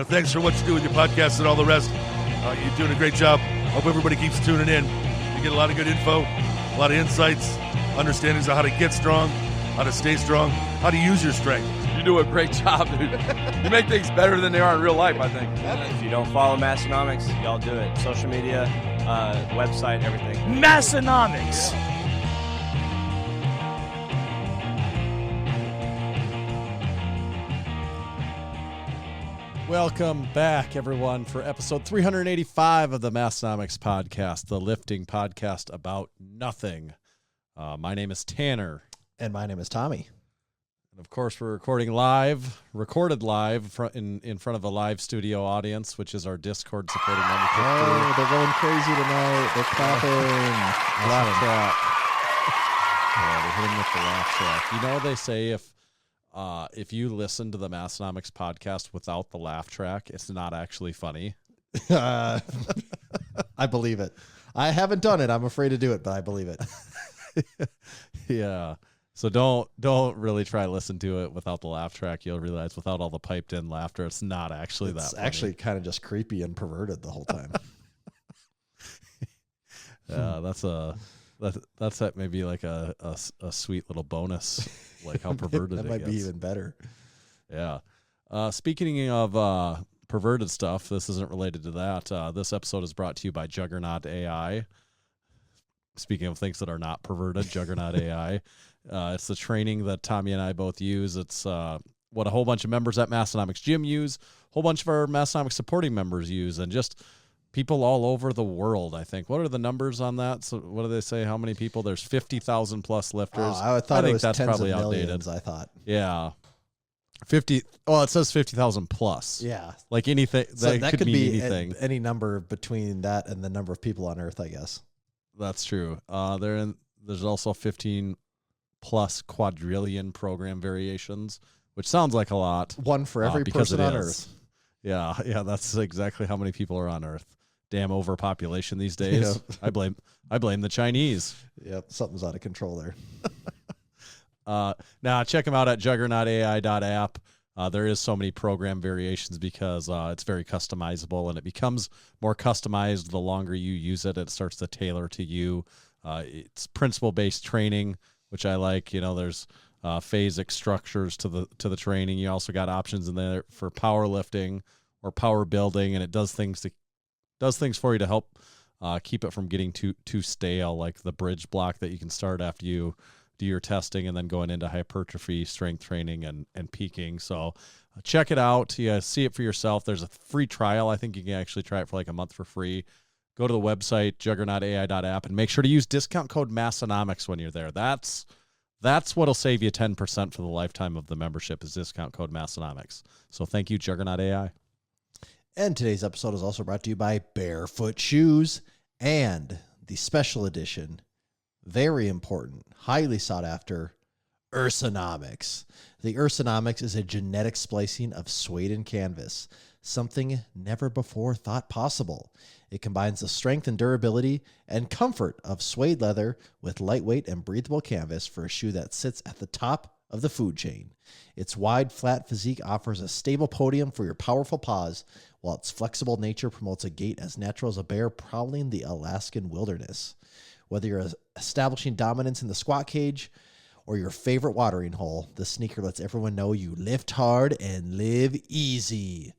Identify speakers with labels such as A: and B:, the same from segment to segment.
A: thanks for what you do with your podcast and all the rest. You're doing a great job. Hope everybody keeps tuning in. You get a lot of good info, a lot of insights, understandings of how to get strong, how to stay strong, how to use your strength.
B: You do a great job, dude. You make things better than they are in real life, I think.
C: If you don't follow Massenomics, y'all do it. Social media, website, everything.
D: Massenomics.
E: Welcome back, everyone, for episode 385 of the Massenomics podcast, the lifting podcast about nothing. My name is Tanner.
F: And my name is Tommy.
E: And of course, we're recorded live in front of a live studio audience, which is our Discord supporting membership.
F: Oh, they're going crazy tonight. They're clapping.
E: Laugh track. Yeah, they're hitting with the laugh track. You know what they say, if you listen to the Massenomics podcast without the laugh track, it's not actually funny.
F: I believe it. I haven't done it. I'm afraid to do it, but I believe it.
E: Yeah. So don't really try to listen to it without the laugh track. You'll realize without all the piped in laughter, it's not actually that funny.
F: It's actually kind of just creepy and perverted the whole time.
E: Yeah, that's maybe like a sweet little bonus, like how perverted
F: that
E: it
F: might
E: gets.
F: be even better.
E: Yeah. Speaking of perverted stuff, this isn't related to that. This episode is brought to you by Juggernaut AI. Speaking of things that are not perverted, Juggernaut AI. It's the training that Tommy and I both use. It's what a whole bunch of members at Massanomics Gym use, a whole bunch of our Massanomics supporting members use, and just people all over the world, I think. What are the numbers on that? So what do they say? How many people? There's 50,000 plus lifters.
F: I thought
E: think
F: it was
E: that's
F: tens
E: probably
F: of
E: outdated.
F: millions, I thought.
E: Yeah. 50. Oh, it says 50,000 plus.
F: Yeah.
E: Like anything.
F: So that could
E: mean
F: be
E: anything.
F: any number between that and the number of people on Earth, I guess.
E: That's true. There's also 15 plus quadrillion program variations, which sounds like a lot.
F: One for every person on Earth.
E: Yeah, that's exactly how many people are on Earth. Damn overpopulation these days. I blame the Chinese.
F: Yep, something's out of control there.
E: Now check them out at juggernautai.app. There is so many program variations because it's very customizable, and it becomes more customized the longer you use it. It starts to tailor to you. It's principle-based training, which I like. there's phasic structures to the training. You also got options in there for powerlifting or power building, and it does things for you to help keep it from getting too stale, like the bridge block that you can start after you do your testing and then going into hypertrophy, strength training, and peaking. So check it out. You see it for yourself. There's a free trial. I think you can actually try it for like a month for free. Go to the website, juggernautai.app, and make sure to use discount code Massenomics when you're there. That's what'll save you 10% for the lifetime of the membership is discount code Massenomics. So thank you, Juggernaut AI.
F: And today's episode is also brought to you by Bearfoot Shoes and the special edition, very important, highly sought after, Massenomics. The Massenomics is a genetic splicing of suede and canvas, something never before thought possible. It combines the strength and durability and comfort of suede leather with lightweight and breathable canvas for a shoe that sits at the top of the food chain. Its wide, flat physique offers a stable podium for your powerful paws, while its flexible nature promotes a gait as natural as a bear prowling the Alaskan wilderness. Whether you're establishing dominance in the squat cage or your favorite watering hole, the sneaker lets everyone know you lift hard and live easy.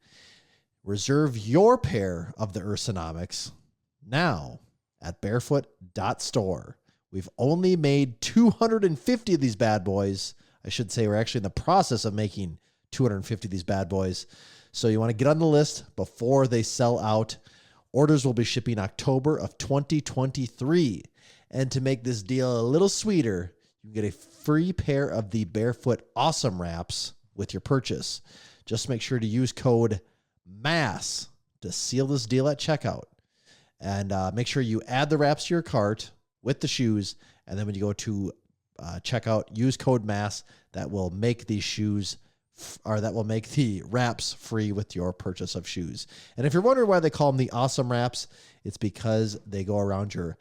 F: Reserve your pair of the Massenomics now at barefoot.store. We've only made 250 of these bad boys. I should say we're actually in the process of making 250 of these bad boys. So you want to get on the list before they sell out. Orders will be shipping October of 2023. And to make this deal a little sweeter, you can get a free pair of the Bearfoot Awesome Wraps with your purchase. Just make sure to use code MASS to seal this deal at checkout. And make sure you add the wraps to your cart with the shoes. And then when you go to checkout, use code MASS. That will make these shoes, or that will make the wraps free with your purchase of shoes. And if you're wondering why they call them the Awesome Wraps, it's because they go around your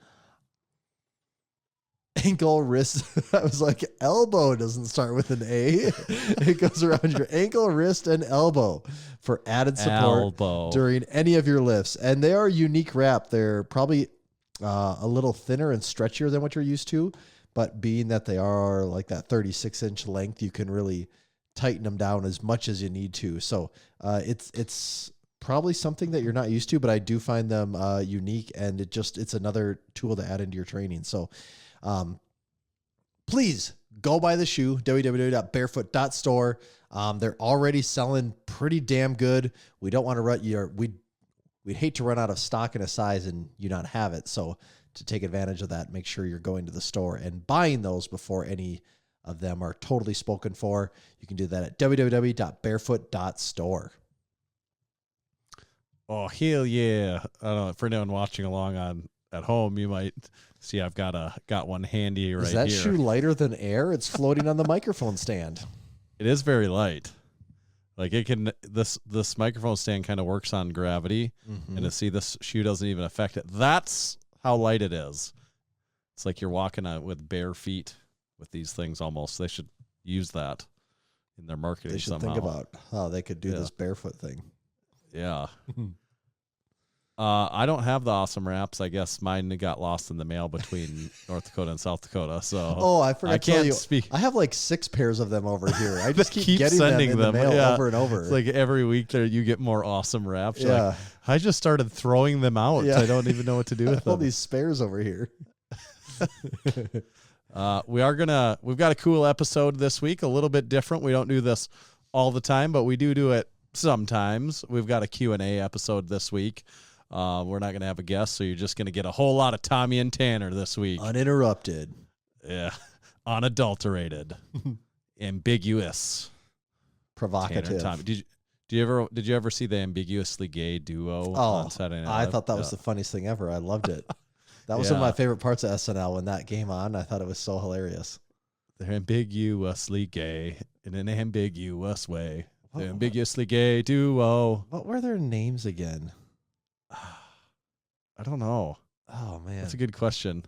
F: ankle, wrist. I was like, elbow doesn't start with an A. It goes around your ankle, wrist, and elbow for added support during any of your lifts. And they are unique wrap. They're probably a little thinner and stretchier than what you're used to, but being that they are like that 36-inch length, you can really tighten them down as much as you need to. So it's probably something that you're not used to, but I do find them unique, and it's another tool to add into your training. So please go buy the shoe, www.barefoot.store. They're already selling pretty damn good. We don't want to run we'd hate to run out of stock in a size and you not have it. So to take advantage of that, make sure you're going to the store and buying those before any of them are totally spoken for. You can do that at www.barefoot.store.
E: Oh, hell yeah. I don't know. For anyone watching along at home, you might see I've got one handy right here.
F: Is that shoe lighter than air? It's floating on the microphone stand.
E: It is very light. Like it can, this microphone stand kind of works on gravity, and to see this shoe doesn't even affect it. That's how light it is. It's like you're walking on with bare feet with these things almost. They should use that in their marketing.
F: They should
E: somehow.
F: think about how they could do this barefoot thing.
E: Yeah. I don't have the awesome wraps. I guess mine got lost in the mail between North Dakota and South Dakota. So
F: I forgot to tell you, I have like 6 pairs of them over here. I just keep getting sending them in the mail over and over.
E: It's like every week there you get more awesome wraps.
F: Yeah.
E: Like, I just started throwing them out. Yeah. I don't even know what to do with them.
F: All these spares over here.
E: We've got a cool episode this week, a little bit different. We don't do this all the time, but we do it sometimes. We've got a Q&A episode this week. We're not going to have a guest, so you're just going to get a whole lot of Tommy and Tanner this week.
F: Uninterrupted.
E: Yeah. Unadulterated. Ambiguous.
F: Provocative.
E: Tommy. Did you ever see the Ambiguously Gay duo on Saturday Night Live?
F: I thought that was the funniest thing ever. I loved it. That was one of my favorite parts of SNL when that came on. I thought it was so hilarious.
E: They're ambiguously gay in an ambiguous way. The Ambiguously Gay duo.
F: What were their names again?
E: I don't know.
F: Oh, man.
E: That's a good question.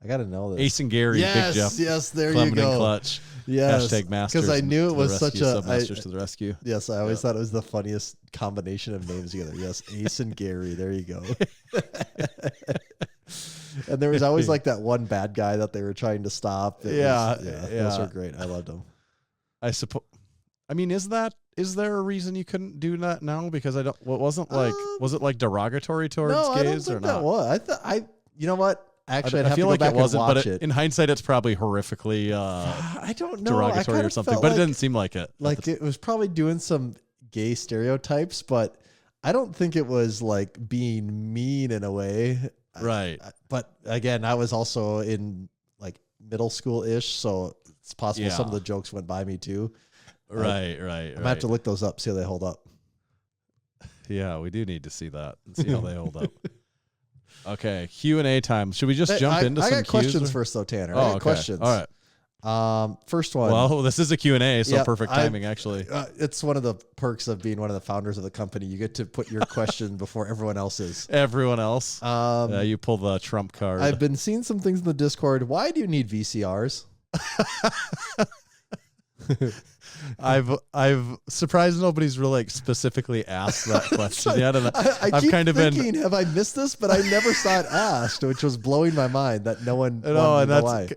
F: I got to know this.
E: Ace and Gary, Big Jeff.
F: Yes, there
E: Clement
F: you go.
E: And Clutch.
F: Yes.
E: Hashtag Masters.
F: Because I knew it was such a...
E: Masters to the rescue.
F: Yes, I always thought it was the funniest combination of names together. Yes, Ace and Gary. There you go. And there was always like that one bad guy that they were trying to stop. Those were great. I loved them.
E: I suppose. I mean, is there a reason you couldn't do that now? Because was it like derogatory towards gays
F: I don't think
E: or not?
F: That was. You know what? Actually, I'd have
E: feel
F: to go
E: like
F: back
E: it wasn't,
F: and watch
E: but
F: it.
E: In hindsight, it's probably horrifically
F: I don't know.
E: derogatory or something, but it didn't seem like it.
F: Like it was probably doing some gay stereotypes, but I don't think it was like being mean in a way.
E: Right.
F: But again, I was also in like middle school-ish, so it's possible some of the jokes went by me too.
E: Right.
F: I'm gonna have to look those up, see how they hold up.
E: Yeah, we do need to see that and see how they hold up. Okay, Q&A time. Should we just jump into some
F: I got questions first, though, Tanner. I got questions.
E: All
F: right. First one.
E: Well, this is a Q&A, so perfect timing, actually.
F: It's one of the perks of being one of the founders of the company. You get to put your question before everyone else's.
E: Everyone else? You pull the trump card.
F: I've been seeing some things in the Discord. Why do you need VCRs?
E: I've surprised nobody's really specifically asked that question yet. And
F: I keep thinking, have I missed this? But I never saw it asked, which was blowing my mind that no one wanted to know why.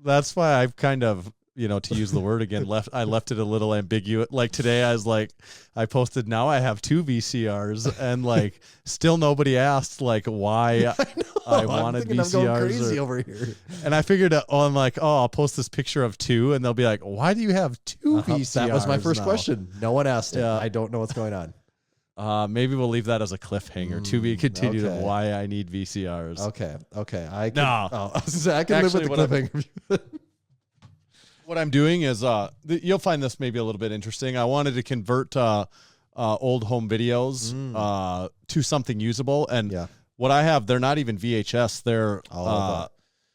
E: That's why I've kind of, to use the word again, I left it a little ambiguous. Like today, I was like, I posted, now I have 2 VCRs, and like still nobody asked like why I wanted VCRs.
F: I'm going crazy over here.
E: And I figured, I'm like, I'll post this picture of 2, and they'll be like, why do you have 2 VCRs?
F: That was my first
E: now?
F: question. No one asked it. I don't know what's going on.
E: Maybe we'll leave that as a cliffhanger to be continued of why I need VCRs.
F: Okay. I can live with the cliffhanger.
E: What I'm doing is, you'll find this maybe a little bit interesting. I wanted to convert old home videos to something usable, and what I have, they're not even VHS. They're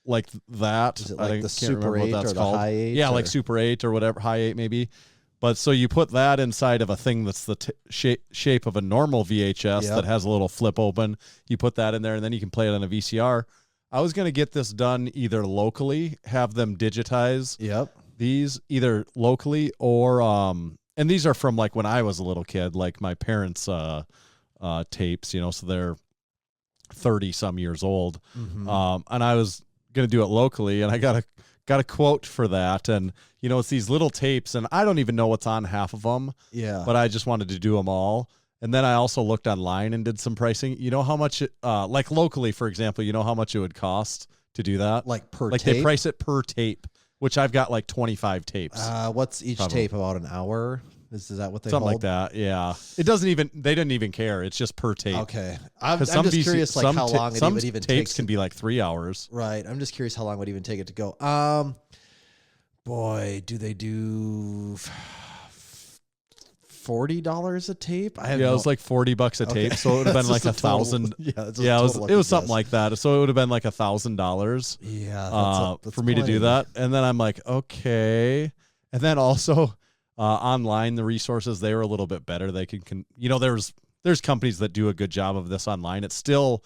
E: like that.
F: Is it like the Super 8 or the High 8?
E: Yeah, like Super 8 or whatever, High 8 maybe. But so you put that inside of a thing that's the shape of a normal VHS that has a little flip open. You put that in there, and then you can play it on a VCR. I was going to get this done either locally, have them digitize these either locally or and these are from like when I was a little kid, like my parents' tapes, you know, so they're 30 some years old. And I was going to do it locally, and I got a quote for that. And, you know, it's these little tapes, and I don't even know what's on half of them. Yeah. But I just wanted to do them all. And then I also looked online and did some pricing. You know how much, like locally, for example, you know how much it would cost to do that?
F: Like per
E: tape? Like they price it per tape, which I've got like 25 tapes.
F: What's each tape, about an hour? Is that what they
E: Something
F: hold?
E: like that, yeah. They didn't even care. It's just per tape.
F: Okay. I'm just curious like how long it would even take.
E: Tapes can be like 3 hours.
F: Right. I'm just curious how long it would even take it to go. Boy, do they do $40 a tape?
E: It was like $40 a tape, so it would have been like $1,000. It was something like that. So it would have been like $1,000.
F: Yeah, that's
E: for me to do that. And then I'm like, okay. And then also online, the resources, they were a little bit better. They can you know, there's companies that do a good job of this online. It's still,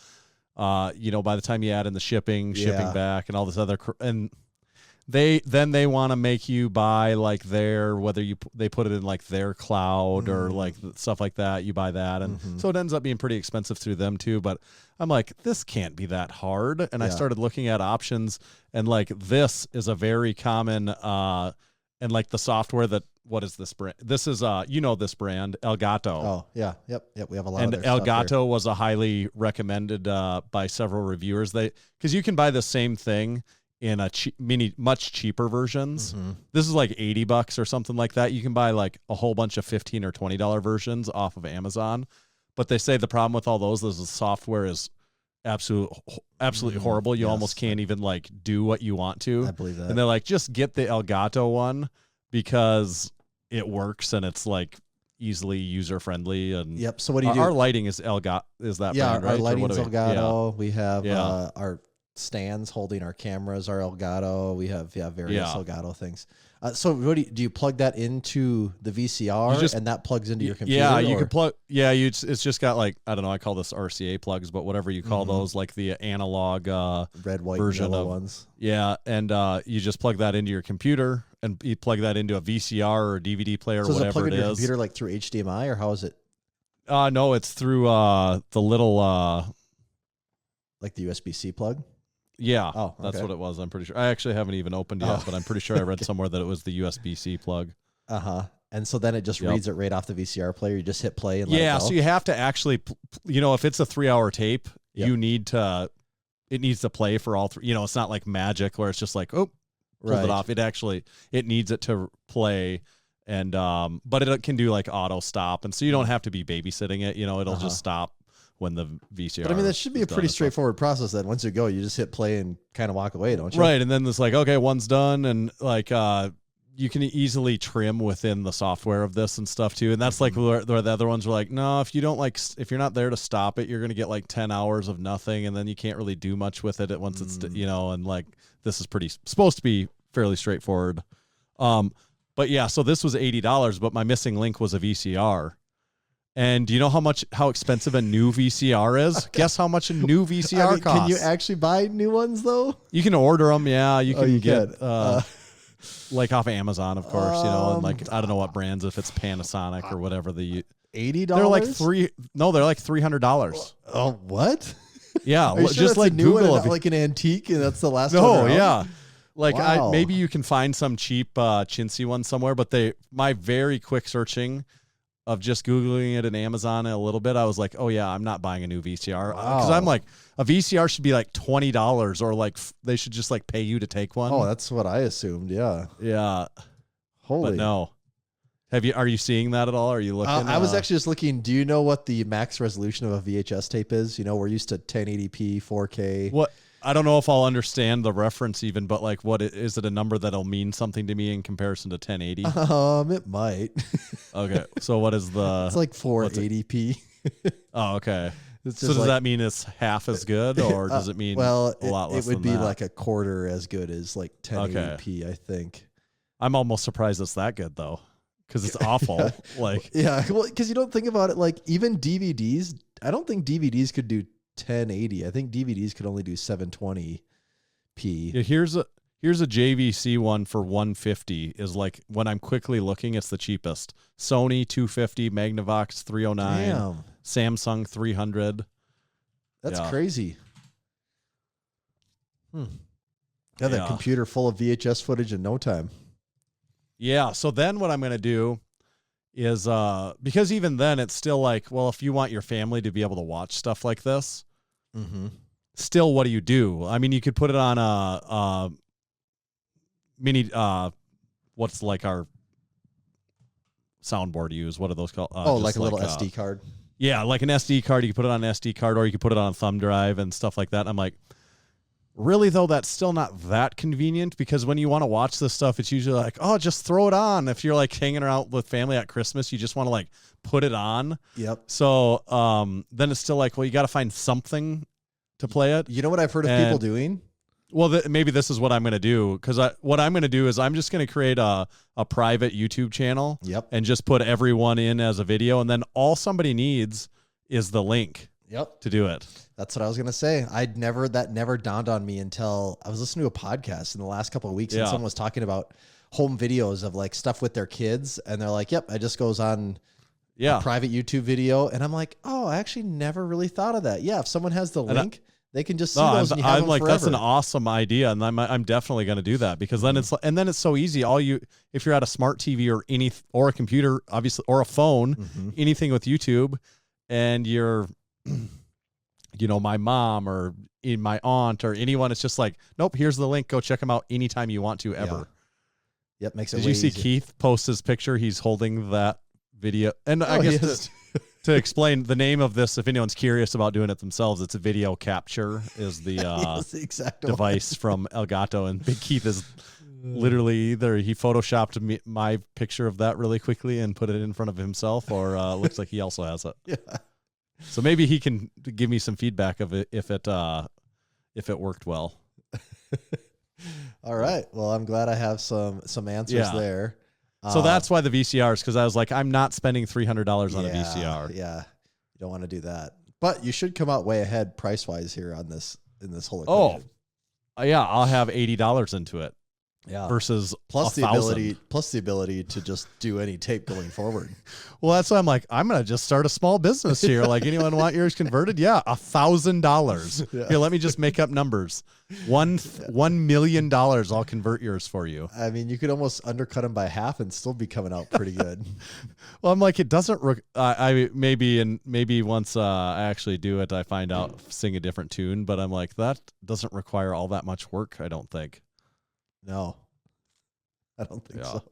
E: you know, by the time you add in the shipping back, and all this other, and they want to make you buy like they put it in like their cloud or like stuff like that. You buy that, and so it ends up being pretty expensive through them too. But I'm like, this can't be that hard. And I started looking at options, and like this is a very common, and like the software that. What is this brand? This is you know this brand, Elgato.
F: Oh yeah, yep. We have a lot.
E: And
F: of their
E: Elgato was a highly recommended by several reviewers. Because you can buy the same thing in a much cheaper versions. This is like $80 or something like that. You can buy like a whole bunch of $15 or $20 versions off of Amazon. But they say the problem with all those is the software is absolutely horrible. You almost can't even like do what you want to.
F: I believe that.
E: And they're like, just get the Elgato one because it works and it's like easily user friendly. And
F: so what do you do?
E: Our lighting is Elgato. Is that brand, right?
F: Our lighting is Elgato.
E: Yeah.
F: We have our stands holding our cameras are Elgato. We have various Elgato things. So what do you plug that into the VCR and that plugs into your computer?
E: Yeah, you can plug. Yeah, it's just got like, I don't know. I call this RCA plugs, but whatever you call those, like the analog
F: red, white,
E: version
F: and yellow
E: of
F: ones.
E: Yeah, and you just plug that into your computer, and you plug that into a VCR or DVD player or whatever
F: it is. So is it plugged into your computer like through HDMI, or how is it?
E: No, it's through the little
F: like the USB-C plug.
E: Yeah, that's what it was. I'm pretty sure. I actually haven't even opened yet, but I'm pretty sure I read somewhere that it was the USB-C plug.
F: And so then it just reads it right off the VCR player. You just hit play and let it go.
E: So you have to actually, you know, if it's a 3-hour tape, it needs to play for all three. You know, it's not like magic where it's just like, pulled it off. It needs it to play, and but it can do like auto stop, and so you don't have to be babysitting it. You know, it'll just stop when the VCR.
F: But I mean, that should be a pretty straightforward process. Then once you go, you just hit play and kind of walk away, don't you?
E: Right, and then it's like, okay, one's done, and like you can easily trim within the software of this and stuff too. And that's like where the other ones are like, no, if you're not there to stop it, you're going to get like 10 hours of nothing, and then you can't really do much with it once it's, you know, and like this is supposed to be fairly straightforward. But yeah, so this was $80, but my missing link was a VCR. And do you know how expensive a new VCR is? Guess how much a new VCR costs.
F: Can you actually buy new ones though?
E: You can order them. Yeah, you can get like off of Amazon, of course. You know, and like I don't know what brands, if it's Panasonic or whatever. The
F: $80.
E: They're like $300.
F: Oh, what?
E: Yeah,
F: Are you sure
E: just
F: that's
E: like
F: a new
E: Google
F: one, not like an antique, and that's the last one.
E: No,
F: around?
E: yeah. Like
F: Wow.
E: maybe you can find some cheap chintzy one somewhere, but my very quick searching of just Googling it in Amazon a little bit, I was like, oh yeah, I'm not buying a new VCR. Because I'm like, a VCR should be like $20, or like they should just like pay you to take one.
F: Oh, that's what I assumed. Yeah.
E: Yeah.
F: Holy.
E: But no. Are you seeing that at all? Are you looking?
F: I was actually just looking. Do you know what the max resolution of a VHS tape is? You know, we're used to 1080p, 4K.
E: What? I don't know if I'll understand the reference even, but like, is it a number that'll mean something to me in comparison to 1080?
F: It might.
E: Okay, so what is the?
F: It's like 480p.
E: Oh, okay.
F: So
E: does that mean it's half as good, or does it mean a lot less?
F: It would be
E: that?
F: like a quarter as good as like 1080p, I think.
E: I'm almost surprised it's that good though, because it's awful.
F: Well, because you don't think about it, like even DVDs. I don't think DVDs could do 1080. I think DVDs could only do 720p.
E: Yeah, here's a JVC one for 150 is like when I'm quickly looking, it's the cheapest. Sony 250, Magnavox 309,
F: Damn,
E: Samsung 300.
F: that's
E: Yeah.
F: crazy. Got that
E: Yeah.
F: computer full of VHS footage in no time.
E: Yeah. So then what I'm going to do is, because even then it's still like, well, if you want your family to be able to watch stuff like this,
F: Mm-hmm.
E: still, what do you do? I mean, you could put it on a mini, what's like our soundboard use? What are those called?
F: Like a little SD card.
E: Yeah, like an SD card. You can put it on an SD card, or you can put it on a thumb drive and stuff like that. I'm like, really, though, that's still not that convenient, because when you want to watch this stuff, it's usually like, oh, just throw it on. If you're like hanging around with family at Christmas, you just want to like put it on.
F: Yep.
E: So then it's still like, well, you got to find something to play it.
F: You know what I've heard of people doing?
E: Well, maybe this is what I'm going to do, because what I'm going to do is I'm just going to create a private YouTube channel.
F: Yep.
E: And just put everyone in as a video, and then all somebody needs is the link.
F: Yep.
E: To do it.
F: That's what I was gonna say. That never dawned on me until I was listening to a podcast in the last couple of weeks, and someone was talking about home videos of like stuff with their kids, and they're like, "Yep, it just goes on a private YouTube video," and I'm like, "Oh, I actually never really thought of that." Yeah, if someone has the link, they can just see those. And you have
E: I'm
F: them
E: like,
F: forever.
E: that's an awesome idea, and I'm definitely going to do that, because then it's so easy. If you're at a smart TV or a computer, obviously, or a phone, anything with YouTube, and you're my mom or my aunt or anyone, it's just like, nope, here's the link. Go check them out anytime you want to ever.
F: Yeah. Yep, makes it
E: Did
F: way
E: you see
F: easier.
E: Keith post his picture? He's holding that video. And I guess to explain the name of this, if anyone's curious about doing it themselves, it's a video capture is the
F: exact
E: device from Elgato. And Big Keith is literally either he photoshopped my picture of that really quickly and put it in front of himself, or looks like he also has it.
F: Yeah.
E: So maybe he can give me some feedback of it if it worked well.
F: All right. Well, I'm glad I have some answers there.
E: So that's why the VCRs, because I was like, I'm not spending $300 on a VCR.
F: Yeah, you don't want to do that. But you should come out way ahead price wise here on this in this whole equation.
E: Yeah, I'll have $80 into it.
F: Yeah.
E: Versus
F: plus the
E: $1,000.
F: ability to just do any tape going forward.
E: Well, that's why I'm like, I'm gonna just start a small business here. Like, anyone want yours converted? Yeah, $1,000.
F: Yeah.
E: Here, let me just make up numbers. $1 million. I'll convert yours for you.
F: I mean, you could almost undercut them by half and still be coming out pretty good.
E: Well, I'm like, it doesn't. Maybe once I actually do it, I find out sing a different tune. But I'm like, that doesn't require all that much work, I don't think.
F: No, I don't think so.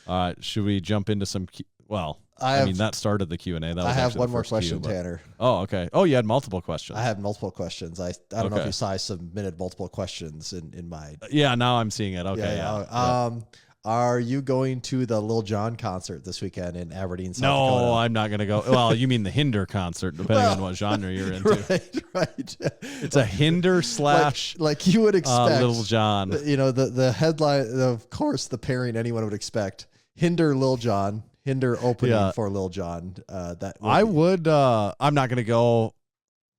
E: All right, should we jump into some? That started the Q&A.
F: I have one more question, Tanner.
E: Oh, okay. Oh, you had multiple questions.
F: I have multiple questions. I don't know if you saw I submitted multiple questions in my.
E: Yeah, now I'm seeing it. Okay. Yeah.
F: Are you going to the Lil Jon concert this weekend in Aberdeen, South Dakota?
E: No, I'm not going to go. Well, you mean the Hinder concert, depending on what genre you're into.
F: Right.
E: It's a Hinder /
F: like you would expect.
E: Lil Jon.
F: The headline, of course, the pairing anyone would expect. Hinder Lil Jon. Hinder opening for Lil Jon. I'm not going to go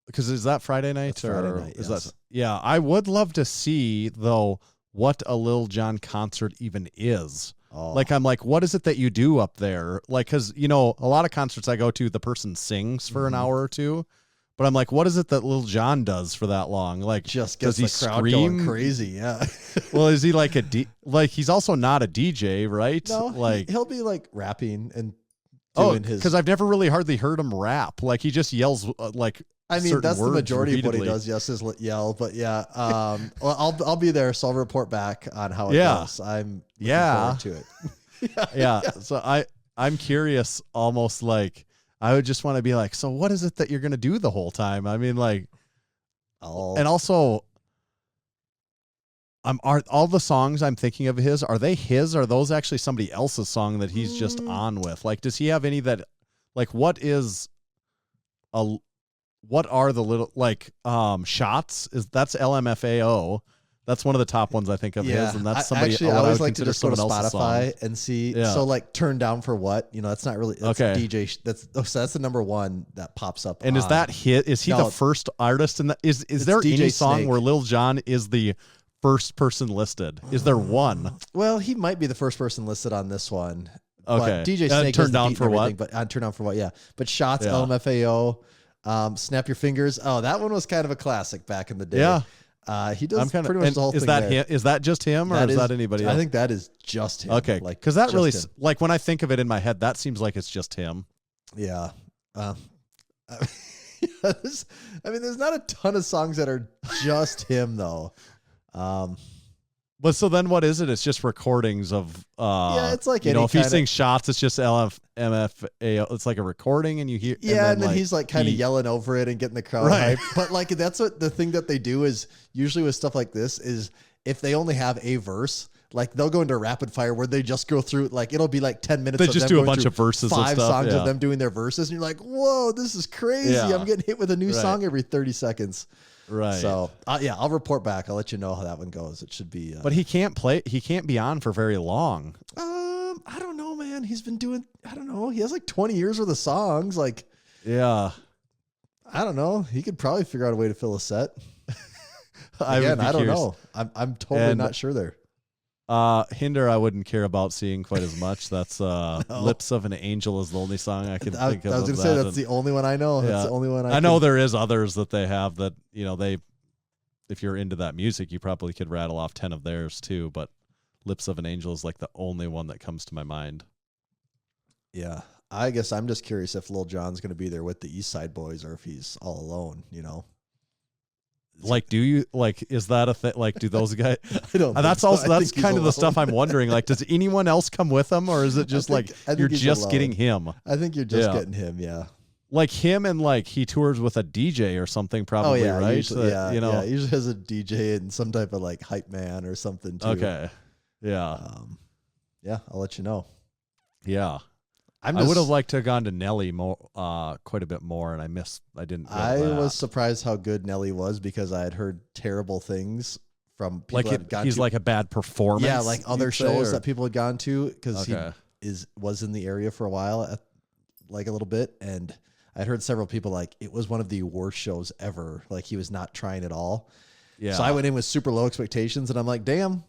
F: because is that Friday night? That's Friday night, yes.
E: That? Yeah, I would love to see though what a Lil Jon concert even is.
F: Oh.
E: Like, I'm like, what is it that you do up there? Like, because, a lot of concerts I go to, the person sings for an hour or two. But I'm like, what is it that Lil Jon does for that long? Like,
F: just gets
E: does he
F: the crowd
E: scream?
F: Going crazy, yeah.
E: Well, is he like he's also not a DJ, right?
F: No,
E: like
F: he'll be like rapping and doing his.
E: Because I've never really hardly heard him rap. Like, he just yells like.
F: I mean, that's the majority of what he does. Yes, is yell. But yeah, well, I'll be there, so I'll report back on how it goes. I'm looking forward to it.
E: Yeah. So I'm curious, almost like I would just want to be like, so what is it that you're gonna do the whole time? I mean, like, and also, are all the songs I'm thinking of his? Are they his? Or are those actually somebody else's song that he's just on with? Like, does he have any that? Like, what are the little shots? That's LMFAO. That's one of the top ones I think of his, and that's somebody
F: actually, I
E: what
F: always
E: would
F: like to
E: consider
F: just go to
E: someone else's
F: Spotify
E: song.
F: and see.
E: Yeah.
F: So like turn down for what? That's not really that's
E: Okay.
F: DJ. So that's the number one that pops up.
E: And is that hit? Is he
F: No.
E: the first artist in that? Is there
F: DJ
E: any song
F: Snake.
E: where Lil Jon is the first person listed? Is there one?
F: Well, he might be the first person listed on this one.
E: Okay.
F: But DJ Snake
E: Turn
F: does the
E: down
F: beat
E: for
F: and
E: what?
F: everything, But on turn down for what? Yeah. But Shots,
E: Yeah.
F: LMFAO, Snap Your Fingers. Oh, that one was kind of a classic back in the day.
E: Yeah.
F: He does pretty much the whole
E: is
F: thing
E: that
F: there.
E: him, is that just him, or is that anybody else?
F: I think that is just him.
E: Okay,
F: Like,
E: because that
F: just
E: really,
F: him.
E: like when I think of it in my head, that seems like it's just him.
F: Yeah. There's not a ton of songs that are just him though.
E: But so then what is it? It's just recordings of
F: Yeah, it's like
E: you know,
F: any
E: if he
F: kinda-
E: sings Shots, it's just MFA. It's like a recording, and you hear
F: Yeah, and then he's like kind of
E: he-
F: yelling over it and getting the crowd
E: Right.
F: hyped. But like that's what the thing that they do is usually with stuff like this is if they only have a verse, like they'll go into rapid fire where they just go through like it'll be like 10 minutes.
E: They
F: of
E: just
F: them
E: do a
F: going
E: bunch
F: through
E: of verses of
F: 5
E: stuff,
F: songs
E: yeah.
F: of them doing their verses, and you're like, whoa, this is crazy.
E: Yeah.
F: I'm getting hit with a new
E: Right.
F: song every 30 seconds.
E: right.
F: So yeah, I'll report back. I'll let you know how that one goes. It should be.
E: But he can't play. He can't be on for very long.
F: I don't know, man. He's been doing. I don't know. He has like 20 years worth of songs. Like,
E: Yeah.
F: I don't know. He could probably figure out a way to fill a set.
E: I would
F: Again,
E: be
F: I don't
E: curious.
F: know. I'm totally
E: And-
F: not sure there.
E: Hinder, I wouldn't care about seeing quite as much. That's "Lips of an Angel" is the only song I can think of.
F: I was going to say that's the only one I know. That's the only one
E: I know there is others that they have that if you're into that music, you probably could rattle off 10 of theirs too. But "Lips of an Angel" is like the only one that comes to my mind.
F: Yeah. I guess I'm just curious if Lil Jon's going to be there with the East Side Boys or if he's all alone,
E: Like, do you like? Is that a thing? Like, do those guys?
F: I don't think
E: That's
F: so.
E: also
F: I
E: that's
F: think he's
E: kind of the
F: alone.
E: stuff I'm wondering. Like, does anyone else come with him, or is it just
F: I think
E: you're
F: he's
E: just
F: alone.
E: getting him?
F: I think you're just
E: Yeah.
F: getting him, yeah.
E: Like him, and like he tours with a DJ or something, probably, right?
F: Usually,
E: That,
F: yeah, usually has a DJ and some type of like hype man or something too.
E: Okay. Yeah.
F: Yeah, I'll let you know.
E: Yeah.
F: I
E: I would have liked to have gone to Nelly quite a bit more, and I didn't. Go to
F: I
E: that.
F: was surprised how good Nelly was because I had heard terrible things from people
E: like
F: that had gone
E: he's
F: to.
E: like a bad performance.
F: Yeah, like other
E: you'd say,
F: shows
E: or-
F: that people had gone to because
E: Okay.
F: he was in the area for a while, like a little bit, and I'd heard several people like it was one of the worst shows ever. Like he was not trying at all.
E: Yeah.
F: So I went in with super low expectations, and I'm like, damn,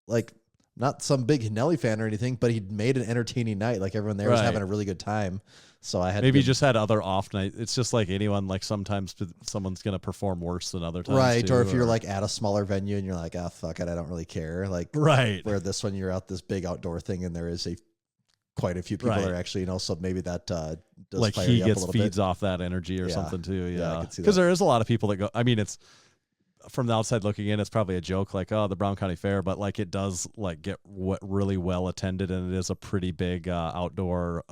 F: like not some big Nelly fan or anything, but he made an entertaining night. Like everyone there was
E: Right.
F: having a really good time. So I had
E: Maybe
F: to,
E: just had other off nights. It's just like anyone. Like sometimes someone's gonna perform worse than other times.
F: right,
E: too,
F: or if you're like at a smaller venue and you're like, ah, fuck it, I don't really care. Like
E: right.
F: where this one you're out this big outdoor thing, and there is quite a few people
E: Right.
F: are actually, so maybe that does
E: Like
F: fire
E: he
F: you up a
E: gets
F: little
E: feeds
F: bit.
E: off that energy or
F: Yeah.
E: something too.
F: Yeah, I
E: Yeah,
F: could see
E: because
F: that.
E: there is a lot of people that go. I mean, it's from the outside looking in, it's probably a joke, like the Brown County Fair, but like it does like get really well attended, and it is a pretty big outdoor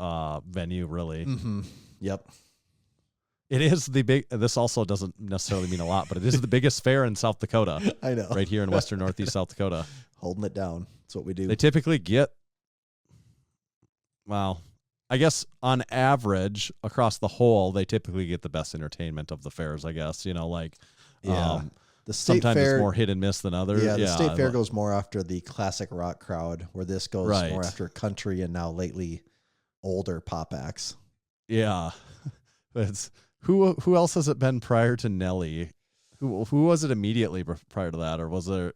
E: venue. Really,
F: Mm-hmm. Yep.
E: it is the big. This also doesn't necessarily mean a lot, but it is the biggest fair in South Dakota,
F: I know.
E: right here in western northeast South Dakota.
F: Holding it down. That's what we do.
E: They typically get, well, I guess on average across the whole, they typically get the best entertainment of the fairs. I guess like.
F: Yeah. The state
E: Sometimes
F: fair,
E: it's more hit and miss than others.
F: yeah, the state fair
E: but-
F: goes more after the classic rock crowd, where this goes
E: Right.
F: more after country and now lately older pop acts.
E: Yeah, it's who else has it been prior to Nelly? Who was it immediately prior to that, or was there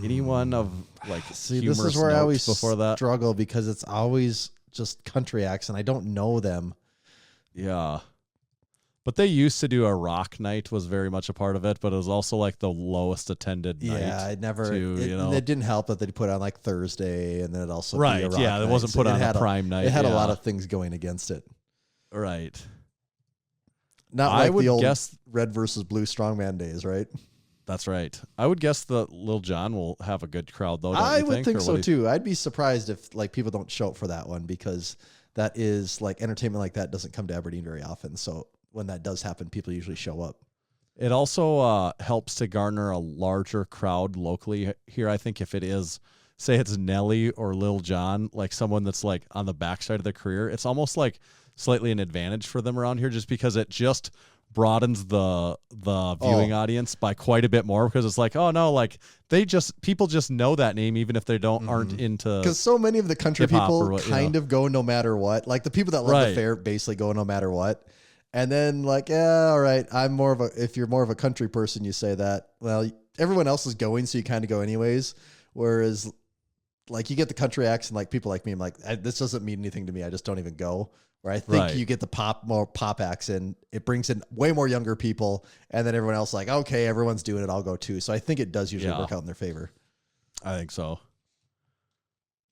E: anyone of like
F: See, this
E: humorous
F: is where I
E: note
F: always
E: before that?
F: struggle because it's always just country acts, and I don't know them.
E: Yeah, but they used to do a rock night, was very much a part of it, but it was also like the lowest attended night.
F: Yeah, I never.
E: too,
F: It didn't help that they put on like Thursday, and then it also be
E: Right,
F: a rock
E: yeah, it
F: night,
E: wasn't
F: so
E: put
F: it
E: on
F: had
E: a prime night.
F: It had a
E: yeah.
F: lot of things going against it.
E: right.
F: Not
E: I
F: like
E: would
F: the old
E: guess
F: red versus blue strongman days, right?
E: that's right. I would guess that Lil Jon will have a good crowd though. Don't
F: I
E: you
F: would think
E: or
F: so
E: what do you-
F: too. I'd be surprised if like people don't show up for that one because that is like entertainment like that doesn't come to Aberdeen very often. So when that does happen, people usually show up.
E: It also helps to garner a larger crowd locally here. I think if it is, say it's Nelly or Lil Jon, like someone that's like on the backside of their career, it's almost like slightly an advantage for them around here just because it just broadens the viewing audience by quite a bit more, because it's like, oh no, like people just know that name even if they aren't into,
F: because so many of the country people kind of go no matter what. Like the people that love the fair basically go no matter what. And then like, yeah, all right, if you're more of a country person, you say that, well, everyone else is going, so you kind of go anyways. Whereas like you get the country accent, like people like me, I'm like, this doesn't mean anything to me. I just don't even go. Where I think you get the more pop accent, it brings in way more younger people, and then everyone else is like, okay, everyone's doing it, I'll go too. So I think it does usually work out in their favor. I
E: think so.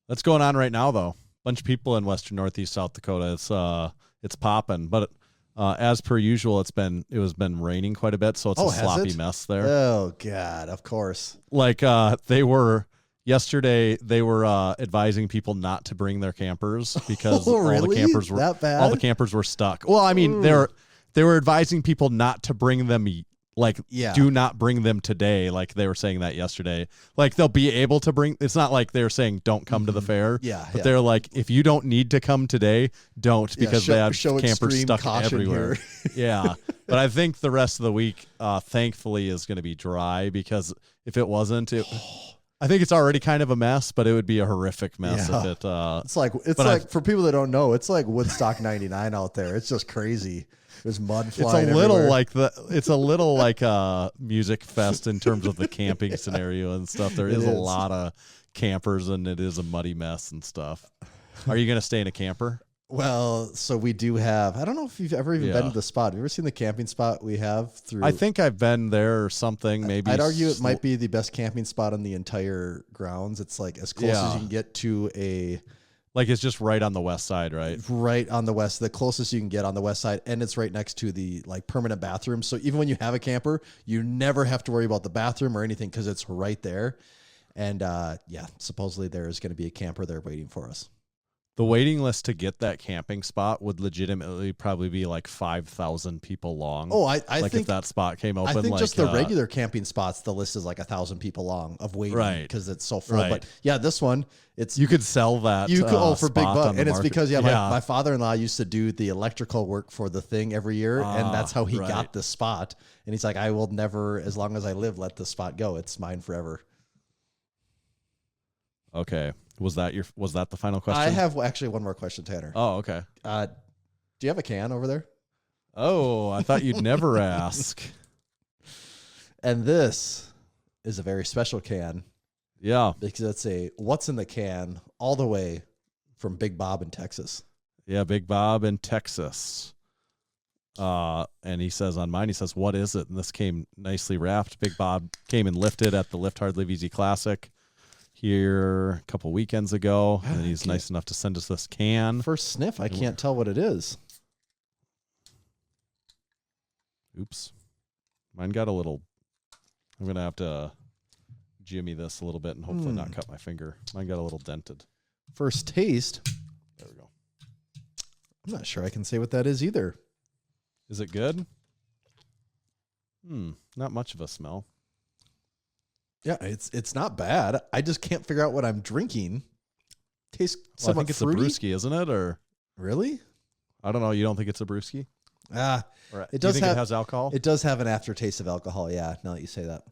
E: That's going on right now, though. Bunch of people in Western Northeast South Dakota. It's popping, but as per usual, it was been raining quite a bit, so it's a sloppy mess there.
F: Oh God, of course.
E: Like yesterday they were advising people not to bring their campers because all the campers were
F: that bad?
E: All the campers were stuck. Well, I mean, they were advising people not to bring them. Like, do not bring them today. Like they were saying that yesterday. Like they'll be able to bring. It's not like they're saying don't come to the fair. But they're like, if you don't need to come today, don't, because they have campers stuck everywhere. Yeah, but I think the rest of the week, thankfully, is going to be dry, because if it wasn't, I think it's already kind of a mess, but it would be a horrific mess if it.
F: It's like for people that don't know, it's like Woodstock '99 out there. It's just crazy. There's mud flying.
E: It's a little like a music fest in terms of the camping scenario and stuff. There is a lot of campers, and it is a muddy mess and stuff. Are you going to stay in a camper?
F: Well, so we do have. I don't know if you've ever even been to the spot. Have you ever seen the camping spot we have through?
E: I think I've been there or something. Maybe
F: I'd argue it might be the best camping spot on the entire grounds. It's like as close as you can get to a.
E: Like it's just right on the west side, right?
F: Right on the west, the closest you can get on the west side, and it's right next to the like permanent bathroom. So even when you have a camper, you never have to worry about the bathroom or anything, because it's right there. And supposedly there is going to be a camper there waiting for us.
E: The waiting list to get that camping spot would legitimately probably be like 5,000 people long.
F: Oh, I think
E: if that spot came open,
F: I think
E: like,
F: just the regular camping spots, the list is like 1,000 people long of waiting,
E: right?
F: Because it's so full. Right. But yeah, this one, you
E: could sell that.
F: You could for big bucks, and it's
E: market.
F: because my father-in-law used to do the electrical work for the thing every year, and that's how he got this spot. And he's like, I will never, as long as I live, let this spot go. It's mine forever.
E: Okay. Was that the final question?
F: I have actually one more question, Tanner.
E: Oh, okay.
F: Do you have a can over there?
E: Oh, I thought you'd never ask.
F: And this is a very special can.
E: Yeah.
F: Because it's a what's in the can all the way from Big Bob in Texas.
E: Yeah, Big Bob in Texas. And he says on mine, what is it? And this came nicely wrapped. Big Bob came and lifted at the Lift Hard Live Easy Classic here a couple weekends ago, and he's nice enough to send us this can.
F: First sniff, I can't tell what it is.
E: Oops. Mine got a little... I'm going to have to jimmy this a little bit and hopefully not cut my finger. Mine got a little dented.
F: First taste.
E: There we go.
F: I'm not sure I can say what that is either.
E: Is it good? Not much of a smell.
F: Yeah, it's not bad. I just can't figure out what I'm drinking. Tastes somewhat
E: I think it's
F: fruity.
E: a brewski, isn't it? Or
F: really?
E: I don't know. You don't think it's a brewski?
F: It does
E: it has alcohol?
F: It does have an aftertaste of alcohol. Yeah, now that you say that.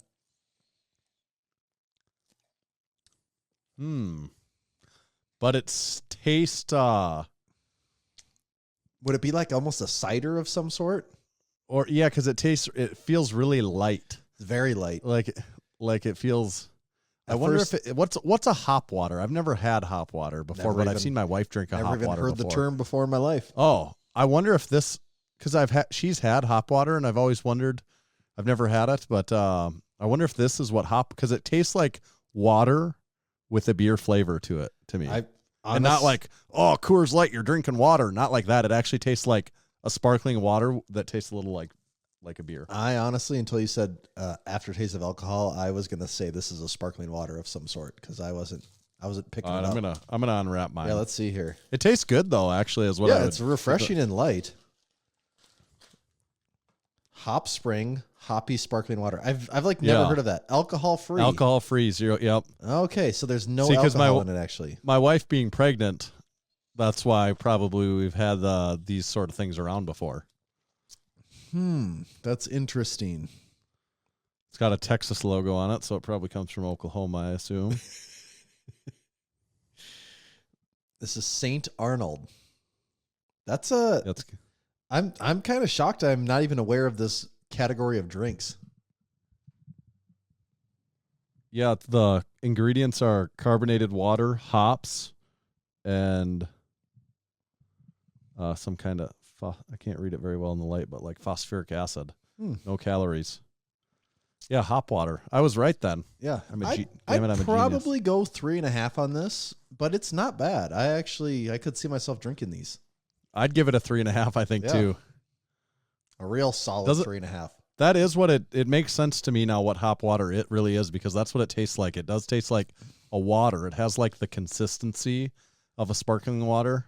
E: But it's taste.
F: Would it be like almost a cider of some sort?
E: Or yeah, because it feels really light.
F: It's very light.
E: Like it feels. I wonder if what's a hop water? I've never had hop water before, but I've seen my wife drink a hop water.
F: Never even heard the term before in my life.
E: Oh, I wonder if this, because she's had hop water, and I've always wondered. I've never had it, but I wonder if this is what because it tastes like water with a beer flavor to it to me, and not like Coors Light, you're drinking water. Not like that. It actually tastes like a sparkling water that tastes a little like a beer.
F: I honestly, until you said aftertaste of alcohol, I was gonna say this is a sparkling water of some sort, because I wasn't picking it up.
E: I'm gonna unwrap mine.
F: Yeah, let's see here.
E: It tastes good though, actually, is what.
F: Yeah, it's refreshing and light. Hop Spring Hoppy sparkling water. I've never heard of that. Alcohol free.
E: 0. Yep.
F: Okay, so there's no alcohol in it actually.
E: My wife being pregnant, that's why probably we've had these sort of things around before.
F: That's interesting.
E: It's got a Texas logo on it, so it probably comes from Oklahoma, I assume.
F: This is St. Arnold. That's I'm kind of shocked I'm not even aware of this category of drinks.
E: Yeah, the ingredients are carbonated water, hops, and some kind of, I can't read it very well in the light, but like phosphoric acid. No calories. Yeah, hop water. I was right then.
F: Yeah.
E: I'd
F: probably go 3.5 on this, but it's not bad. I could see myself drinking these.
E: I'd give it a 3.5, I think, too.
F: A real solid 3.5.
E: That is what it makes sense to me now what hop water it really is, because that's what it tastes like. It does taste like a water. It has like the consistency of a sparkling water,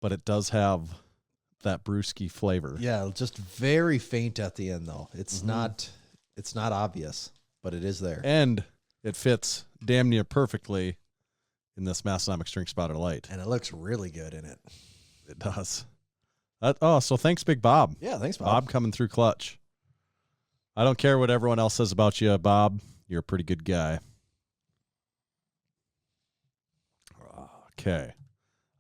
E: but it does have that brewski flavor.
F: Yeah, just very faint at the end though. It's not obvious, but it is there. And
E: it fits damn near perfectly in this Massenomics Drink Spotter Light.
F: And it looks really good in it.
E: It does. So thanks, Big Bob.
F: Yeah, thanks, Bob.
E: Bob coming through clutch. I don't care what everyone else says about you, Bob. You're a pretty good guy. Okay.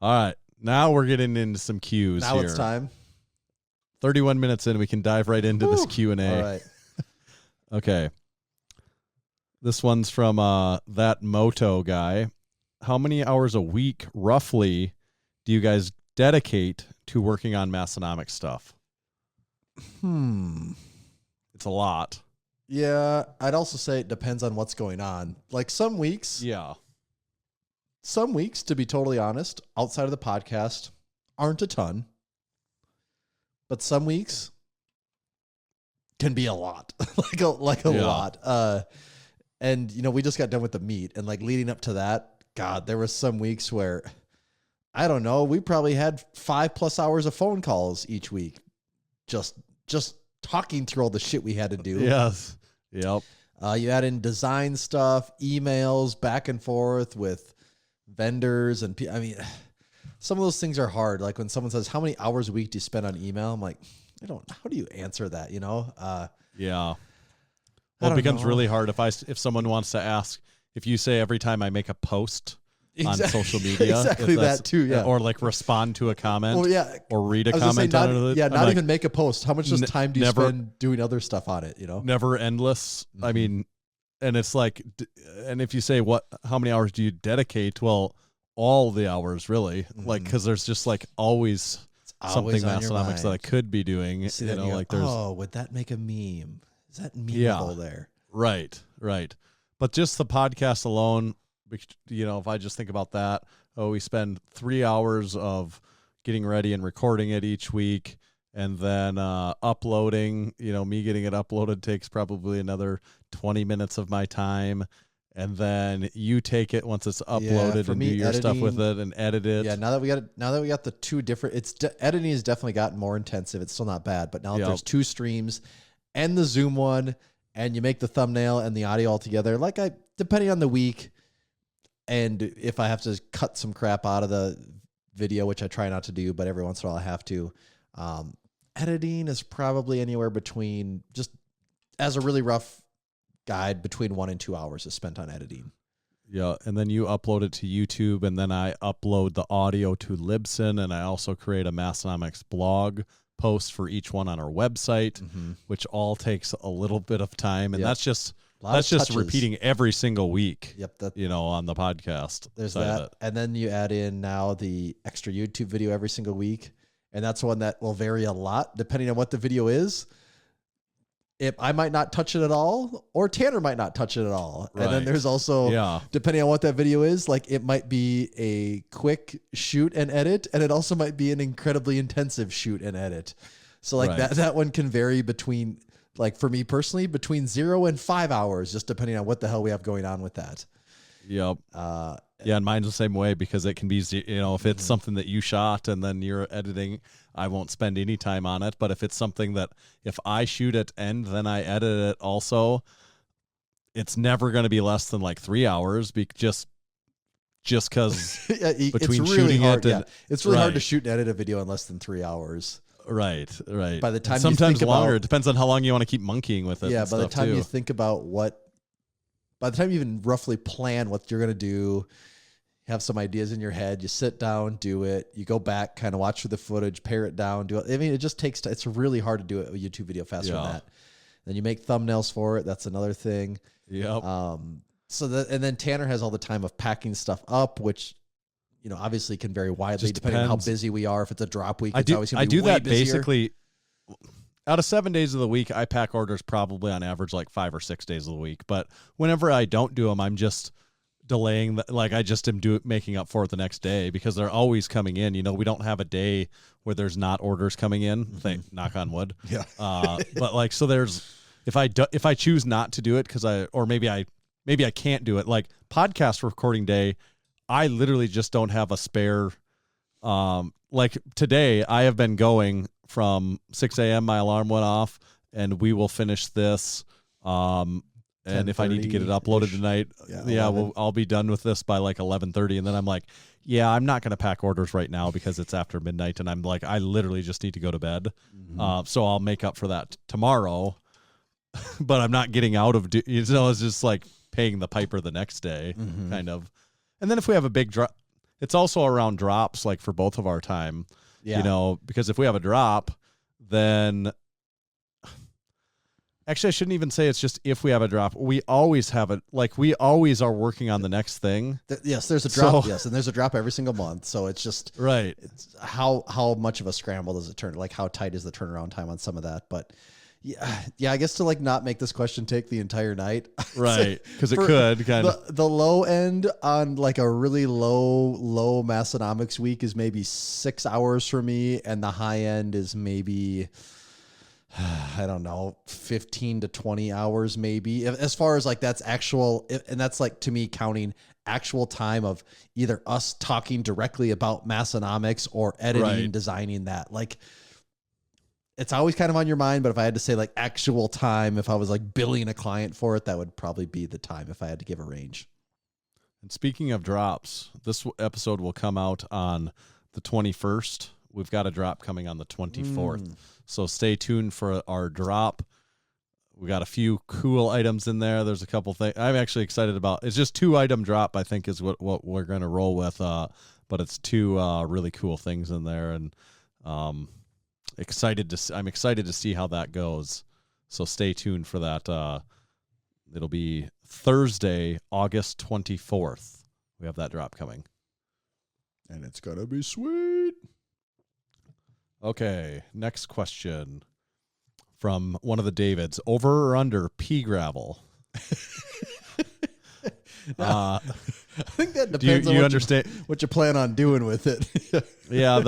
E: All right. Now we're getting into some cues
F: now
E: here.
F: It's time.
E: 31 minutes in, we can dive right into this Q&A.
F: All right.
E: Okay. This one's from that Moto guy. How many hours a week, roughly, do you guys dedicate to working on Massenomics stuff? It's a lot.
F: Yeah, I'd also say it depends on what's going on. Like some weeks, to be totally honest, outside of the podcast, aren't a ton. But some weeks can be a lot, like a lot. And we just got done with the meet, and like leading up to that, God, there were some weeks where, I don't know, we probably had 5+ hours of phone calls each week, just talking through all the shit we had to do.
E: Yes. Yep.
F: You add in design stuff, emails, back and forth with vendors, and some of those things are hard. Like when someone says, "How many hours a week do you spend on email?" I'm like, how do you answer that?
E: Yeah. Well, it becomes really hard if someone wants to ask. If you say every time I make a post on social media,
F: exactly that too, yeah,
E: or like respond to a comment, or read a comment
F: not,
E: on it,
F: not even make a post. How much time do you spend doing other stuff on it?
E: Never endless. I mean, and it's like, and if you say how many hours do you dedicate? Well, all the hours really, like because there's just like always something Massenomics that I could be doing. There's
F: would that make a meme? Is that memeable there?
E: Right. But just the podcast alone, if I just think about that, we spend 3 hours of getting ready and recording it each week, and then uploading. Me getting it uploaded takes probably another 20 minutes of my time. And then you take it once it's uploaded and do your stuff with it and edit it.
F: Yeah, now that we got the two different, editing has definitely gotten more intensive. It's still not bad, but now there's 2 streams and the Zoom one, and you make the thumbnail and the audio all together. Depending on the week, and if I have to cut some crap out of the video, which I try not to do, but every once in a while I have to. Editing is probably anywhere between, just as a really rough guide, between 1 and 2 hours is spent on editing.
E: Yeah, and then you upload it to YouTube, and then I upload the audio to Libsyn, and I also create a Massenomics blog post for each one on our website, which all takes a little bit of time, and that's just repeating every single week.
F: Yep,
E: on the podcast.
F: There's that, and then you add in now the extra YouTube video every single week, and that's one that will vary a lot depending on what the video is. If I might not touch it at all, or Tanner might not touch it at all. Right. And then there's also, depending on what that video is, like it might be a quick shoot and edit, and it also might be an incredibly intensive shoot and edit. So that one can vary between, like for me personally, between 0 and 5 hours, just depending on what the hell we have going on with that.
E: Yep. And mine's the same way, because it can be, if it's something that you shot and then you're editing, I won't spend any time on it. But if it's something that if I shoot it and then I edit it also, it's never going to be less than like 3 hours, just because between
F: it's really
E: shooting
F: hard,
E: it and
F: it's really hard to shoot and edit a video in less than 3 hours.
E: Right.
F: By the time
E: And sometimes
F: you think
E: longer.
F: about,
E: it depends on how long you want to keep monkeying with it.
F: yeah,
E: and
F: by the
E: stuff,
F: time
E: too.
F: you think about by the time you even roughly plan what you're going to do, have some ideas in your head, you sit down, do it, you go back, kind of watch through the footage, pare it down, do it. I mean, it just takes, it's really hard to do a YouTube video faster than that. Then you make thumbnails for it. That's another thing.
E: Yep.
F: And then Tanner has all the time of packing stuff up, which, obviously can vary widely
E: Just
F: depending on how
E: depends.
F: busy we are. If it's a drop week,
E: I
F: it's always
E: do
F: going to be way
E: that
F: busier.
E: basically out of 7 days of the week. I pack orders probably on average like 5 or 6 days of the week. But whenever I don't do them, I'm just delaying. I just am making up for it the next day because they're always coming in. We don't have a day where there's not orders coming in. Knock on wood.
F: Yeah.
E: But so there's if I choose not to do it because maybe I can't do it. Like podcast recording day, I literally just don't have a spare. Like today, I have been going from 6 a.m. My alarm went off, and we will finish this. And if I need to get it uploaded tonight, I'll be done with this by like 11:30. And then I'm like, I'm not going to pack orders right now because it's after midnight, and I'm like, I literally just need to go to bed. So I'll make up for that tomorrow. But I'm not getting out of it's just like paying the piper the next day, kind of. And then if we have a big drop, it's also around drops, like for both of our time, because if we have a drop, then actually I shouldn't even say it's just if we have a drop. We always have it. Like we always are working on the next thing.
F: Yes, there's a drop. Yes, and there's a drop every single month. So it's just
E: right.
F: It's how much of a scramble does it turn? Like how tight is the turnaround time on some of that? But yeah, I guess to like not make this question take the entire night,
E: right? Because it could kind of
F: the low end on like a really low Massenomics week is maybe 6 hours for me, and the high end is maybe I don't know 15 to 20 hours maybe. As far as like that's actual, and that's like to me counting actual time of either us talking directly about Massenomics or editing, designing that like. It's always kind of on your mind, but if I had to say like actual time, if I was like billing a client for it, that would probably be the time if I had to give a range.
E: And speaking of drops, this episode will come out on the 21st. We've got a drop coming on the 24th. So stay tuned for our drop. We got a few cool items in there. There's a couple things I'm actually excited about. It's just 2-item drop, I think, is what we're going to roll with. But it's 2 really cool things in there. And, I'm excited to see how that goes. So stay tuned for that. It'll be Thursday, August 24th. We have that drop coming.
F: And it's going to be sweet.
E: Okay, next question from one of the Davids. Over or under pea gravel?
F: I think that depends on what you plan on doing with it.
E: Yeah,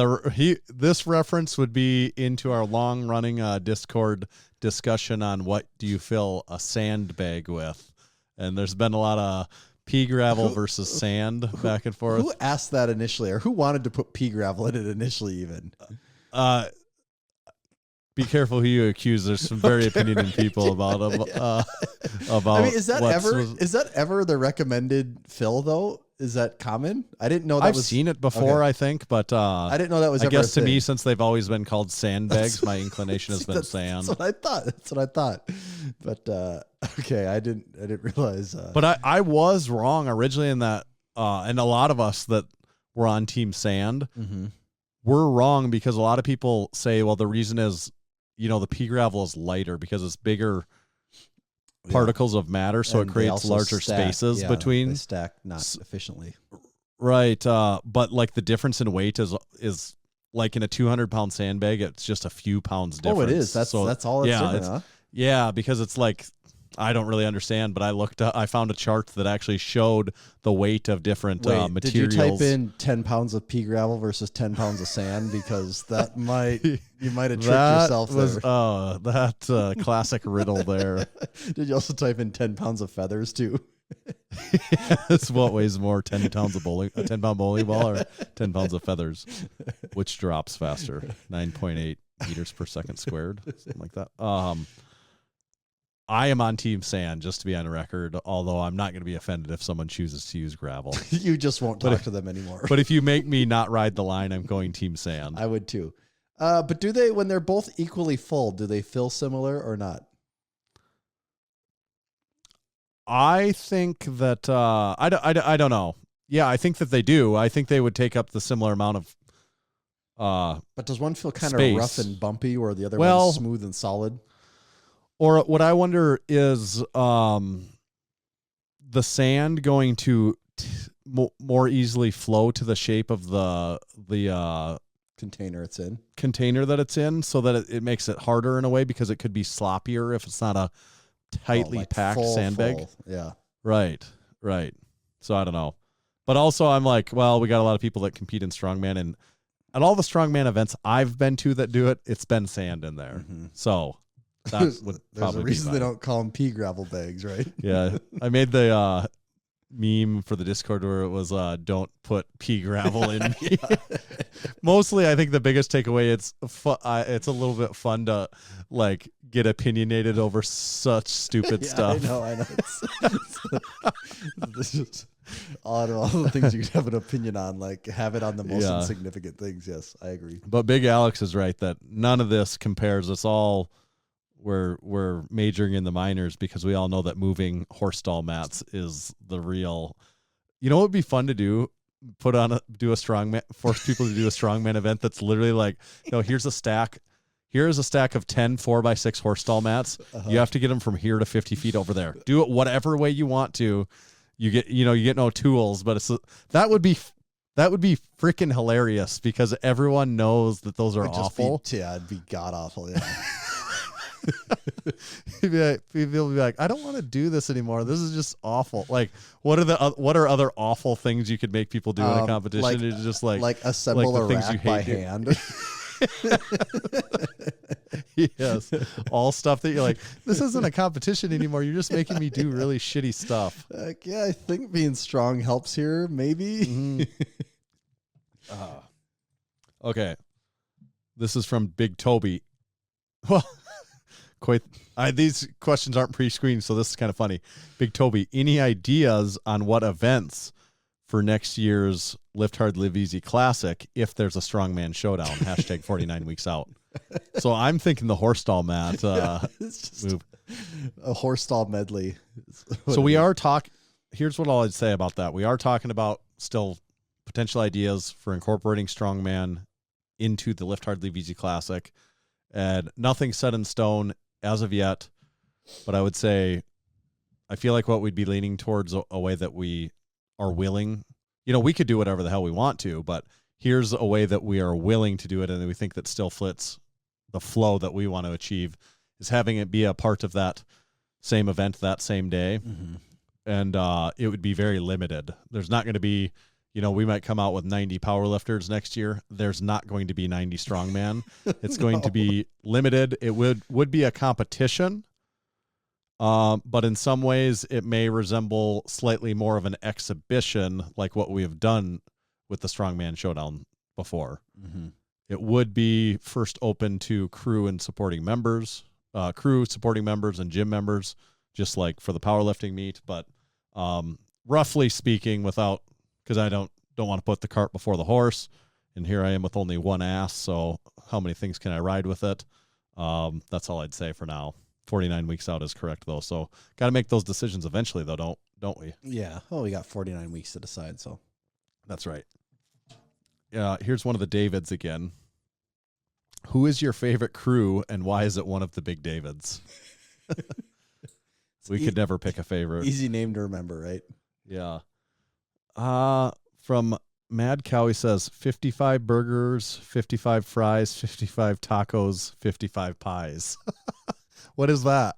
E: this reference would be into our long-running Discord discussion on what do you fill a sandbag with, and there's been a lot of pea gravel versus sand back and forth.
F: Who asked that initially, or who wanted to put pea gravel in it initially? Even
E: be careful who you accuse. There's some very opinionated people about them. About
F: I mean, is that ever the recommended fill though? Is that common? I didn't know that
E: I've seen it before, okay. I think, but
F: I didn't know that was
E: I
F: ever
E: guess
F: a
E: to
F: thing.
E: Me, since they've always been called sandbags, my inclination has been sand.
F: That's what I thought. But okay, I didn't realize.
E: But I was wrong originally in that, and a lot of us that were on Team Sand were wrong because a lot of people say, well, the reason is, the pea gravel is lighter because it's bigger particles of matter, so
F: and
E: it creates larger spaces between.
F: They stack not efficiently.
E: Right, but like the difference in weight is like in a 200-pound sandbag, it's just a few pounds difference.
F: Oh, it is. That's all. It's different, huh?
E: Yeah, because it's like I don't really understand, but I found a chart that actually showed the weight of different materials.
F: Did you type in 10 pounds of pea gravel versus 10 pounds of sand? Because you might have tricked yourself there.
E: That classic riddle there.
F: Did you also type in 10 pounds of feathers too?
E: That's what weighs more, 10 pounds of a 10-pound bowling ball or 10 pounds of feathers? Which drops faster? 9.8 meters per second squared, something like that. I am on Team Sand, just to be on record, although I'm not going to be offended if someone chooses to use gravel.
F: You just won't talk to them anymore.
E: But if you make me not ride the line, I'm going Team Sand.
F: I would too. But do they, when they're both equally full, do they feel similar or not?
E: I think that I don't know. Yeah, I think that they do. I think they would take up the similar amount of.
F: But does one feel kind of
E: space.
F: rough and bumpy, or the other
E: Well,
F: one's smooth and solid?
E: Or what I wonder is the sand going to more easily flow to the shape of the
F: Container it's in.
E: container that it's in, so that it makes it harder in a way because it could be sloppier if it's not a tightly
F: Like
E: packed
F: full,
E: sandbag.
F: full. Yeah.
E: Right. So I don't know. But also I'm like, well, we got a lot of people that compete in strongman, and at all the strongman events I've been to that do it, it's been sand in there.
F: Mm-hmm.
E: So that would
F: There's
E: probably
F: a reason
E: be
F: they
E: fine.
F: don't call them pea gravel bags, right?
E: Yeah. I made the meme for the Discord where it was don't put pea gravel in me. Mostly I think the biggest takeaway, it's a little bit fun to like get opinionated over such stupid stuff.
F: I know. It's just all the things you could have an opinion on, like have it on the most
E: Yeah.
F: insignificant things. Yes, I agree.
E: But Big Alex is right that none of this compares. It's all we're majoring in the minors because we all know that moving horse stall mats is the real. You know what would be fun to do? Do a strongman, force people to do a strongman event that's literally like, here's a stack. Here's a stack of 10 4x6 horse stall mats. You have to get them from here to 50 feet over there. Do it whatever way you want to. You get no tools, but that would be freaking hilarious because everyone knows that those are awful.
F: It'd be god awful. Yeah.
E: People will be like, I don't want to do this anymore. This is just awful. Like, what are other awful things you could make people do in a competition? It's just like
F: assemble
E: like
F: a
E: the things you
F: rack by
E: hate
F: hand.
E: Yes, all stuff that you're like, this isn't a competition anymore. You're just making me do really shitty stuff.
F: Yeah, I think being strong helps here. Maybe.
E: Okay, this is from Big Toby. Well, these questions aren't pre-screened, so this is kind of funny. Big Toby, any ideas on what events for next year's Lift Hard Live Easy Classic if there's a strongman showdown? Hashtag 49 weeks out. So I'm thinking the horse stall mat
F: It's just
E: move.
F: a horse stall medley.
E: So we are talking. Here's what I'd say about that. We are talking about still potential ideas for incorporating strongman into the Lift Hard Live Easy Classic, and nothing set in stone as of yet. But I would say, I feel like what we'd be leaning towards a way that we are willing. We could do whatever the hell we want to, but here's a way that we are willing to do it, and we think that still fits the flow that we want to achieve, is having it be a part of that same event that same day.
F: Mm-hmm.
E: And it would be very limited. There's not going to be, we might come out with 90 powerlifters next year. There's not going to be 90 strongman. It's going to be limited. It would be a competition, but in some ways it may resemble slightly more of an exhibition, like what we have done with the Strongman Showdown before.
F: Mm-hmm.
E: It would be first open to crew supporting members and gym members, just like for the powerlifting meet. But roughly speaking, because I don't want to put the cart before the horse, and here I am with only one ass, so how many things can I ride with it? That's all I'd say for now. 49 weeks out is correct, though, so got to make those decisions eventually, though, don't we?
F: Yeah. Oh, we got 49 weeks to decide, so.
E: That's right. Here's one of the Davids again. Who is your favorite crew, and why is it one of the big Davids? We could never pick a favorite.
F: Easy name to remember, right?
E: Yeah. From Mad Cow, he says 55 burgers, 55 fries, 55 tacos, 55 pies. What is that?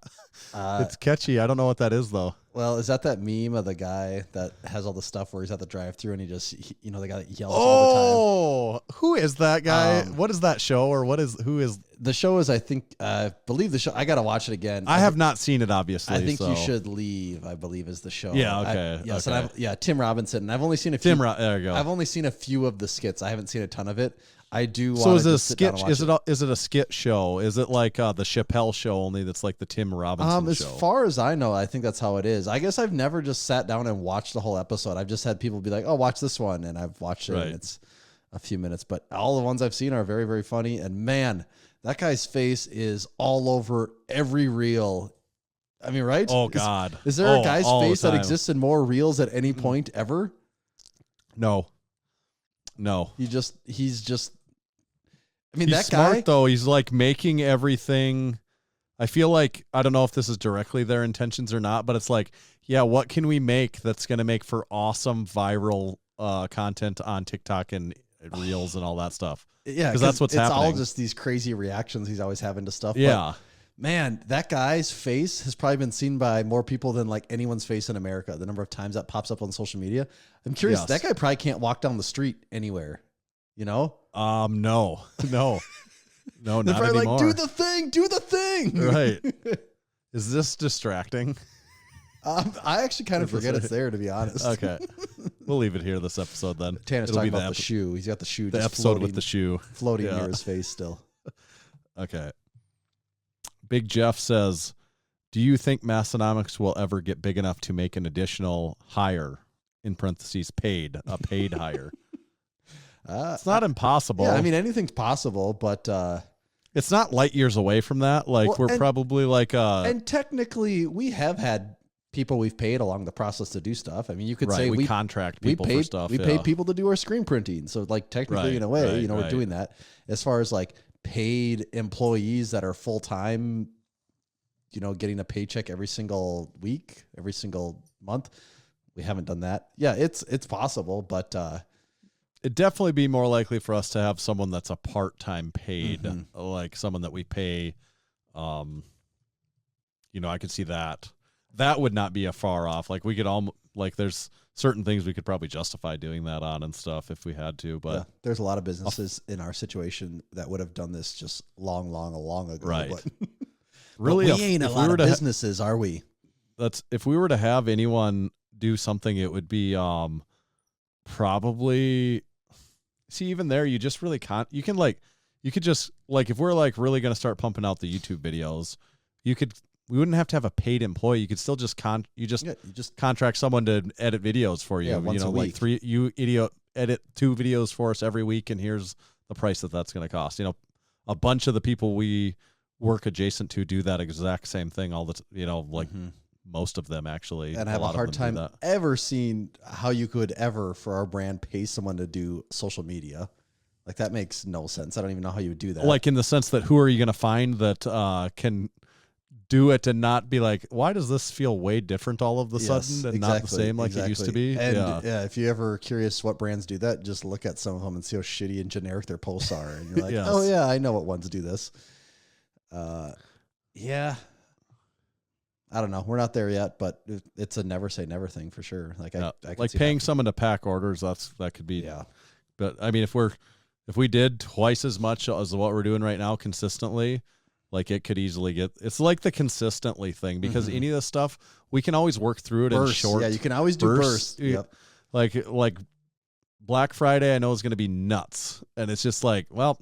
E: It's catchy. I don't know what that is, though.
F: Well, is that meme of the guy that has all the stuff where he's at the drive-thru and the guy that yells all the time?
E: Who is that guy? What is that show, or who is?
F: The show is, I believe the show. I got to watch it again.
E: I have not seen it, obviously.
F: I think You Should Leave, I believe, is the show.
E: Yeah, okay.
F: Yes,
E: okay.
F: And Tim Robinson. And I've only seen a few.
E: There you go.
F: I've only seen a few of the skits. I haven't seen a ton of it. I do.
E: So is it a skit? Is it a skit show? Is it like the Chappelle show, only that's like the Tim Robinson
F: as
E: show?
F: As far as I know, I think that's how it is. I guess I've never just sat down and watched the whole episode. I've just had people be like, "Oh, watch this one," and I've watched it.
E: Right.
F: And it's a few minutes. But all the ones I've seen are very, very funny. And man, that guy's face is all over every reel. I mean, right?
E: Oh God.
F: Is there a guy's
E: all the
F: face that
E: time.
F: exists in more reels at any point ever?
E: No.
F: He's just. I mean,
E: He's
F: that
E: smart,
F: guy
E: though. He's like making everything. I feel like, I don't know if this is directly their intentions or not, but it's like, yeah, what can we make that's going to make for awesome viral content on TikTok and reels and all that stuff?
F: Yeah,
E: because that's what's
F: it's
E: happening.
F: all just these crazy reactions he's always having to stuff.
E: Yeah.
F: But, man, that guy's face has probably been seen by more people than like anyone's face in America. The number of times that pops up on social media. I'm curious.
E: Yes.
F: That guy probably can't walk down the street anywhere. You know?
E: No,
F: They're
E: not
F: probably
E: anymore.
F: like, do the thing.
E: Right. Is this distracting?
F: I actually kind of forget it's there, to be honest.
E: Okay. We'll leave it here this episode then.
F: Tanner's
E: It'll
F: talking
E: be
F: about the shoe. He's got the shoe.
E: the
F: just
E: episode with the shoe.
F: floating
E: Yeah.
F: near his face still.
E: Okay. Big Jeff says, do you think Massenomics will ever get big enough to make an additional hire, in parentheses, a paid hire? It's not impossible.
F: Yeah, I mean, anything's possible, but
E: it's not light years away from that. Like,
F: Well,
E: we're probably like
F: and technically, we have had people we've paid along the process to do stuff. I mean, you could say
E: we contract people
F: paid,
E: for stuff.
F: We paid people to do our screen printing. So, like, technically,
E: Right,
F: in a way,
E: right,
F: we're
E: right.
F: doing that. As far as like paid employees that are full time, getting a paycheck every single week, every single month, we haven't done that. Yeah, it's possible, but
E: It'd definitely be more likely for us to have someone that's a part-time paid,
F: Mm-hmm.
E: like someone that we pay. I could see that. That would not be a far off. Like, we could there's certain things we could probably justify doing that on and stuff if we had to. But
F: yeah, there's a lot of businesses in our situation that would have done this just long ago.
E: Right.
F: But,
E: really,
F: but we ain't a lot of businesses, are we?
E: if we were to have anyone do something, it would be probably. See, even there, you just really can't. You could just if we're like really going to start pumping out the YouTube videos, we wouldn't have to have a paid employee. You could still just you just contract someone to edit videos for you.
F: Yeah, once a week.
E: Edit 2 videos for us every week, and here's the price that's going to cost. A bunch of the people we work adjacent to do that exact same thing all the most of them actually.
F: And I have a hard time ever seeing how you could ever, for our brand, pay someone to do social media. Like, that makes no sense. I don't even know how you would do that.
E: Like, in the sense that who are you going to find that can do it and not be like, why does this feel way different all of a sudden and not the same like it used to be?
F: And
E: yeah,
F: if you're ever curious what brands do that, just look at some of them and see how shitty and generic their posts are. And you're like,
E: Yes.
F: oh yeah, I know what ones do this. Yeah. I don't know. We're not there yet, but it's a never say never thing for sure. Like, I can
E: like
F: see
E: paying
F: that.
E: someone to pack orders. That could be.
F: Yeah.
E: But I mean, if we did twice as much as what we're doing right now consistently, like, it could easily get. It's like the consistently thing, because any of this stuff we can always work through it in short.
F: Yeah, you can always do bursts. Yep.
E: Like Black Friday, I know is going to be nuts, and it's just like, well,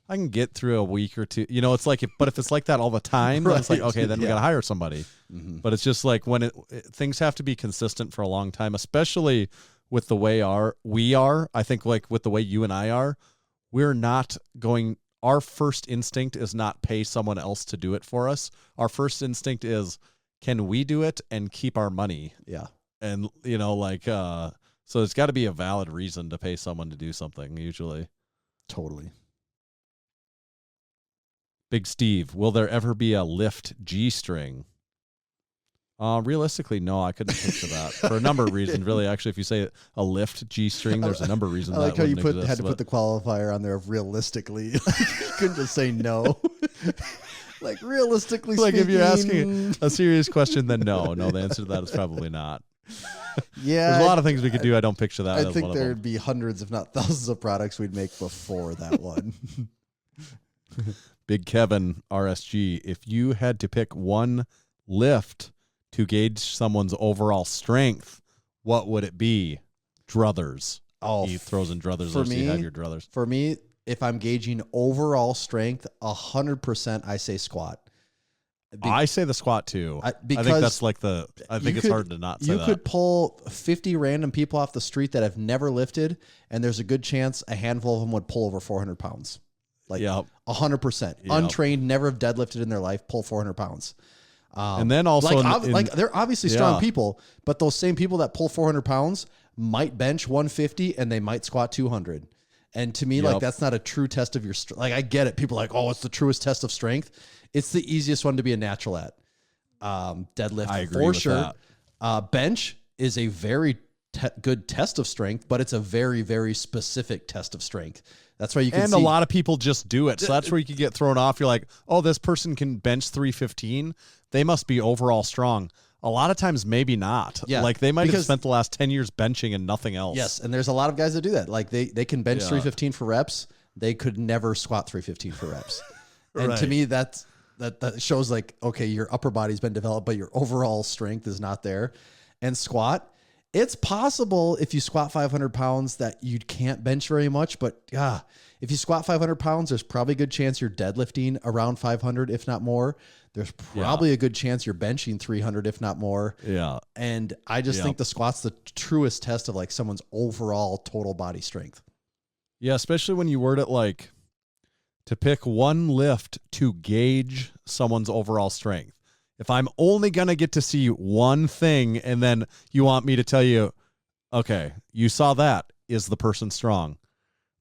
E: I can get through a week or two. But if it's like that all the time, then it's like, okay, then we got to hire somebody. But it's just like when things have to be consistent for a long time, especially with the way we are. I think, like, with the way you and I are, we're not going. Our first instinct is not pay someone else to do it for us. Our first instinct is, can we do it and keep our money?
F: Yeah.
E: And so it's got to be a valid reason to pay someone to do something usually.
F: Totally.
E: Big Steve, will there ever be a lift G-string? Realistically, no, I couldn't picture that for a number of reasons. Really, actually, if you say a lift G-string, there's a number of reasons.
F: I like
E: that
F: how you
E: wouldn't
F: had to
E: exist,
F: put the qualifier on there of realistically. You couldn't just say no. Like, realistically
E: like,
F: speaking.
E: if you're asking a serious question, then no. The answer to that is probably not.
F: Yeah,
E: There's a lot of things we could do. I don't picture that.
F: I
E: as
F: think
E: one of them.
F: there'd be hundreds, if not thousands, of products we'd make before that one.
E: Big Kevin RSG, if you had to pick one lift to gauge someone's overall strength, what would it be? Druthers.
F: Oh,
E: He throws in druthers.
F: for
E: Or so you
F: me-
E: have your druthers.
F: For me, if I'm gauging overall strength, 100% I say squat.
E: I say the squat too. I think that's like I think it's hard to not say that.
F: You could pull 50 random people off the street that have never lifted, and there's a good chance a handful of them would pull over 400 pounds. Like 100%. Untrained, never have deadlifted in their life, pull 400 pounds.
E: And then also,
F: they're obviously strong people, but those same people that pull 400 pounds might bench 150 and they might squat 200. And to me, like, that's not a true test of your strength. Like, I get it. People are like, oh, it's the truest test of strength. It's the easiest one to be a natural at. Deadlift,
E: I agree
F: for
E: with
F: sure.
E: that.
F: Bench is a very good test of strength, but it's a very, very specific test of strength. That's why you can
E: see. A lot of people just do it. So that's where you can get thrown off. You're like, oh, this person can bench 315. They must be overall strong. A lot of times, maybe not. Yeah, like they might have spent the last 10 years benching and nothing else.
F: Yes, and there's a lot of guys that do that. Like they can bench 315 for reps. They could never squat 315 for reps. And to me, that shows like, okay, your upper body's been developed, but your overall strength is not there. And squat, it's possible if you squat 500 pounds that you can't bench very much, but if you squat 500 pounds, there's probably a good chance you're deadlifting around 500, if not more. There's probably a good chance you're benching 300, if not more.
E: Yeah.
F: And I just think the squat's the truest test of like someone's overall total body strength.
E: Yeah, especially when you word it like to pick one lift to gauge someone's overall strength. If I'm only going to get to see one thing and then you want me to tell you, okay, you saw that. Is the person strong?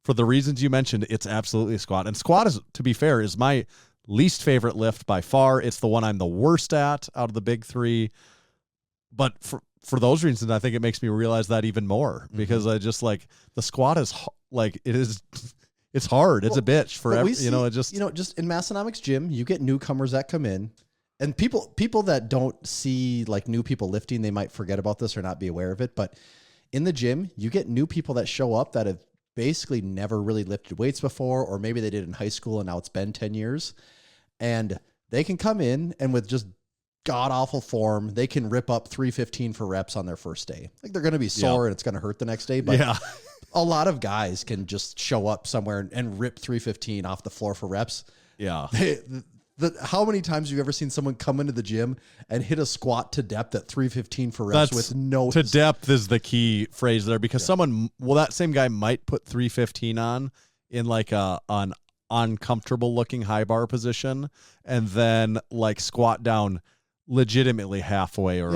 E: For the reasons you mentioned, it's absolutely a squat. And squat, is, to be fair, is my least favorite lift by far. It's the one I'm the worst at out of the big three. But for those reasons, I think it makes me realize that even more because I just like the squat is like it's hard. It's a bitch for every, just in Massenomics gym, you get newcomers that come in. And people that don't see like new people lifting, they might forget about this or not be aware of it. But in the gym, you get new people that show up that have basically never really lifted weights before, or maybe they did in high school and now it's been 10 years. And they can come in and with just god awful form, they can rip up 315 for reps on their first day. Like they're going to be sore and it's going to hurt the next day. But a lot of guys can just show up somewhere and rip 315 off the floor for reps. Yeah.
F: How many times have you ever seen someone come into the gym and hit a squat to depth at 315 for reps with no...
E: To depth is the key phrase there because that same guy might put 315 on in like an uncomfortable looking high bar position and then like squat down legitimately halfway or an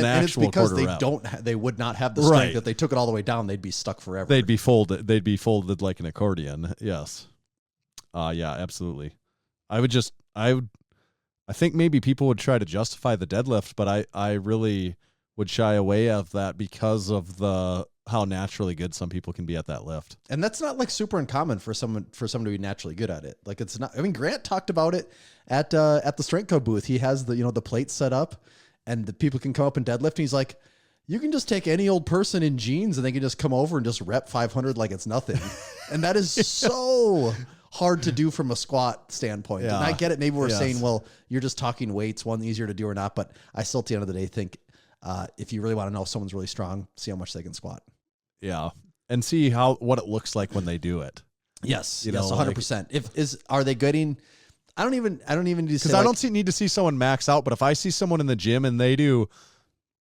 E: actual quarter rep.
F: Because they would not have the strength. If they took it all the way down, they'd be stuck forever.
E: They'd be folded like an accordion. Yes. Yeah, absolutely. I think maybe people would try to justify the deadlift, but I really would shy away of that because of how naturally good some people can be at that lift.
F: And that's not like super uncommon for someone to be naturally good at it. Like it's not, I mean, Grant talked about it at the Strength Code booth. He has the plates set up and the people can come up and deadlift. And he's like, you can just take any old person in jeans and they can just come over and just rep 500 like it's nothing. And that is so hard to do from a squat standpoint. Yeah. And I get it. Maybe we're saying, well, you're just talking weights, one easier to do or not. But I still, at the end of the day, think if you really want to know if someone's really strong, see how much they can squat.
E: Yeah. And see what it looks like when they do it.
F: Yes. 100%. Are they getting, I don't even need to say,
E: because I don't need to see someone max out, but if I see someone in the gym and they do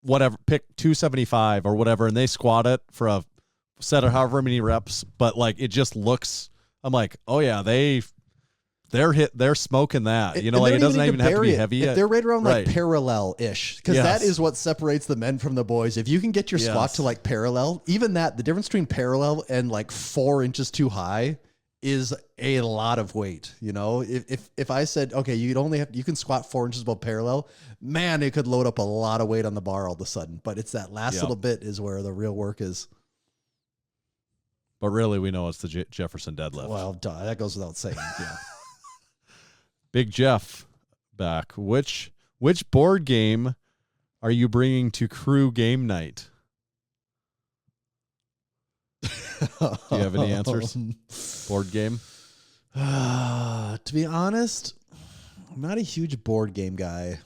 E: whatever, pick 275 or whatever, and they squat it for a set of however many reps, but like it just looks, I'm like, oh yeah, they're smoking that. It doesn't even have to be heavy.
F: If they're right around like parallel-ish, because that is what separates the men from the boys. If you can get your squat to like parallel, even that, the difference between parallel and like 4 inches too high is a lot of weight. If I said, okay, you can squat 4 inches above parallel, man, it could load up a lot of weight on the bar all of a sudden. But it's that last little bit is where the real work is.
E: But really, we know it's the Jefferson deadlift.
F: Well, that goes without saying. Yeah.
E: Big Jeff back. Which board game are you bringing to crew game night? Do you have any answers? Board game?
F: To be honest, I'm not a huge board game guy.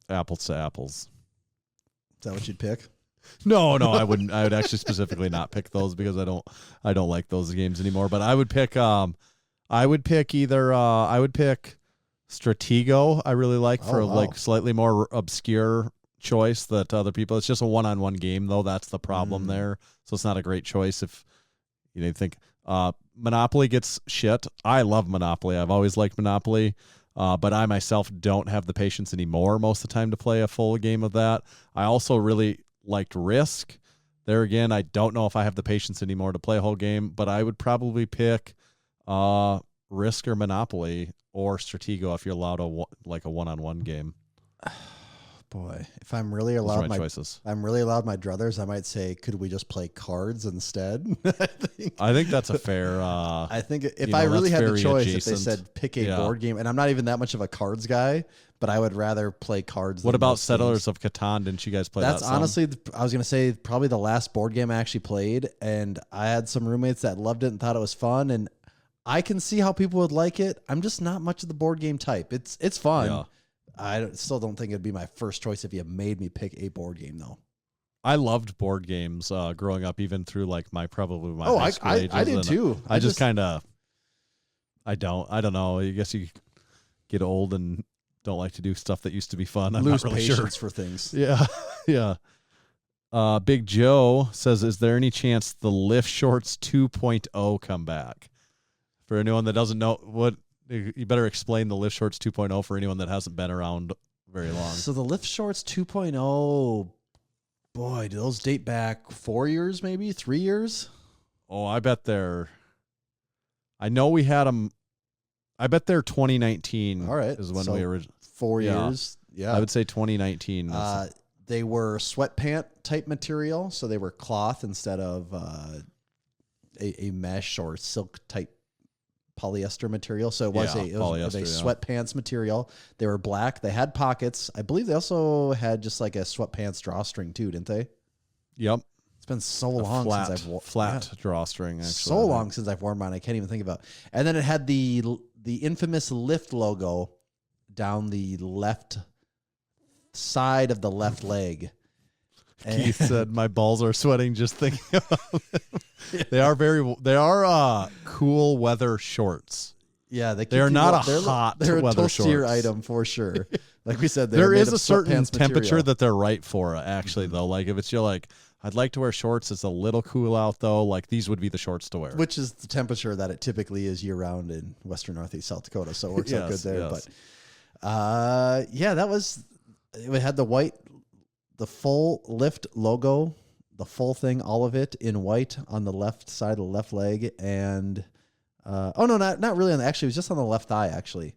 E: Apples to apples.
F: Is that what you'd pick?
E: No, I wouldn't. I would actually specifically not pick those because I don't like those games anymore. But I would pick either I would pick Stratego I really like for
F: wow.
E: like slightly more obscure choice that other people. It's just a one-on-one game though. That's the problem there. So it's not a great choice if you think Monopoly gets shit. I love Monopoly. I've always liked Monopoly. But I myself don't have the patience anymore most of the time to play a full game of that. I also really liked Risk. There again, I don't know if I have the patience anymore to play a whole game, but I would probably pick Risk or Monopoly or Stratego if you're allowed a one-on-one game.
F: Boy, if I'm really
E: Those are
F: allowed
E: my choices.
F: I'm really allowed my druthers, I might say, could we just play cards instead?
E: I think that's a fair.
F: I think if I really had the choice, if they
E: adjacent.
F: said pick a board game, and I'm not even that much of a cards guy, but I would rather play cards.
E: What
F: than
E: about
F: most
E: Settlers
F: games.
E: of Catan? Didn't you guys play
F: That's
E: that? Some?
F: honestly, I was going to say probably the last board game I actually played, and I had some roommates that loved it and thought it was fun, and I can see how people would like it. I'm just not much of the board game type. It's fun.
E: Yeah.
F: Still don't think it'd be my first choice if you made me pick a board game, though.
E: I loved board games growing up, even through like my
F: Oh,
E: high school ages.
F: I did too.
E: I just kind of, I don't know. I guess you get old and don't like to do stuff that used to be fun. I'm
F: lose
E: not really
F: patience
E: sure.
F: for things.
E: Yeah, yeah. Big Joe says, "Is there any chance the Lift Shorts 2.0 come back?" For anyone that doesn't know, what you better explain the Lift Shorts 2.0 for anyone that hasn't been around very long.
F: So the Lift Shorts 2.0, boy, do those date back 4 years, maybe 3 years?
E: Oh, I bet they're. I know we had them. I bet they're 2019.
F: All right,
E: is when
F: so
E: we originally.
F: 4
E: Yeah.
F: years. Yeah,
E: I would say 2019.
F: they were sweatpant type material, so they were cloth instead of a mesh or silk type polyester material. So it was a sweatpants material. They were black. They had pockets. I believe they also had just like a sweatpants drawstring too, didn't they?
E: Yep.
F: It's been so long since I've worn
E: flat drawstring. Actually,
F: so long since I've worn mine. I can't even think about it. And then it had the infamous Lift logo down the left side of the left leg.
E: Keith said, "My balls are sweating just thinking about them." They are cool weather shorts.
F: Yeah,
E: they are not a hot
F: They're a
E: weather
F: toastier
E: shorts.
F: item for sure. Like we said,
E: There
F: made
E: is
F: of
E: a certain
F: sweatpants
E: temperature
F: material.
E: that they're right for. Actually, though, like if it's you're like, I'd like to wear shorts. It's a little cool out though. Like these would be the shorts to wear.
F: Which is the temperature that it typically is year round in Western Northeast South Dakota. So it works out good there.
E: Yes.
F: But yeah, it had the full Lift logo, the full thing, all of it in white on the left side of the left leg. And, not really. Actually, it was just on the left thigh, actually.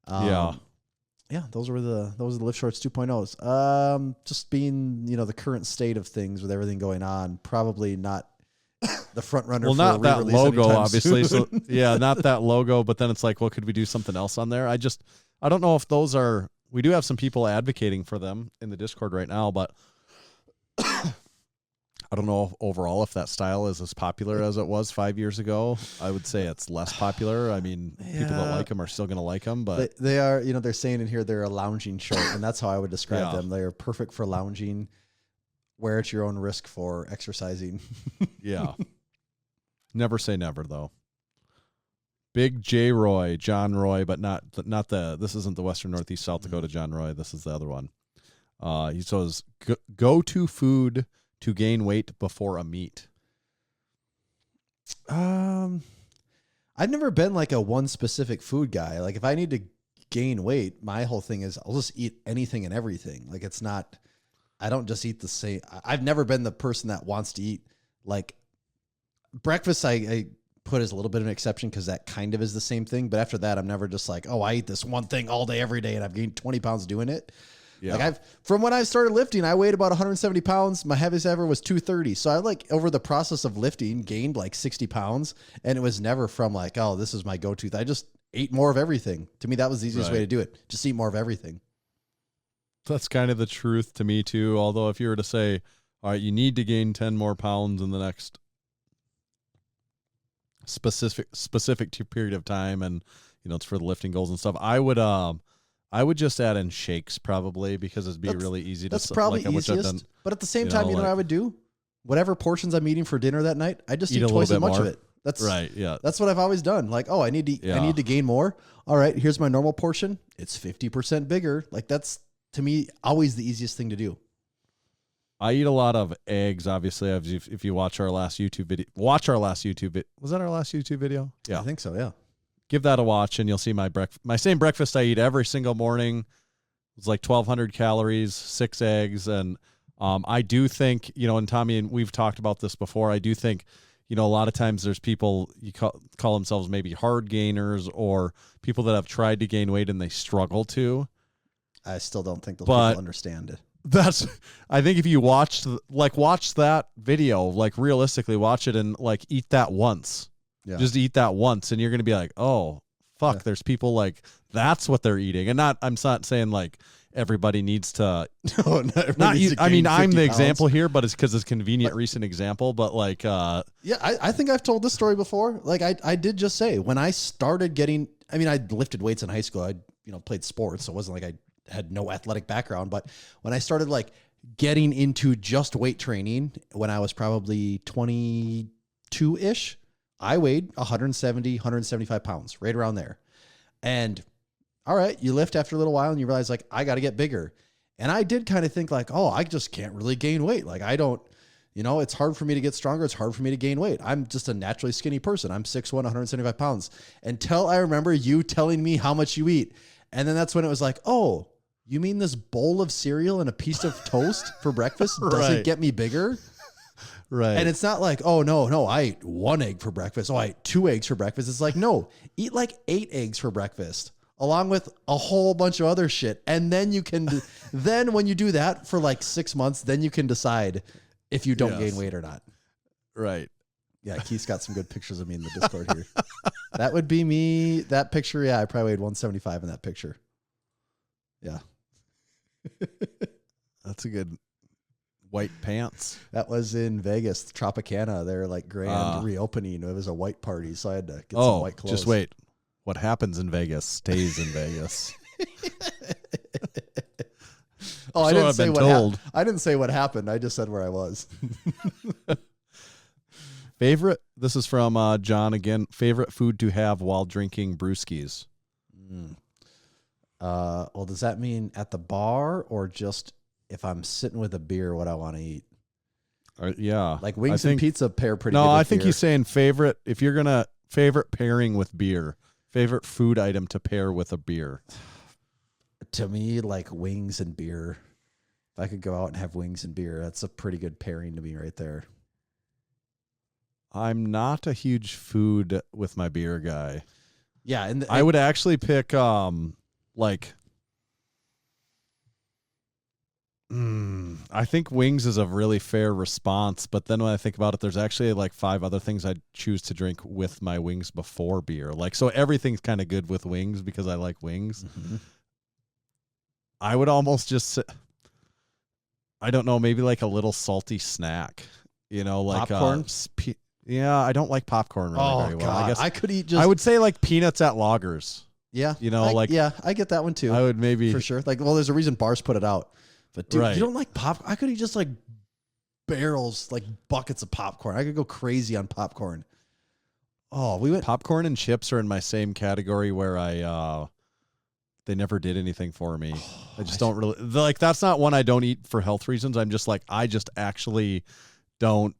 F: Yeah, those were the Lift Shorts 2.0s. Just being, the current state of things with everything going on, probably not the front runner.
E: Well,
F: for
E: not
F: a
E: that
F: re-release
E: logo,
F: anytime
E: obviously.
F: soon.
E: So yeah, not that logo. But then it's like, well, could we do something else on there? I don't know if those are. We do have some people advocating for them in the Discord right now, but I don't know overall if that style is as popular as it was 5 years ago. I would say it's less popular. I mean, people that like them are still going to like them, but
F: they are, they're saying in here they're a lounging short, and that's how I would describe
E: Yeah.
F: them. They are perfect for lounging. Wear at your own risk for exercising.
E: yeah. Never say never, though. Big J Roy, John Roy, but not this isn't the Western Northeast South Dakota John Roy. This is the other one. He says, go to food to gain weight before a meet.
F: I've never been like a one specific food guy. Like if I need to gain weight, my whole thing is I'll just eat anything and everything. Like it's not, I don't just eat the same. I've never been the person that wants to eat like breakfast. I put as a little bit of an exception because that kind of is the same thing. But after that, I'm never just like, oh, I eat this one thing all day, every day, and I've gained 20 pounds doing it.
E: Yeah.
F: Like from when I started lifting, I weighed about 170 pounds. My heaviest ever was 230. So I over the process of lifting gained like 60 pounds, and it was never from like, oh, this is my go-to. I just ate more of everything. To me, that was the easiest way to do it. Just eat more of everything.
E: That's kind of the truth to me too. Although if you were to say, all right, you need to gain 10 more pounds in the next specific period of time, and it's for the lifting goals and stuff, I would just add in shakes probably because it'd be really easy.
F: That's
E: to
F: probably
E: like,
F: easiest. But at the same time, what I would do? Whatever portions I'm eating for dinner that night, I just eat
E: a
F: twice as
E: little bit
F: much
E: more.
F: of it. That's
E: Right. Yeah.
F: That's what I've always done. Like, oh, I need to gain more. All right, here's my normal portion. It's 50% bigger. Like that's to me always the easiest thing to do.
E: I eat a lot of eggs. Obviously, if you watch our last YouTube video, was that our last YouTube video? Yeah,
F: I think so. Yeah.
E: Give that a watch, and you'll see my same breakfast I eat every single morning. It's like 1,200 calories, 6 eggs, and I do think, and Tommy, and we've talked about this before. I do think, a lot of times there's people you call themselves maybe hard gainers or people that have tried to gain weight and they struggle to.
F: I still don't think those people understand it.
E: I think if you watch that video, like realistically watch it and like eat that once.
F: Yeah.
E: Just eat that once and you're going to be like, oh, fuck, there's people like that's what they're eating. And I'm not saying like everybody needs to.
F: No, not you.
E: I mean, I'm the
F: pounds.
E: example here, but it's because it's a convenient, recent example. But like,
F: yeah, I think I've told this story before. Like I did just say when I started getting, I mean, I lifted weights in high school. I played sports, so it wasn't like I had no athletic background. But when I started like getting into just weight training, when I was probably 22-ish, I weighed 170, 175 pounds, right around there. And all right, you lift after a little while and you realize like, I got to get bigger. And I did kind of think like, oh, I just can't really gain weight. Like I don't, it's hard for me to get stronger. It's hard for me to gain weight. I'm just a naturally skinny person. I'm 6'1", 175 pounds until I remember you telling me how much you eat. And then that's when it was like, oh, you mean this bowl of cereal and a piece of toast for breakfast doesn't get me bigger?
E: Right.
F: And it's not like, oh, no, I ate 1 egg for breakfast. Oh, I ate 2 eggs for breakfast. It's like, no, eat like 8 eggs for breakfast along with a whole bunch of other shit. And then you can, then when you do that for like 6 months, then you can decide if you don't gain weight or not.
E: Right.
F: Yeah, Keith's got some good pictures of me in the Discord here. That would be me. That picture, yeah, I probably weighed 175 in that picture. Yeah.
E: That's a good white pants.
F: That was in Vegas, Tropicana. Their like grand reopening. It was a white party, so I had to get some white clothes.
E: Just wait. What happens in Vegas stays in Vegas.
F: Oh, I didn't say what happened. I didn't say what happened. I just said where I was.
E: Favorite? This is from John again. Favorite food to have while drinking brewskis?
F: Well, does that mean at the bar or just if I'm sitting with a beer, what I want to eat?
E: Yeah.
F: Like wings and pizza pair pretty good.
E: No,
F: with
E: I think
F: beer.
E: he's saying favorite. If you're going to favorite pairing with beer, favorite food item to pair with a beer.
F: To me, like wings and beer. If I could go out and have wings and beer, that's a pretty good pairing to me right there.
E: I'm not a huge food with my beer guy.
F: Yeah. And
E: I would actually pick, I think wings is a really fair response, but then when I think about it, there's actually like 5 other things I'd choose to drink with my wings before beer. Like, so everything's kind of good with wings because I like wings. Mm-hmm. I would almost just, I don't know, maybe like a little salty snack, like
F: popcorn.
E: Yeah, I don't like popcorn really very well.
F: God.
E: I guess
F: I could eat just.
E: I would say like peanuts at lagers.
F: Yeah, I get that one too.
E: I would maybe
F: for sure. Like, well, there's a reason bars put it out. But dude, you don't like pop. I could eat just like barrels, like buckets of popcorn. I could go crazy on popcorn. Oh, we went
E: popcorn and chips are in my same category where they never did anything for me. I just don't really like. That's not one I don't eat for health reasons. I'm just like I just actually don't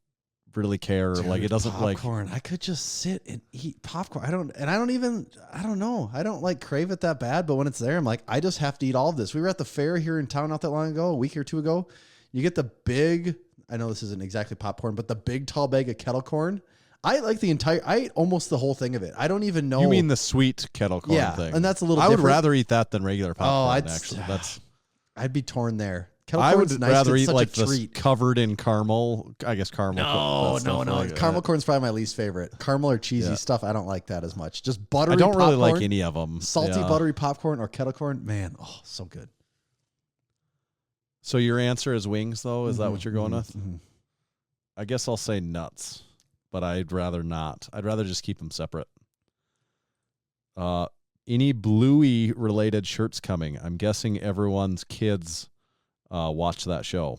E: really care. Dude, like it doesn't
F: popcorn. I could just sit and eat popcorn. I don't know. I don't like crave it that bad, but when it's there, I'm like, I just have to eat all of this. We were at the fair here in town not that long ago, a week or 2 ago. You get the big, I know this isn't exactly popcorn, but the big tall bag of kettle corn. I like I ate almost the whole thing of it. I don't even know.
E: You mean the sweet kettle corn thing?
F: And that's a little
E: I
F: different.
E: would rather eat that than regular popcorn, actually.
F: I'd be torn there. Kettle
E: I would
F: corn's nice,
E: rather eat
F: such
E: like
F: a treat.
E: Covered in caramel. I guess caramel.
F: No.
E: Like
F: caramel corn's probably my least favorite. Caramel or cheesy stuff, I don't like that as much. Just buttery
E: I don't
F: popcorn,
E: really like any of them.
F: Salty buttery popcorn or kettle corn. Man, so good.
E: So your answer is wings, though? Is that what you're going with?
F: Mm-hmm.
E: I guess I'll say nuts, but I'd rather not. I'd rather just keep them separate. Any Bluey-related shirts coming? I'm guessing everyone's kids watch that show.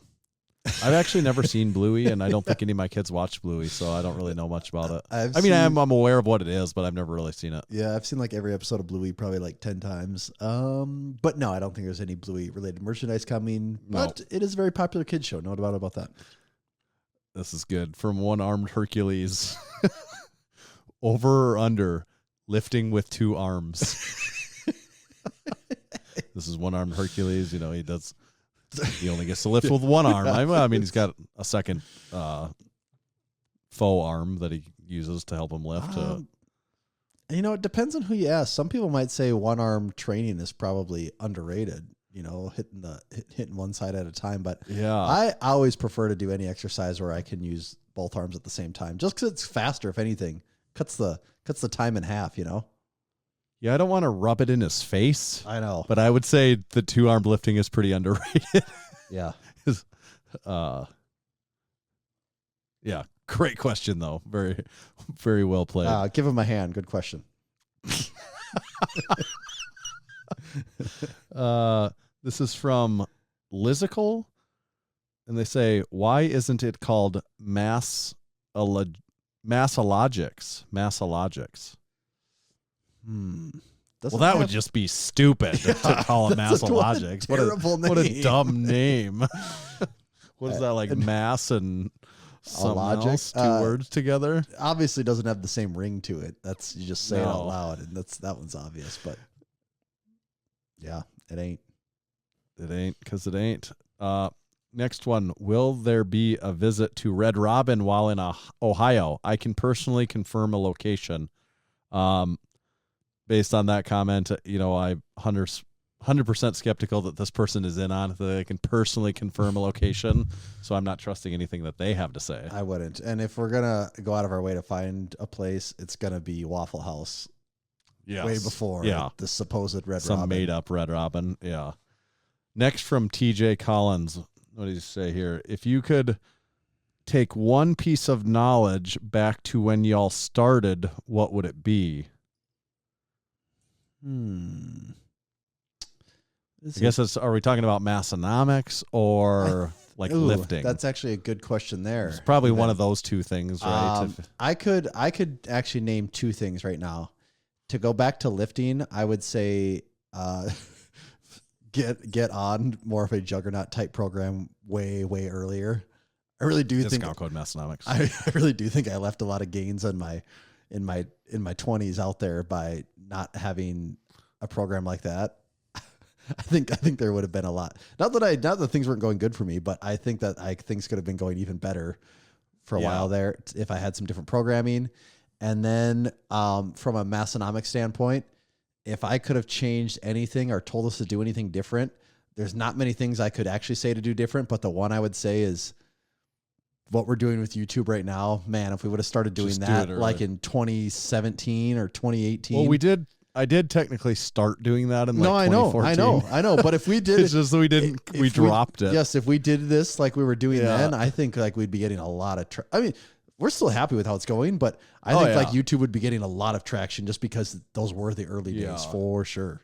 E: I've actually never seen Bluey, and I don't think any of my kids watch Bluey, so I don't really know much about it. I'm aware of what it is, but I've never really seen it.
F: Yeah, I've seen like every episode of Bluey probably like 10 times. But no, I don't think there's any Bluey related merchandise coming.
E: No.
F: But it is a very popular kids show. No doubt about that.
E: This is good. From One Armed Hercules. Over or under lifting with 2 arms? This is One Armed Hercules. You know, he only gets to lift with 1 arm. I mean, he's got a second faux arm that he uses to help him lift.
F: You know, it depends on who you ask. Some people might say 1 arm training is probably underrated. You know, hitting one side at a time. But
E: yeah,
F: I always prefer to do any exercise where I can use both arms at the same time, just because it's faster. If anything, cuts the time in half. You know.
E: Yeah, I don't want to rub it in his face.
F: I know,
E: but I would say the 2 arm lifting is pretty underrated.
F: Yeah.
E: Yeah. Great question though. Very, very well played.
F: Give him a hand. Good question.
E: This is from Lizical, and they say, why isn't it called Massenomics?
F: Doesn't
E: That would just be stupid to call it Massenomics. What a dumb name. What is that, like mass and something else? 2 words together?
F: Obviously doesn't have the same ring to it. That's, you just say it out loud, and that one's obvious. But yeah, it ain't.
E: It ain't, because it ain't. Next one. Will there be a visit to Red Robin while in Ohio? I can personally confirm a location. Based on that comment, you know, I'm 100% skeptical that this person is in on it, that they can personally confirm a location. So I'm not trusting anything that they have to say.
F: I wouldn't. And if we're going to go out of our way to find a place, it's going to be Waffle House.
E: Yes.
F: Way before the supposed Red Robin.
E: Some made up Red Robin. Yeah. Next from TJ Collins. What did he say here? If you could take one piece of knowledge back to when y'all started, what would it be? I guess are we talking about Massenomics or lifting?
F: That's actually a good question there.
E: It's probably one of those 2 things, right?
F: I could actually name 2 things right now. To go back to lifting, I would say get on more of a Juggernaut type program way earlier. I really do think
E: discount code Massenomics.
F: I really do think I left a lot of gains on in my 20s out there by not having a program like that. I think there would have been a lot. Not that things weren't going good for me, but I think that things could have been going even better for a while there if I had some different programming. And then from a Massenomics standpoint, if I could have changed anything or told us to do anything different, there's not many things I could actually say to do different. But the one I would say is what we're doing with YouTube right now. Man, if we would have started doing that like in 2017 or 2018.
E: Well, I did technically start doing that in 2014.
F: I know. But if we did
E: it's just that we dropped it.
F: Yes, if we did this like we were doing then, I think like we'd be getting a lot of I mean, we're still happy with how it's going, but I think like YouTube would be getting a lot of traction just because those were the early days for sure.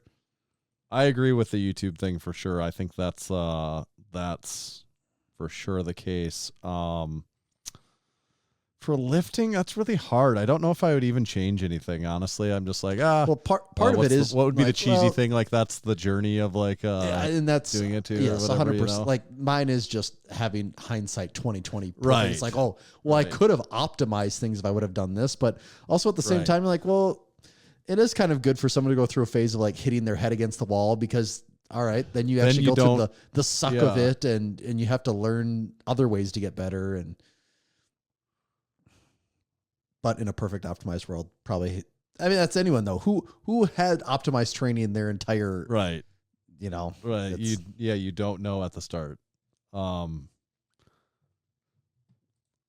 E: I agree with the YouTube thing for sure. I think that's for sure the case. For lifting, that's really hard. I don't know if I would even change anything, honestly. I'm just like,
F: well, part of it is
E: what would be the cheesy thing? Like that's the journey of like
F: and that's
E: doing it too.
F: Yes, 100%. You know? Like mine is just having hindsight 2020. Right. It's like, I could have optimized things if I would have done this, but also at the same time, you're like, well, it is kind of good for someone to go through a phase of like hitting their head against the wall because all right, then you actually go through the suck of it and you have to learn other ways to get better but in a perfect optimized world, probably. I mean, that's anyone though. Who had optimized training their entire You know,
E: you don't know at the start. From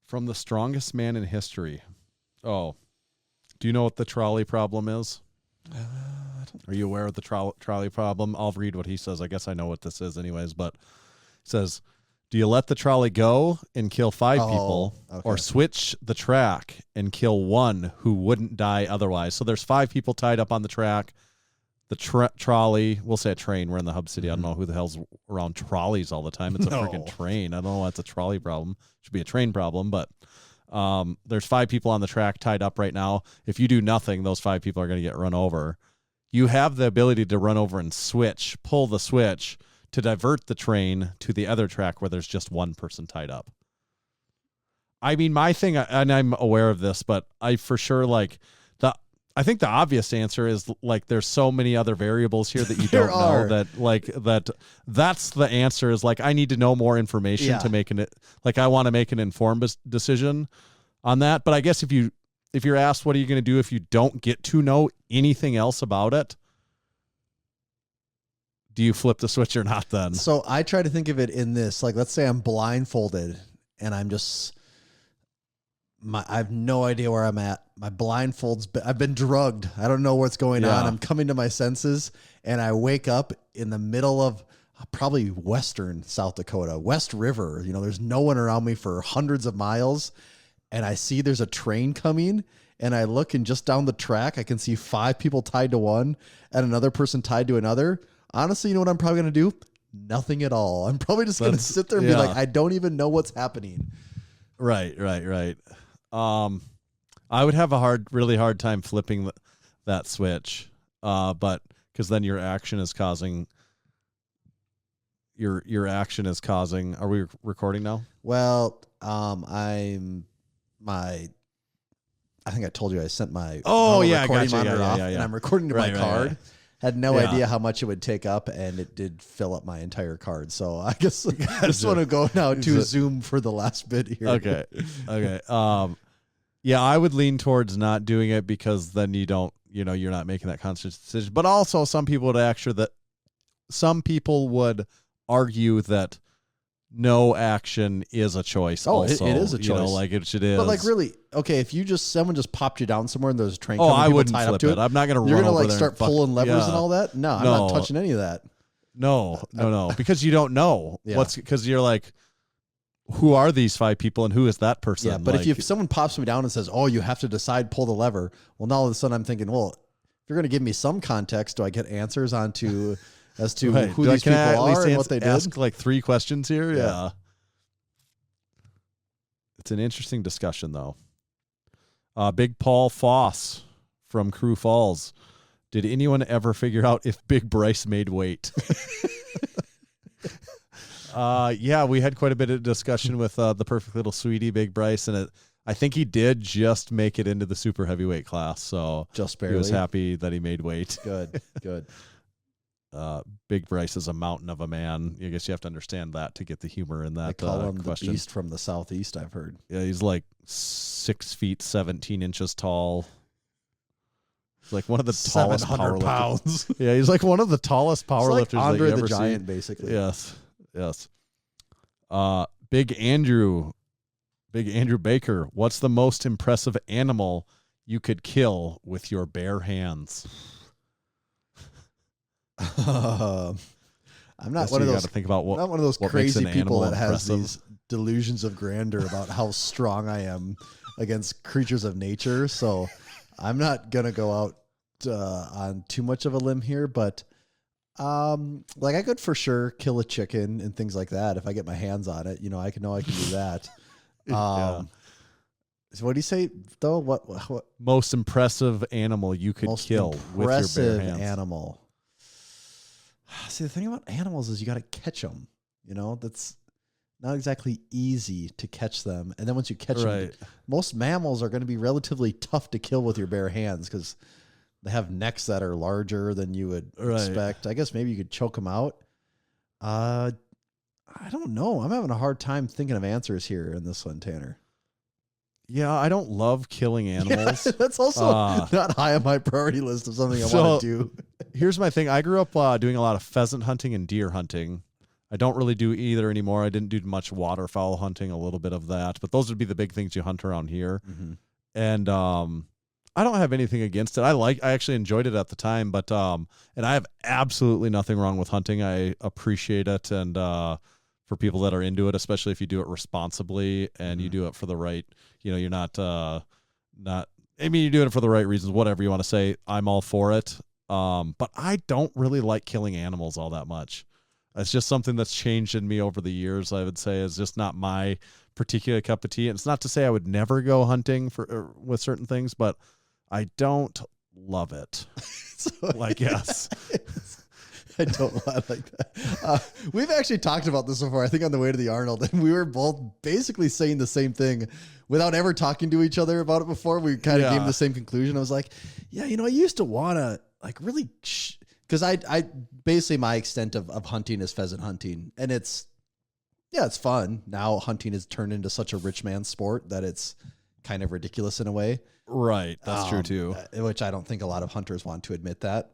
E: the strongest man in history. Oh, do you know what the trolley problem is? Are you aware of the trolley problem? I'll read what he says. I guess I know what this is, anyways. But it says, do you let the trolley go and kill 5 people, or switch the track and kill 1 who wouldn't die otherwise? So there's 5 people tied up on the track. the trolley. We'll say a train. We're in the hub city. I don't know who the hell's around trolleys all the time. It's a freaking train. I don't know why it's a trolley problem. It should be a train problem, but there's 5 people on the track tied up right now. If you do nothing, those 5 people are going to get run over. You have the ability to run over and pull the switch to divert the train to the other track where there's just one person tied up. I mean, my thing, and I'm aware of this, but I for sure I think the obvious answer is like there's so many other variables here that you don't know that's the answer is like I need to know more information to make I want to make an informed decision on that. But I guess if you're asked what are you going to do if you don't get to know anything else about it, do you flip the switch or not then?
F: So I try to think of it in this, like, let's say I'm blindfolded and I'm just, I have no idea where I'm at. My blindfold's I've been drugged. I don't know what's going on. I'm coming to my senses and I wake up in the middle of probably western South Dakota, West River. You know, there's no one around me for hundreds of miles. And I see there's a train coming and I look and just down the track, I can see 5 people tied to one and another person tied to another. Honestly, you know what I'm probably going to do? Nothing at all. I'm probably just going to sit there and be like, I don't even know what's happening.
E: Right. I would have a really hard time flipping that switch, but because then your action is causing. Your action is causing. Are we recording now?
F: Well, I think I told you I sent my recording monitor off, and I'm recording to my card. Right. Had no idea how much it would take up, and it did fill up my entire card. So I guess I just want to go now to Zoom for the last bit here.
E: Okay. Yeah, I would lean towards not doing it because then you don't, you're not making that conscious decision. But also, some people would argue that no action is a choice.
F: Oh, it is a choice.
E: Like it is.
F: But like really, okay, if someone just popped you down somewhere and there's a train
E: coming,
F: I
E: wouldn't flip it. I'm not going to run over there.
F: You're going to start pulling levers and all that? No, I'm not touching any of that.
E: No. Because you don't know. Because you're like, who are these 5 people and who is that person?
F: Yeah, but if someone pops me down and says, oh, you have to decide, pull the lever. Well, now all of a sudden I'm thinking, well, if you're going to give me some context, do I get answers as to who these people are and what they did?
E: Ask like 3 questions here? Yeah. It's an interesting discussion, though. Big Paul Foss from Crew Falls. Did anyone ever figure out if Big Bryce made weight? Yeah, we had quite a bit of discussion with the perfect little sweetie, Big Bryce, and I think he did just make it into the super heavyweight class. So
F: just barely.
E: He was happy that he made weight.
F: Good.
E: Big Bryce is a mountain of a man. I guess you have to understand that to get the humor in that.
F: They call him
E: question.
F: The beast from the southeast, I've heard.
E: Yeah, he's like 6 feet 17 inches tall. He's like one of the tallest
F: 700 pounds.
E: Yeah, he's like one of the tallest powerlifters.
F: Like Andre
E: the
F: Giant,
E: seen.
F: Basically.
E: Yes. Big Andrew Baker. What's the most impressive animal you could kill with your bare hands?
F: I'm not one of those.
E: Think about
F: not one of those crazy people that has these delusions of grandeur about how strong I am against creatures of nature. So I'm not gonna go out on too much of a limb here, but like I could for sure kill a chicken and things like that if I get my hands on it. I can do that. So what do you say though? What
E: most impressive animal you could kill with your bare hands?
F: Animal. See, the thing about animals is you got to catch them. That's not exactly easy to catch them. And then once you catch them, most mammals are going to be relatively tough to kill with your bare hands because they have necks that are larger than you would expect. I guess maybe you could choke them out. I don't know. I'm having a hard time thinking of answers here in this one, Tanner.
E: Yeah, I don't love killing animals.
F: Yeah, that's also not high on my priority list of something I want to do.
E: Here's my thing. I grew up doing a lot of pheasant hunting and deer hunting. I don't really do either anymore. I didn't do much waterfowl hunting, a little bit of that. But those would be the big things you hunt around here. Mm-hmm. And I don't have anything against it. I actually enjoyed it at the time. But and I have absolutely nothing wrong with hunting. I appreciate it. And for people that are into it, especially if you do it responsibly and you do it for the right, you're not, you're doing it for the right reasons, whatever you want to say. I'm all for it. But I don't really like killing animals all that much. It's just something that's changed in me over the years. I would say is just not my particular cup of tea. And it's not to say I would never go hunting with certain things, but I don't love it. Yes.
F: I don't like that. We've actually talked about this before, I think on the way to the Arnold, and we were both basically saying the same thing without ever talking to each other about it before. We kind of came to the same conclusion. I was like, yeah, I used to want to like really, because I basically my extent of hunting is pheasant hunting, and it's fun. Now hunting has turned into such a rich man's sport that it's kind of ridiculous in a way.
E: Right. That's true too.
F: Which I don't think a lot of hunters want to admit that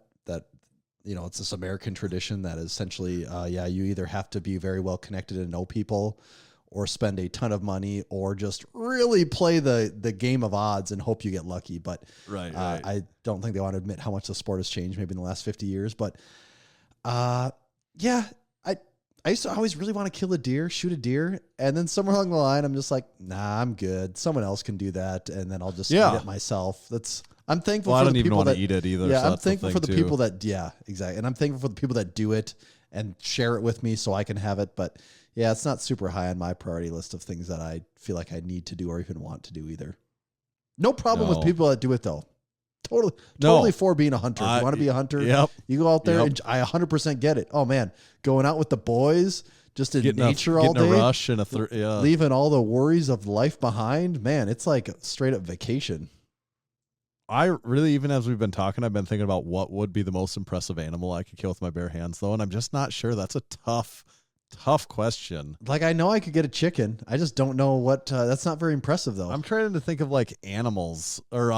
F: it's this American tradition that essentially, you either have to be very well connected and know people or spend a ton of money or just really play the game of odds and hope you get lucky. But
E: right.
F: I don't think they want to admit how much the sport has changed maybe in the last 50 years. But I used to always really want to kill a deer, shoot a deer. And then somewhere along the line, I'm just like, nah, I'm good. Someone else can do that. And then I'll just eat it myself. I'm thankful for the people that... I don't even want to
E: eat it either.
F: Yeah,
E: so
F: I'm thankful for the people that... Yeah, exactly. And I'm thankful for the people that do it and share it with me so I can have it. But yeah, it's not super high on my priority list of things that I feel like I need to do or even want to do either. No problem with people that do it, though. Totally for being a hunter. If you want to be a hunter, you go out there and I 100% get it. Oh, man. Going out with the boys, just in nature all day.
E: Getting a rush and
F: leaving all the worries of life behind. Man, it's like a straight up vacation.
E: I really, even as we've been talking, I've been thinking about what would be the most impressive animal I could kill with my bare hands, though, and I'm just not sure. That's a tough question.
F: Like, I know I could get a chicken. I just don't know what. That's not very impressive, though.
E: I'm trying to think of like animals or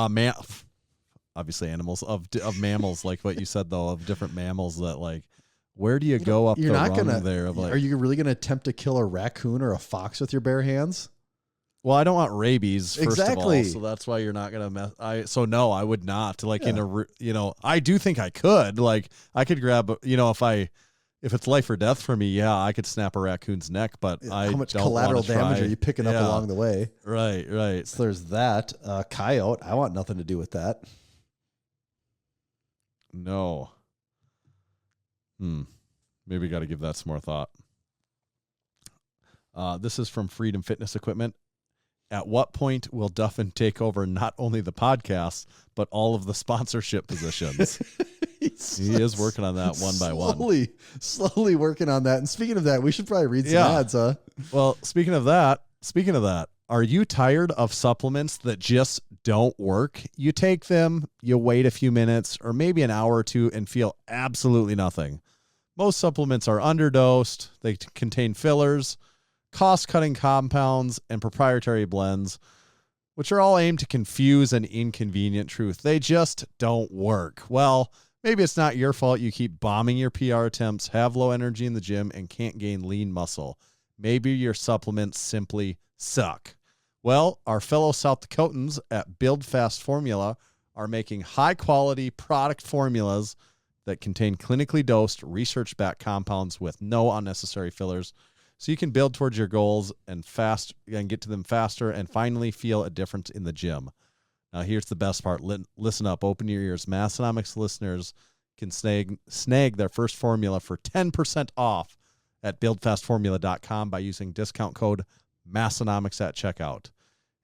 E: obviously animals of mammals, like what you said though, of different mammals that like. Where do you go up the rung there?
F: Are you really going to attempt to kill a raccoon or a fox with your bare hands?
E: Well, I don't want rabies, first of all, so that's why you're not going to mess. No, I would not. Like I do think I could. Like I could grab, if it's life or death for me, I could snap a raccoon's neck. But
F: how much collateral damage are you picking up along the way?
E: Right.
F: So there's that. Coyote. I want nothing to do with that.
E: No. Maybe got to give that some more thought. This is from Freedom Fitness Equipment. At what point will Duffin take over not only the podcast, but all of the sponsorship positions? He is working on that one by one.
F: Slowly working on that. And speaking of that, we should probably read some ads, huh?
E: Well, speaking of that, are you tired of supplements that just don't work? You take them, you wait a few minutes or maybe an hour or two and feel absolutely nothing. Most supplements are underdosed. They contain fillers, cost-cutting compounds, and proprietary blends, which are all aimed to confuse an inconvenient truth. They just don't work. Well, maybe it's not your fault you keep bombing your PR attempts, have low energy in the gym, and can't gain lean muscle. Maybe your supplements simply suck. Well, our fellow South Dakotans at Build Fast Formula are making high-quality product formulas that contain clinically dosed, research-backed compounds with no unnecessary fillers, so you can build towards your goals and get to them faster and finally feel a difference in the gym. Now, here's the best part. Listen up. Open your ears. Massenomics listeners can snag their first formula for 10% off at buildfastformula.com by using discount code Massenomics at checkout.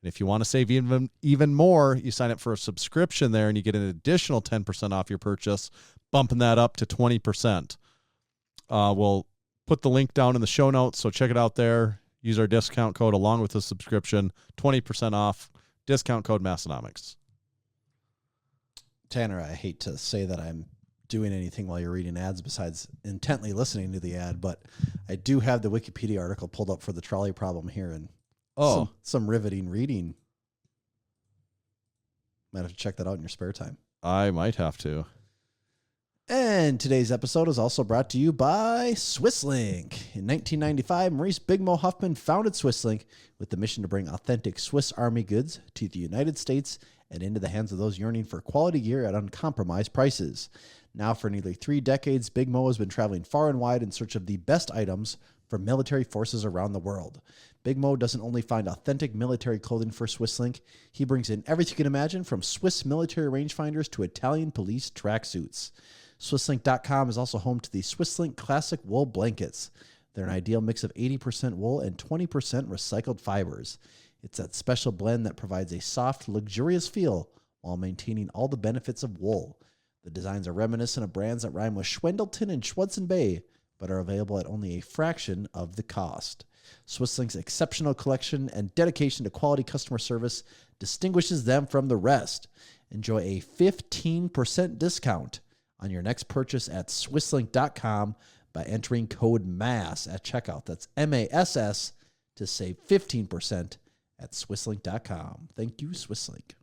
E: And if you want to save even more, you sign up for a subscription there and you get an additional 10% off your purchase, bumping that up to 20%. We'll put the link down in the show notes, so check it out there. Use our discount code along with the subscription, 20% off, discount code Massenomics.
F: Tanner, I hate to say that I'm doing anything while you're reading ads besides intently listening to the ad, but I do have the Wikipedia article pulled up for the trolley problem here, and some riveting reading. Might have to check that out in your spare time.
E: I might have to.
F: And today's episode is also brought to you by Swisslink. In 1995, Maurice Big Mo Huffman founded Swisslink with the mission to bring authentic Swiss Army goods to the United States and into the hands of those yearning for quality gear at uncompromised prices. Now, for nearly 3 decades, Big Mo has been traveling far and wide in search of the best items, for military forces around the world. Big Mo doesn't only find authentic military clothing for Swisslink, he brings in everything you can imagine, from Swiss military rangefinders to Italian police tracksuits. Swisslink.com is also home to the Swisslink Classic Wool Blankets. They're an ideal mix of 80% wool and 20% recycled fibers. It's that special blend that provides a soft, luxurious feel while maintaining all the benefits of wool. The designs are reminiscent of brands that rhyme with Schwendelton and Schwudson Bay, but are available at only a fraction of the cost. Swisslink's exceptional collection and dedication to quality customer service distinguishes them from the rest. Enjoy a 15% discount on your next purchase at Swisslink.com by entering code MASS at checkout. That's MASS to save 15% at Swisslink.com. Thank you, Swisslink.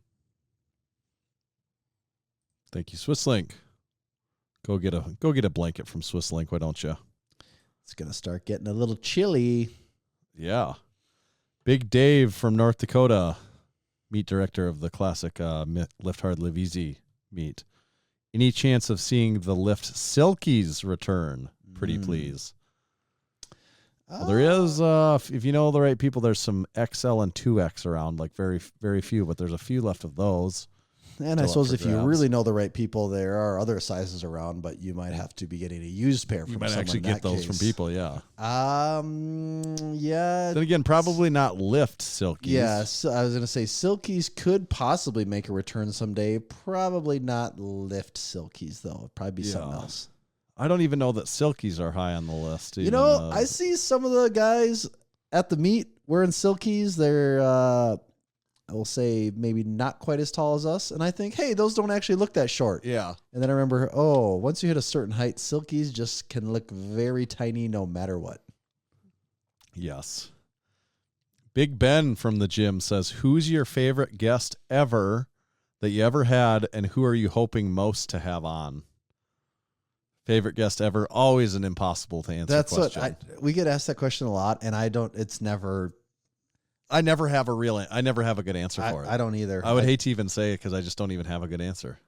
E: Thank you, Swisslink. Go get a blanket from Swisslink, why don't you?
F: It's going to start getting a little chilly.
E: Yeah. Big Dave from North Dakota, meet director of the classic Lift Hard, Live Easy meet. Any chance of seeing the Lift Silkies return? Pretty please. Well, there is, if you know the right people, there's some XL and 2X around, like very, very few, but there's a few left of those.
F: And I suppose if you really know the right people, there are other sizes around, but you might have to be getting a used pair from someone.
E: You might actually get those from people, yeah.
F: Yeah.
E: Then again, probably not Lift Silkies.
F: Yeah, so I was going to say Silkies could possibly make a return someday. Probably not Lift Silkies, though. It'd probably be something else.
E: I don't even know that Silkies are high on the list.
F: You know, I see some of the guys at the meet wearing Silkies. They're, I will say, maybe not quite as tall as us. And I think, hey, those don't actually look that short.
E: Yeah.
F: And then I remember, once you hit a certain height, Silkies just can look very tiny no matter what.
E: Yes. Big Ben from the gym says, who's your favorite guest ever that you ever had, and who are you hoping most to have on? Favorite guest ever, always an impossible to answer question.
F: What we get asked that question a lot, and I never have
E: a good answer for it.
F: I don't either.
E: I would hate to even say it because I just don't even have a good answer.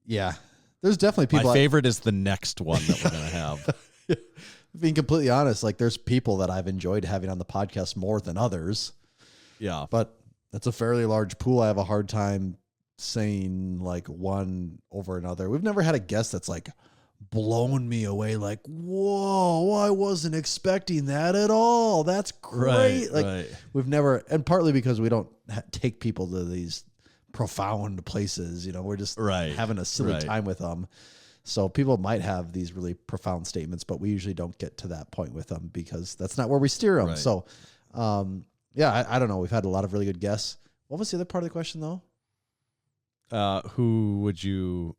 F: Yeah. There's definitely people.
E: My favorite is the next one that we're going to have.
F: Being completely honest, like there's people that I've enjoyed having on the podcast more than others.
E: Yeah.
F: But that's a fairly large pool. I have a hard time saying like one over another. We've never had a guest that's like blown me away, like, whoa, I wasn't expecting that at all. That's great. We've never, and partly because we don't take people to these profound places, we're just having a silly time with them. So people might have these really profound statements, but we usually don't get to that point with them because that's not where we steer them. Right. So, I don't know. We've had a lot of really good guests. What was the other part of the question though?
E: Who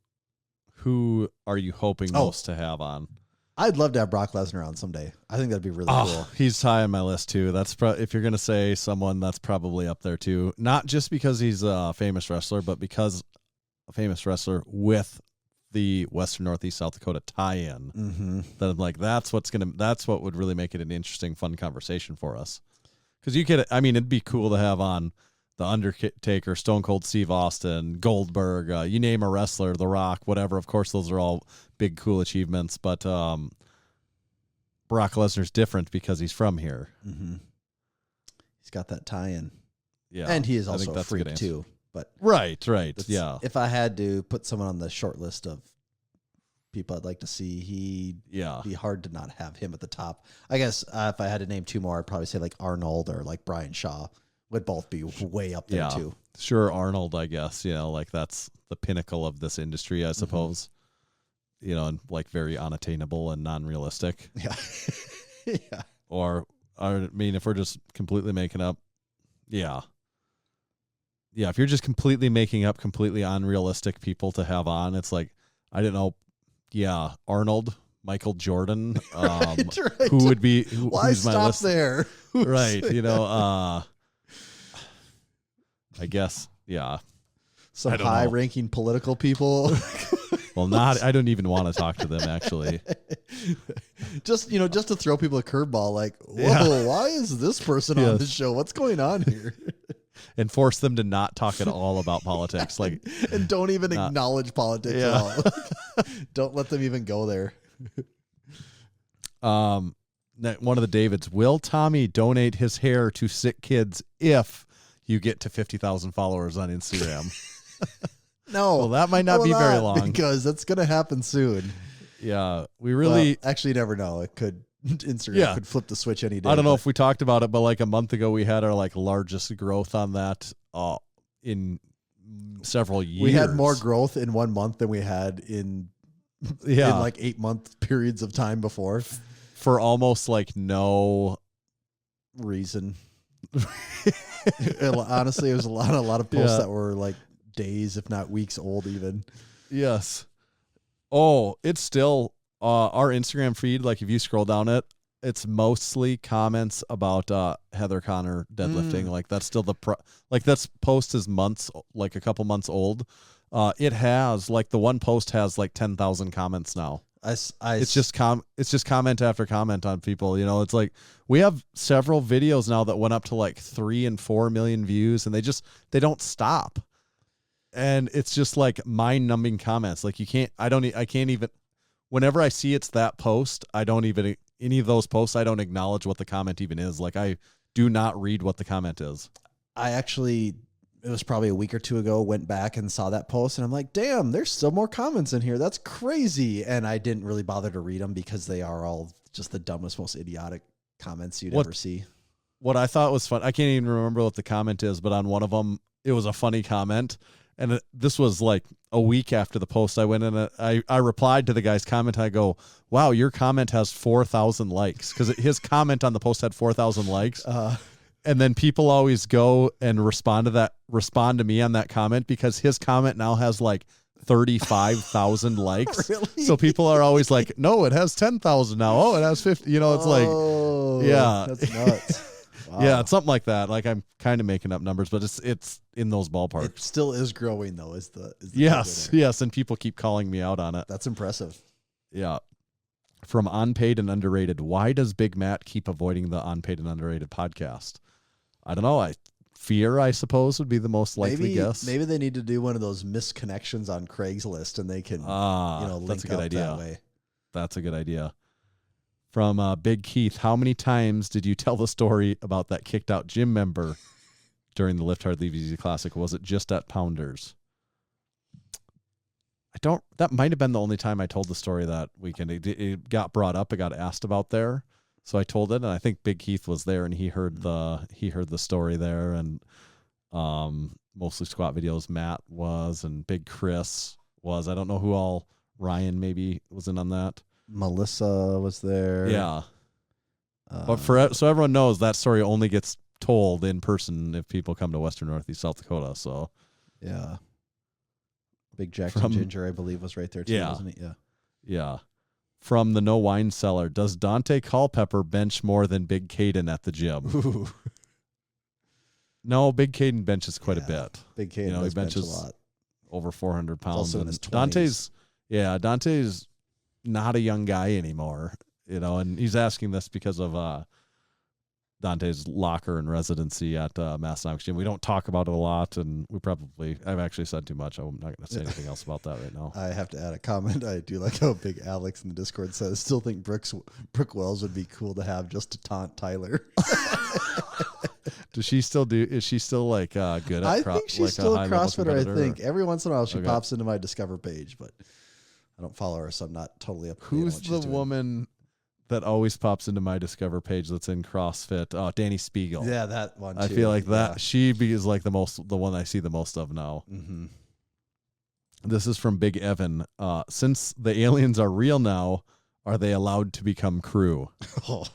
E: are you hoping most to have on?
F: I'd love to have Brock Lesnar on someday. I think that'd be really cool.
E: He's high on my list too. That's if you're going to say someone, that's probably up there too. Not just because he's a famous wrestler, but because a famous wrestler with the Western Northeast South Dakota tie-in.
F: Mm-hmm.
E: That I'm like, that's what would really make it an interesting, fun conversation for us. Because it'd be cool to have on The Undertaker, Stone Cold Steve Austin, Goldberg, you name a wrestler, The Rock, whatever. Of course, those are all big, cool achievements. But Brock Lesnar's different because he's from here.
F: Mm-hmm. He's got that tie-in.
E: Yeah.
F: And he is also a freak, too. But
E: right. Yeah.
F: If I had to put someone on the short list of people I'd like to see, he'd be hard to not have him at the top. I guess if I had to name two more, I'd probably say like Arnold or like Brian Shaw. Would both be way up there too.
E: Sure, Arnold, I guess. Like that's the pinnacle of this industry, I suppose. And like very unattainable and non-realistic.
F: Yeah. Yeah.
E: Or if we're just completely making up, if you're just completely making up completely unrealistic people to have on, it's like, I don't know. Yeah, Arnold, Michael Jordan.
F: Right.
E: Who would be?
F: Why
E: who's my
F: stop
E: list?
F: there?
E: Right. I guess, yeah.
F: Some high-ranking political people.
E: Well, I don't even want to talk to them, actually.
F: Just to throw people a curveball, like, whoa, why is this person on this show? What's going on here?
E: And force them to not talk at all about politics,
F: and don't even acknowledge politics at all. Don't let them even go there.
E: one of the Davids, will Tommy donate his hair to sick kids if you get to 50,000 followers on Instagram?
F: No.
E: Well, that might not be very long.
F: Because that's going to happen soon.
E: Yeah, we really...
F: Well, actually, you never know. It could... Instagram could flip the switch any day.
E: I don't know if we talked about it, but like a month ago, we had our like largest growth on that in several years.
F: We had more growth in 1 month than we had in like 8 month periods of time before.
E: For almost like no
F: reason. Honestly, it was a lot of posts that were like days, if not weeks old even.
E: Yes. Oh, it's still our Instagram feed. Like if you scroll down it, it's mostly comments about Heather Connor deadlifting. Like that's still that's post is months, like a couple months old. It has like the one post has like 10,000 comments now. It's just comment after comment on people. You know, it's like we have several videos now that went up to like 3 and 4 million views, and they don't stop. And it's just like mind-numbing comments. Like I can't even. Whenever I see it's that post, any of those posts, I don't acknowledge what the comment even is. Like I do not read what the comment is.
F: It was probably a week or two ago, went back and saw that post, and I'm like, damn, there's still more comments in here. That's crazy. And I didn't really bother to read them because they are all just the dumbest, most idiotic comments you'd ever see.
E: What I thought was fun, I can't even remember what the comment is, but on one of them, it was a funny comment. And this was like a week after the post. I went in and I replied to the guy's comment. I go, wow, your comment has 4,000 likes. Because his comment on the post had 4,000 likes. And then people always go and respond to me on that comment because his comment now has like 35,000 likes.
F: Really?
E: So people are always like, no, it has 10,000 now. Oh, it has 50. You know, it's yeah.
F: That's nuts. Wow.
E: Yeah, it's something like that. Like I'm kind of making up numbers, but it's in those ballparks.
F: It still is growing though. Is the
E: yes, and people keep calling me out on it.
F: That's impressive.
E: Yeah. From Unpaid and Underrated, why does Big Matt keep avoiding the Unpaid and Underrated podcast? I don't know. Fear, I suppose, would be the most likely guess.
F: Maybe they need to do one of those misconnections on Craigslist, and they can link
E: that's a good
F: up
E: idea.
F: that way.
E: That's a good idea. From Big Keith, how many times did you tell the story about that kicked out gym member during the Lift Hard Leave Easy Classic? Was it just at Pounders? That might have been the only time I told the story that weekend. It got brought up. It got asked about there. So I told it, and I think Big Keith was there, and he heard the story there, and mostly squat videos. Matt was, and Big Chris was. I don't know who all. Ryan maybe was in on that.
F: Melissa was there.
E: Yeah, but so everyone knows that story only gets told in person if people come to Western Northeast South Dakota. So
F: yeah, Big Jackson Ginger, I believe, was right there too, wasn't he?
E: Yeah. From the No Wine Cellar, does Dante Culpepper bench more than Big Caden at the gym?
F: Ooh.
E: No, Big Caden benches quite a bit.
F: Big Caden
E: he benches
F: a lot.
E: Over 400 pounds.
F: Also in his 20s.
E: Dante's not a young guy anymore, and he's asking this because of Dante's locker and residency at Massenomics gym. We don't talk about it a lot, and I've actually said too much. I'm not going to say anything else about that right now.
F: I have to add a comment. I do like how Big Alex in the Discord says, still think Brooke Wells would be cool to have just to taunt Tyler.
E: Is she still good at
F: I think she's still a CrossFitter, I think. Every once in a while she pops into my Discover page, but I don't follow her, so I'm not totally up to date on what she's doing.
E: Who's the woman that always pops into my Discover page that's in CrossFit? Danny Spiegel.
F: Yeah, that one too.
E: I feel like that she is like the one I see the most of now.
F: Mm-hmm.
E: This is from Big Evan. Since the aliens are real now, are they allowed to become crew?
F: Oh.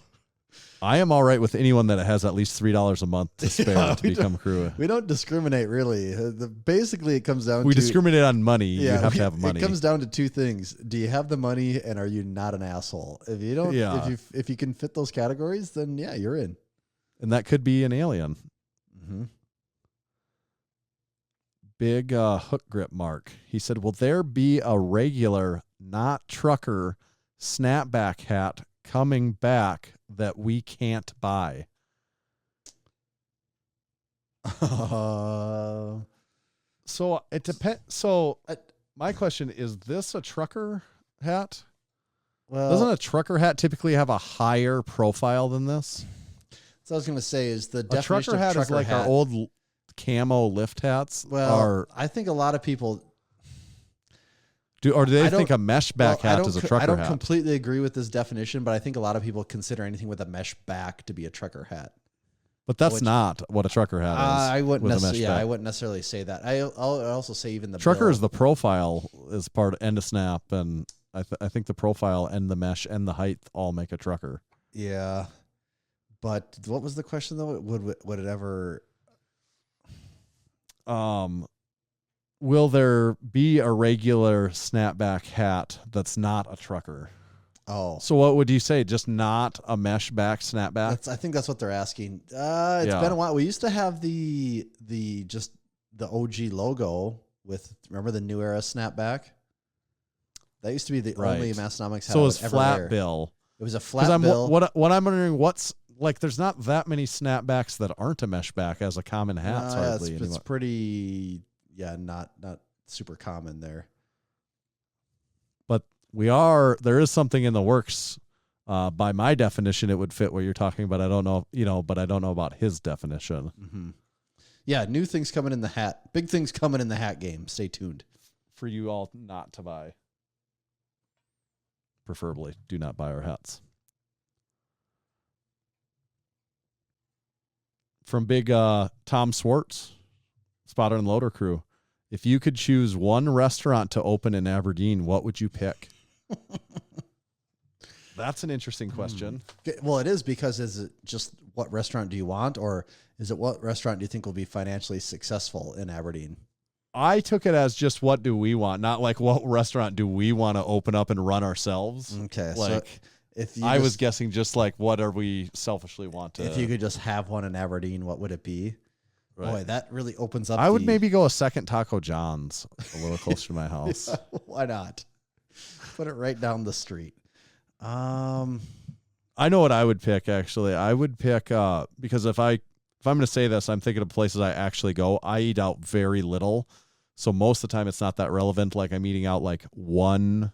E: I am all right with anyone that has at least $3 a month to spare to become crew.
F: We don't discriminate, really. Basically, it comes down to...
E: We discriminate on money. You have to have money.
F: It comes down to two things. Do you have the money, and are you not an asshole? If you don't, if you can fit those categories, then yeah, you're in.
E: And that could be an alien.
F: Mm-hmm.
E: Big hook grip Mark. He said, will there be a regular, not trucker, snapback hat coming back that we can't buy? So it depends. So my question is, this a trucker hat?
F: Well,
E: Doesn't a trucker hat typically have a higher profile than this?
F: So I was going to say is the
E: A
F: definition
E: trucker
F: of
E: hat
F: trucker
E: is like
F: hat.
E: our old camo lift hats.
F: Well, I think a lot of people
E: do they
F: I don't-
E: think a mesh back
F: well, I
E: hat
F: don't
E: is a
F: co-
E: trucker
F: I don't
E: hat?
F: completely agree with this definition, but I think a lot of people consider anything with a mesh back to be a trucker hat.
E: But that's
F: which-
E: not what a trucker hat is.
F: I wouldn't
E: with a mesh
F: necessarily. Yeah,
E: back.
F: I wouldn't necessarily say that. I'll also say even the
E: Trucker
F: bill.
E: is the profile is part end of snap, and I think the profile and the mesh and the height all make a trucker.
F: Yeah, but what was the question though? Would it ever?
E: Will there be a regular snapback hat that's not a trucker?
F: Oh,
E: So what would you say? Just not a mesh back snapback?
F: I think that's what they're asking. It's
E: Yeah.
F: been a while. We used to have the OG logo with, remember the New Era snapback? That used to be the only
E: Right.
F: Massenomics hat
E: So
F: I
E: it
F: would
E: was
F: ever
E: flat
F: wear.
E: bill.
F: It was a
E: Because
F: flat bill.
E: what I'm wondering, what's like? There's not that many snapbacks that aren't a mesh back as a common hat.
F: Yeah,
E: hardly
F: it's
E: anymore.
F: pretty, not super common there.
E: But there is something in the works. By my definition, it would fit what you're talking about. I don't know, but I don't know about his definition.
F: Mm-hmm. Yeah, new things coming in the hat. Big things coming in the hat game. Stay tuned.
E: For you all not to buy. Preferably, do not buy our hats. From big Tom Swartz, Spotter and Loader Crew. If you could choose one restaurant to open in Aberdeen, what would you pick? That's an interesting question.
F: Well, it is, because is it just what restaurant do you want, or is it what restaurant do you think will be financially successful in Aberdeen?
E: I took it as just what do we want, not like what restaurant do we want to open up and run ourselves.
F: Okay,
E: Like,
F: so if you
E: I was guessing just like what are we selfishly want to.
F: if you could just have one in Aberdeen, what would it be?
E: Right.
F: Boy, that really opens up.
E: I would maybe go a second Taco John's a little closer to my house.
F: Why not? Put it right down the street.
E: I know what I would pick, actually. I would pick because if I'm going to say this, I'm thinking of places I actually go. I eat out very little, so most of the time it's not that relevant. Like I'm eating out like one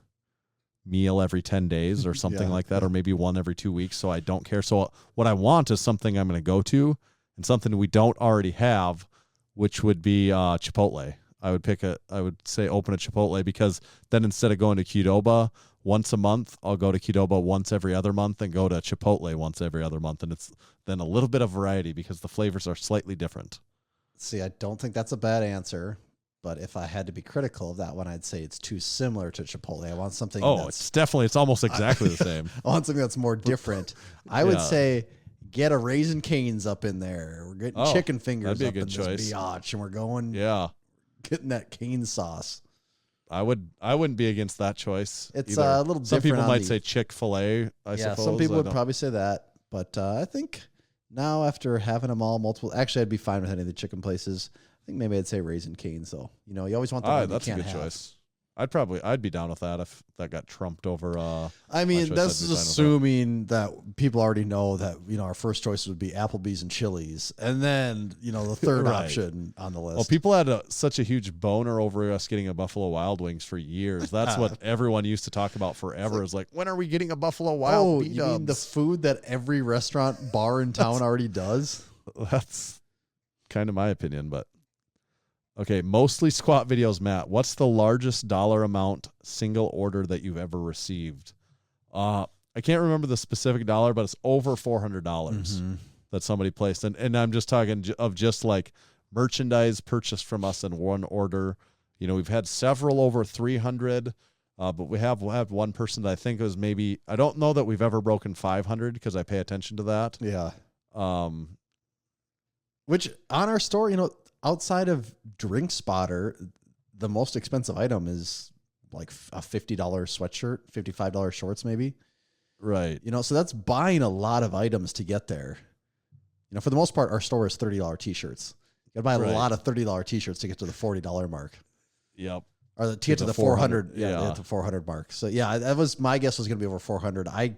E: meal every 10 days or something
F: Yeah,
E: like that, or maybe one every 2 weeks. So I don't care. So what I want is something I'm going to go to and something we don't already have, which would be Chipotle. I would say open a Chipotle, because then instead of going to Qdoba once a month, I'll go to Qdoba once every other month and go to Chipotle once every other month. And it's then a little bit of variety because the flavors are slightly different.
F: See, I don't think that's a bad answer, but if I had to be critical of that one, I'd say it's too similar to Chipotle. I want something.
E: It's almost exactly the same.
F: I want something that's more different. I would
E: Yeah.
F: say get a Raisin Cane's up in there. We're getting
E: Oh,
F: chicken fingers
E: that'd be a
F: up
E: good
F: in
E: choice.
F: this biatch, and we're going
E: Yeah.
F: getting that cane sauce.
E: I wouldn't be against that choice.
F: It's
E: either.
F: a little
E: Some
F: different
E: people
F: on
E: might
F: the-
E: say Chick-fil-A, I
F: Yeah,
E: suppose.
F: some people
E: I
F: would
E: don't-
F: probably say that, but I think now after having them all multiple, actually I'd be fine with any of the chicken places. I think maybe I'd say Raisin Cane's though. You know, you always want the one you
E: that's a
F: can't
E: good
F: have.
E: choice. I'd be down with that if that got trumped over.
F: I mean,
E: choice,
F: that's
E: I'd be fine with
F: assuming that people already know that, our first choice would be Applebee's and Chili's, and then, the third
E: Right.
F: option on the list.
E: Well, people had such a huge boner over us getting a Buffalo Wild Wings for years. That's what everyone used to talk about forever. Is like, when are we getting a Buffalo Wild?
F: you mean the food that every restaurant bar in town already does?
E: That's kind of my opinion, but okay. Mostly squat videos, Matt. What's the largest dollar amount single order that you've ever received? I can't remember the specific dollar, but it's over $400
F: Mm-hmm.
E: that somebody placed. And I'm just talking of just like merchandise purchased from us in one order. We've had several over 300, but we have one person that I think was maybe, I don't know that we've ever broken 500 because I pay attention to that.
F: Yeah. Which on our store, outside of Drink Spotter, the most expensive item is like a $50 sweatshirt, $55 shorts maybe.
E: Right.
F: So that's buying a lot of items to get there. For the most part, our store is $30 t-shirts. You got to buy a
E: Right.
F: lot of $30 t-shirts to get to the $40 mark.
E: Yep.
F: Or to get to the 400. Yeah,
E: yeah.
F: to the 400 mark. So yeah, that was my guess was going to be over 400. I,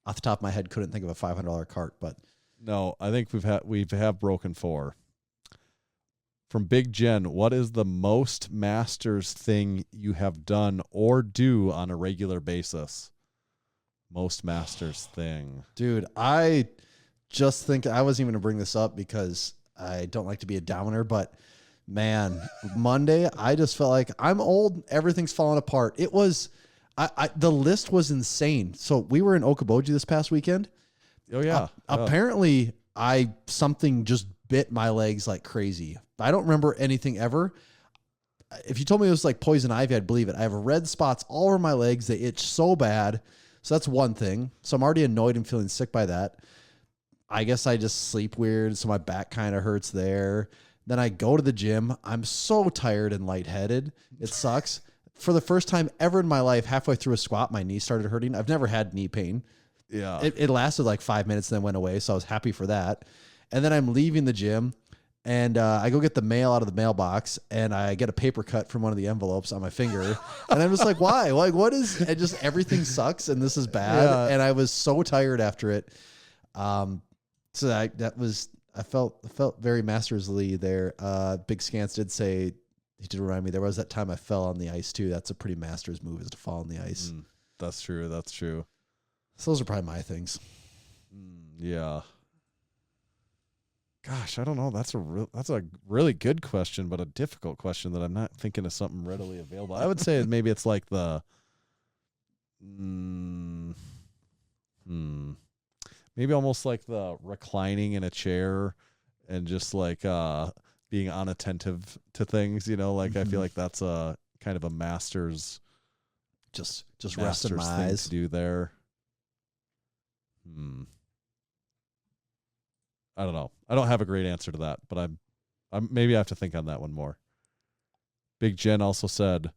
F: off the top of my head, couldn't think of a $500 cart, but
E: No, I think we have broken 4. From Big Jen, what is the most masters thing you have done or do on a regular basis? Most Masters thing.
F: Dude, I just think I wasn't even going to bring this up because I don't like to be a downer, but man, Monday, I just felt like I'm old. Everything's falling apart. It was, the list was insane. So we were in Okoboji this past weekend.
E: Oh, yeah.
F: Apparently, something just bit my legs like crazy. I don't remember anything ever. If you told me it was like poison ivy, I'd believe it. I have red spots all over my legs. They itch so bad. So that's one thing. So I'm already annoyed and feeling sick by that. I guess I just sleep weird, so my back kind of hurts there. Then I go to the gym. I'm so tired and lightheaded. It sucks. For the first time ever in my life, halfway through a squat, my knee started hurting. I've never had knee pain.
E: Yeah.
F: It lasted like 5 minutes and then went away, so I was happy for that. And then I'm leaving the gym, and I go get the mail out of the mailbox, and I get a paper cut from one of the envelopes on my finger. And I'm just like, why? Like, what is it? Just everything sucks, and this is bad.
E: Yeah.
F: And I was so tired after it. So I felt very mastersly there. Big Scans did say, he did remind me, there was that time I fell on the ice too. That's a pretty masters move, is to fall on the ice.
E: That's true. That's true.
F: So those are probably my things.
E: Yeah. Gosh, I don't know. That's a really good question, but a difficult question that I'm not thinking of something readily available. I would say maybe it's like the maybe almost like the reclining in a chair and just like being unattentive to things, like I feel like that's a kind of a master's
F: just resting my eyes
E: to do there. I don't know. I don't have a great answer to that, but I'm maybe I have to think on that one more. Big Jen also said,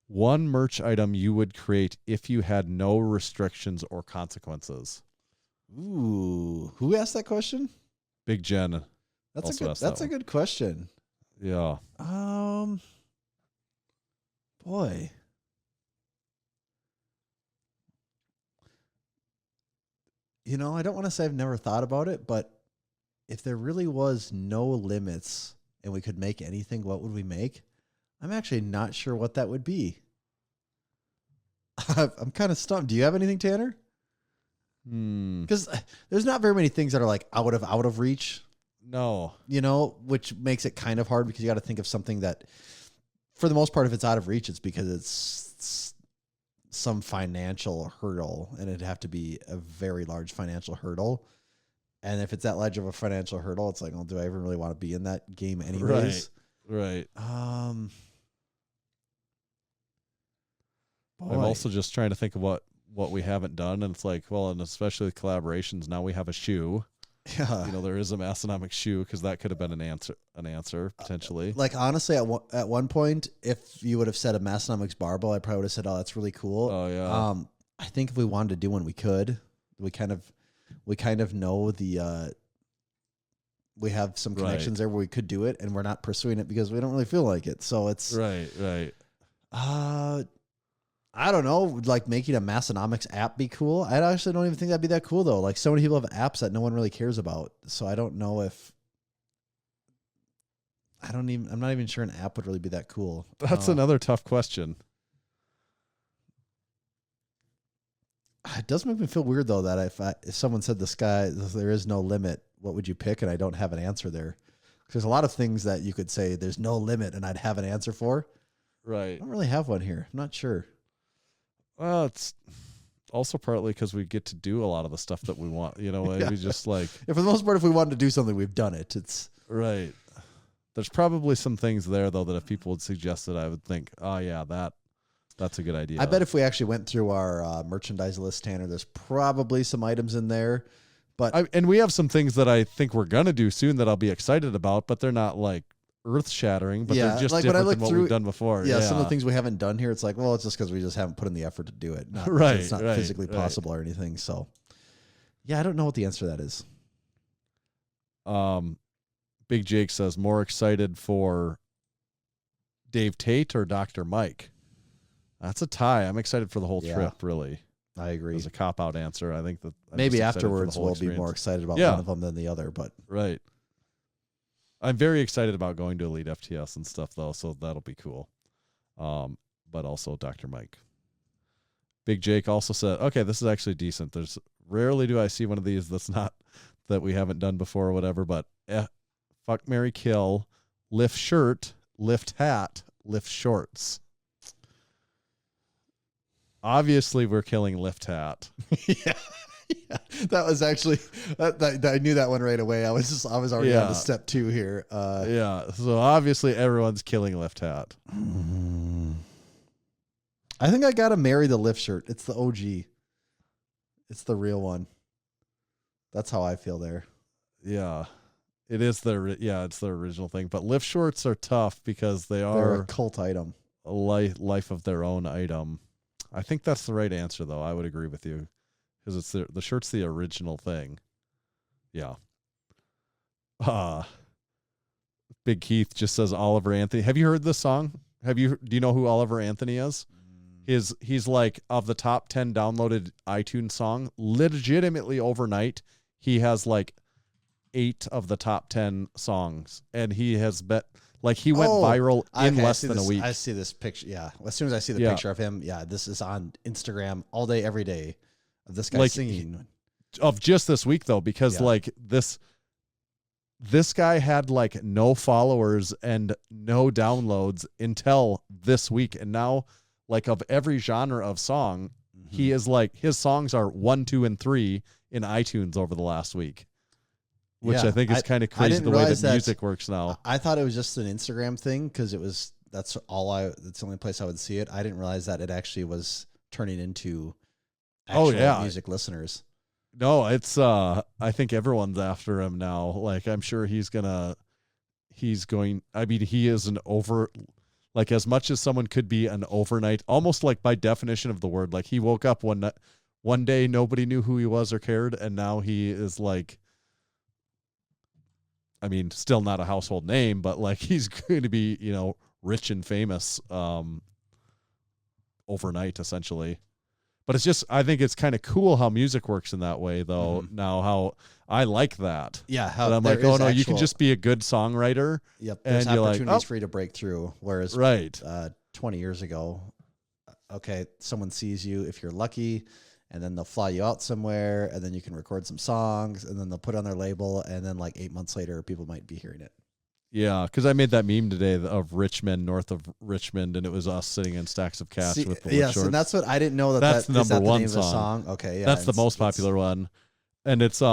E: one merch item you would create if you had no restrictions or consequences.
F: Ooh, who asked that question?
E: Big Jen.
F: That's a good question.
E: Yeah.
F: Boy. I don't want to say I've never thought about it, but if there really was no limits and we could make anything, what would we make? I'm actually not sure what that would be. I'm kind of stumped. Do you have anything, Tanner? Because there's not very many things that are like out of reach.
E: No.
F: Which makes it kind of hard because you got to think of something that, for the most part, if it's out of reach, it's because it's some financial hurdle, and it'd have to be a very large financial hurdle. And if it's that large of a financial hurdle, it's like, well, do I ever really want to be in that game anyways?
E: Right.
F: Boy.
E: I'm also just trying to think of what we haven't done, and it's like, well, and especially with collaborations, now we have a shoe.
F: Yeah.
E: There is a Massenomics shoe, because that could have been an answer potentially.
F: Like, honestly, at one point, if you would have said a Massenomics barbell, I probably would have said, oh, that's really cool.
E: Oh yeah.
F: I think if we wanted to do one, we could. We kind of know we have some connections there where we could do it, and we're not pursuing it because we don't really feel like it. So it's
E: right.
F: I don't know, like making a Massenomics app be cool. I actually don't even think that'd be that cool though. Like, so many people have apps that no one really cares about. So I don't know if I'm not even sure an app would really be that cool.
E: That's another tough question.
F: It does make me feel weird though that if someone said there is no limit, what would you pick? And I don't have an answer there. There's a lot of things that you could say there's no limit and I'd have an answer for.
E: Right.
F: I don't really have one here. I'm not sure.
E: Well, it's also partly because we get to do a lot of the stuff that we want. We just like.
F: For the most part, if we wanted to do something, we've done it. It's
E: right. There's probably some things there though that if people would suggest it, I would think, oh yeah, that's a good idea.
F: I bet if we actually went through our merchandise list, Tanner, there's probably some items in there. But
E: and we have some things that I think we're gonna do soon that I'll be excited about, but they're not like earth shattering, but they're just like different than what we've done before.
F: Yeah, some of the things we haven't done here, it's like, well, it's just because we just haven't put in the effort to do it.
E: Right.
F: It's not physically possible or anything. So yeah, I don't know what the answer to that is.
E: Big Jake says, more excited for Dave Tate or Dr. Mike? That's a tie. I'm excited for the whole trip, really.
F: I agree.
E: As a cop-out answer, I think that
F: maybe afterwards we'll be more excited about one of them than the other. But
E: right. I'm very excited about going to Elite FTS and stuff, though, so that'll be cool. But also Dr. Mike. Big Jake also said, okay, this is actually decent. There's rarely do I see one of these that's not that we haven't done before or whatever, but fuck, marry, kill, lift shirt, lift hat, lift shorts. Obviously, we're killing lift hat.
F: Yeah. That was actually I knew that one right away. I was already on to step 2 here.
E: Yeah. So obviously everyone's killing lift hat.
F: I think I gotta marry the lift shirt. It's the OG. It's the real one. That's how I feel there.
E: Yeah. It is it's the original thing. But lift shorts are tough because they're
F: a cult item.
E: A life of their own item. I think that's the right answer, though. I would agree with you. Because it's the shirt's the original thing. Yeah. Big Keith just says Oliver Anthony. Have you heard this song? Do you know who Oliver Anthony is? He's like, of the top 10 downloaded iTunes song, legitimately overnight, he has like 8 of the top 10 songs. And he has he went viral in less than a week.
F: I see this picture. Yeah. As soon as I see the picture of him, this is on Instagram all day, every day of this guy singing.
E: Of just this week, though, because this guy had like no followers and no downloads until this week. And now, like, of every genre of song, he is like, his songs are 1, 2, and 3 in iTunes over the last week. Which I think is kind of crazy the way that music works now.
F: I thought it was just an Instagram thing because that's the only place I would see it. I didn't realize that it actually was turning into actual music listeners.
E: No, it's I think everyone's after him now. Like, I'm sure he is as much as someone could be an overnight, almost like by definition of the word, like he woke up one day, nobody knew who he was or cared. And now he is like, I mean, still not a household name, but like he's going to be, rich and famous overnight, essentially. But it's just, I think it's kind of cool how music works in that way, though. Mm-hmm. Now, how I like that.
F: Yeah.
E: How I'm like, oh no, you can just be a good songwriter.
F: Yep. There's
E: and
F: opportunities for you to break through. Whereas 20 years ago, okay, someone sees you if you're lucky, and then they'll fly you out somewhere, and then you can record some songs, and then they'll put it on their label, and then like 8 months later, people might be hearing it.
E: Yeah, because I made that meme today of Richmond, north of Richmond, and it was us sitting in stacks of cash with the shorts.
F: And that's what I didn't know.
E: That's the number one
F: song. Okay, yeah,
E: that's the most popular one, and it's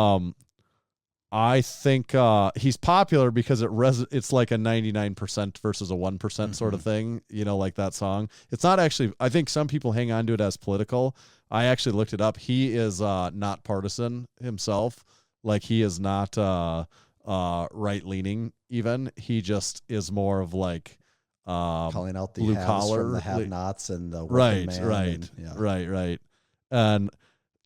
E: I think he's popular because it's like a 99% versus a 1% sort of thing, like that song. It's not actually. I think some people hang on to it as political. I actually looked it up. He is not partisan himself. Like, he is not right leaning. Even he just is more of like
F: calling out the
E: blue
F: collar, from the have-nots, and the working man.
E: Right. And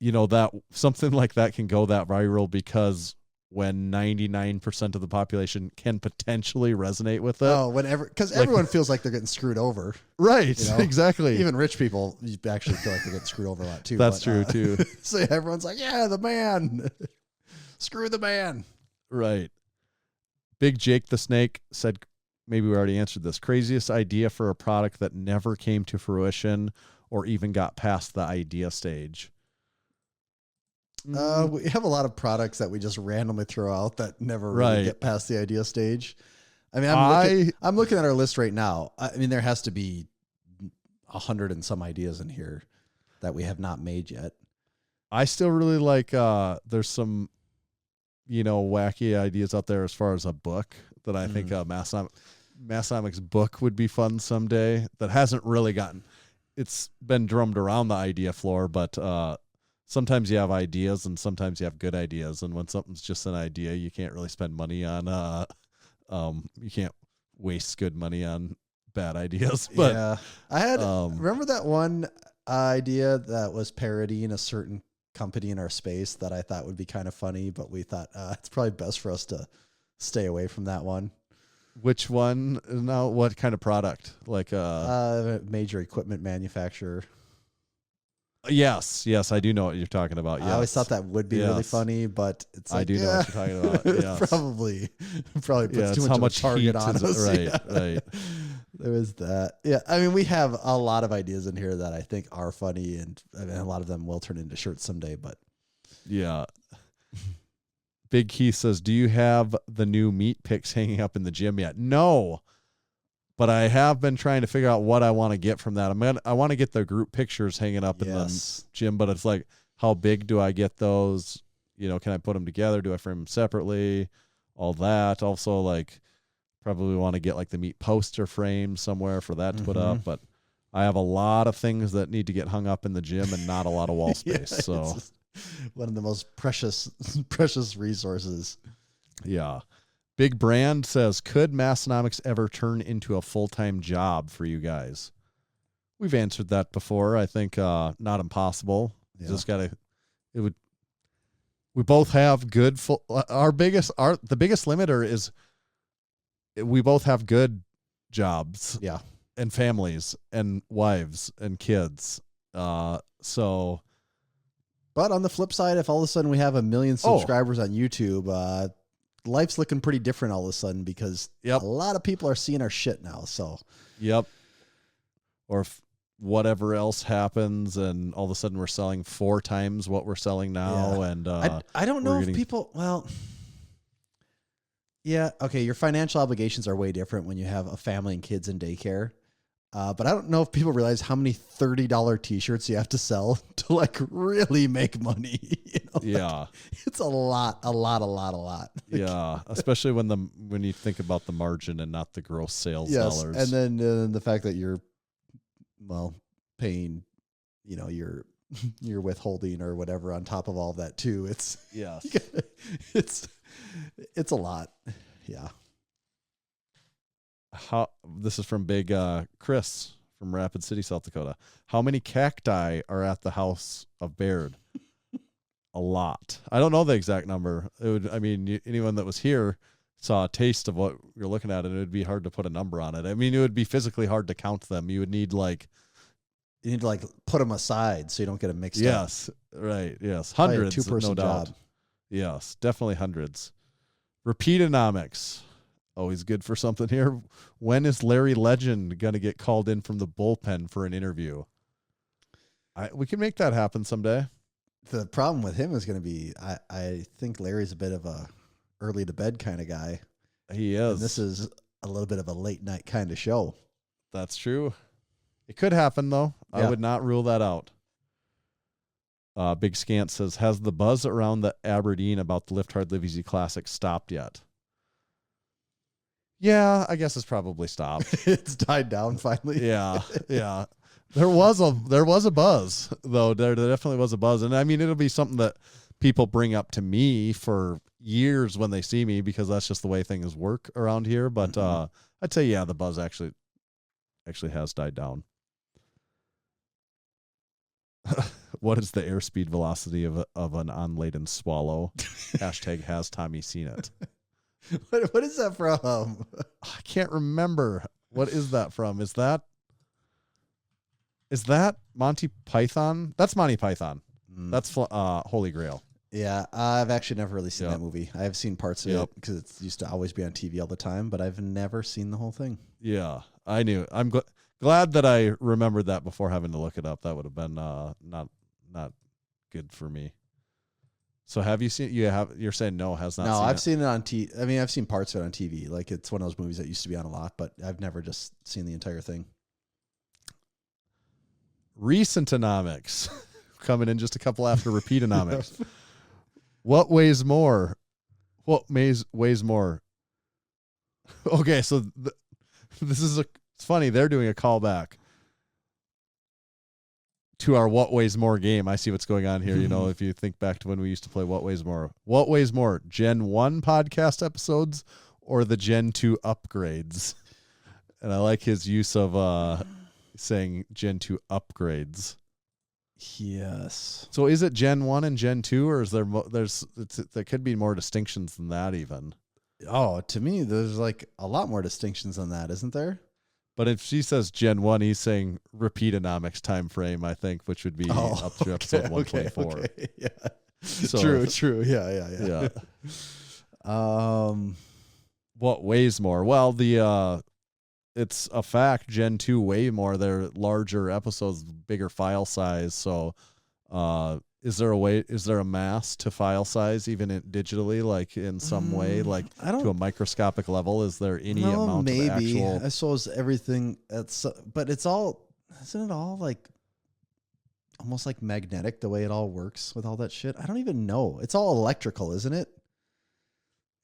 E: that something like that can go that viral because when 99% of the population can potentially resonate with it.
F: Oh, because everyone feels like they're getting screwed over.
E: Right, exactly.
F: Even rich people actually feel like they're getting screwed over a lot too.
E: That's true too.
F: So everyone's like, yeah, the man. Screw the man.
E: Right. Big Jake the Snake said, maybe we already answered this, craziest idea for a product that never came to fruition or even got past the idea stage.
F: We have a lot of products that we just randomly throw out that never really get past the idea stage. I mean, I'm looking at our list right now. I mean, there has to be 100 and some ideas in here that we have not made yet.
E: I still really like, there's some, wacky ideas out there as far as a book that I think Massenomics book would be fun someday. That hasn't really it's been drummed around the idea floor, but sometimes you have ideas and sometimes you have good ideas. And when something's just an idea, you can't really spend money on, you can't waste good money on bad ideas. But
F: yeah, I had, remember that one idea that was parodying a certain company in our space that I thought would be kind of funny, but we thought it's probably best for us to stay away from that one.
E: Which one? Now, what kind of product? Like
F: a major equipment manufacturer.
E: Yes, I do know what you're talking about. Yes.
F: I always thought that would be really funny, but it's like,
E: I do know what you're talking about. Yes.
F: probably puts too
E: much
F: much target on us.
E: Right.
F: There was that. Yeah, I mean, we have a lot of ideas in here that I think are funny, and I mean, a lot of them will turn into shirts someday. But
E: Yeah. Big Keith says, "Do you have the new meat picks hanging up in the gym yet?" No, but I have been trying to figure out what I want to get from that. I want to get the group pictures hanging up in the gym, but it's like, how big do I get those? You know, can I put them together? Do I frame them separately? All that. Also, like, probably want to get like the meat poster frame somewhere for that to put up, but I have a lot of things that need to get hung up in the gym and not a lot of wall space. So
F: one of the most precious resources.
E: Yeah. Big Brand says, could Massenomics ever turn into a full-time job for you guys? We've answered that before. I think not impossible.
F: Yeah.
E: Just gotta. We both have good. The biggest limiter is we both have good jobs.
F: Yeah.
E: And families and wives and kids. So.
F: But on the flip side, if all of a sudden we have 1 million subscribers on YouTube, life's looking pretty different all of a sudden because a lot of people are seeing our shit now. So,
E: or if whatever else happens, and all of a sudden we're selling 4 times what we're selling now, and
F: I don't know if people. Well, yeah, okay. Your financial obligations are way different when you have a family and kids in daycare. But I don't know if people realize how many $30 t-shirts you have to sell to like really make money. You know? Like, it's a lot.
E: Yeah. Especially when you think about the margin and not the gross sales dollars.
F: And then the fact that you're, paying, your withholding or whatever on top of all of that too. It's a lot. Yeah.
E: This is from Big Chris from Rapid City, South Dakota. How many cacti are at the house of Baird? A lot. I don't know the exact number. Anyone that was here saw a taste of what you're looking at, and it would be hard to put a number on it. I mean, it would be physically hard to count them. You would need
F: you need to put them aside so you don't get them mixed up.
E: Yes, right. Yes, hundreds.
F: Probably a 2-person
E: no doubt.
F: job.
E: Yes, definitely hundreds. Repeatonomics. Always good for something here. When is Larry Legend going to get called in from the bullpen for an interview? We can make that happen someday.
F: The problem with him is going to be, I think Larry's a bit of a early to bed kind of guy.
E: He is.
F: And this is a little bit of a late night kind of show.
E: That's true. It could happen, though. Yeah. I would not rule that out. Big Scant says, has the buzz around the Aberdeen about the Lift Hard Live Easy Classic stopped yet? Yeah, I guess it's probably stopped.
F: It's died down finally.
E: Yeah. There was a buzz, though. There definitely was a buzz. And I mean, it'll be something that people bring up to me for years when they see me, because that's just the way things work around here. But I'd say, the buzz actually has died down. What is the airspeed velocity of an unladen swallow? Hashtag has Tommy seen it?
F: What is that from?
E: I can't remember. What is that from? Is that Monty Python? That's Monty Python. That's Holy Grail.
F: Yeah, I've actually never really seen that movie. I've seen parts of it because it used to always be on TV all the time, but I've never seen the whole thing.
E: Yeah, I knew. I'm glad that I remembered that before having to look it up. That would have been not good for me. So have you seen? You're saying no, has not.
F: No,
E: seen
F: I've seen it on TV. I mean, I've seen parts of it on TV. Like, it's one of those movies that used to be on a lot, but I've never just seen the entire thing.
E: Recentonomics coming in just a couple after Repeatonomics. What weighs more? What weighs more? Okay, so this is it's funny. They're doing a callback to our What Weighs More game. I see what's going on here. If you think back to when we used to play What Weighs More. What weighs more, Gen 1 podcast episodes or the Gen 2 upgrades? And I like his use of saying Gen 2 upgrades.
F: Yes.
E: So is it Gen 1 and Gen 2, or is there there could be more distinctions than that even?
F: Oh, to me, there's like a lot more distinctions than that, isn't there?
E: But if she says Gen 1, he's saying Repeatonomics time frame, I think, which would be up through episode 124.
F: Okay, yeah.
E: So,
F: True. Yeah.
E: What weighs more? Well, the it's a fact. Gen 2 way more. They're larger episodes, bigger file size. So, is there a mass to file size even digitally, like in some way, like to a microscopic level? Is there any amount of actual?
F: I suppose everything but it's all, isn't it all like almost like magnetic the way it all works with all that shit? I don't even know. It's all electrical, isn't it?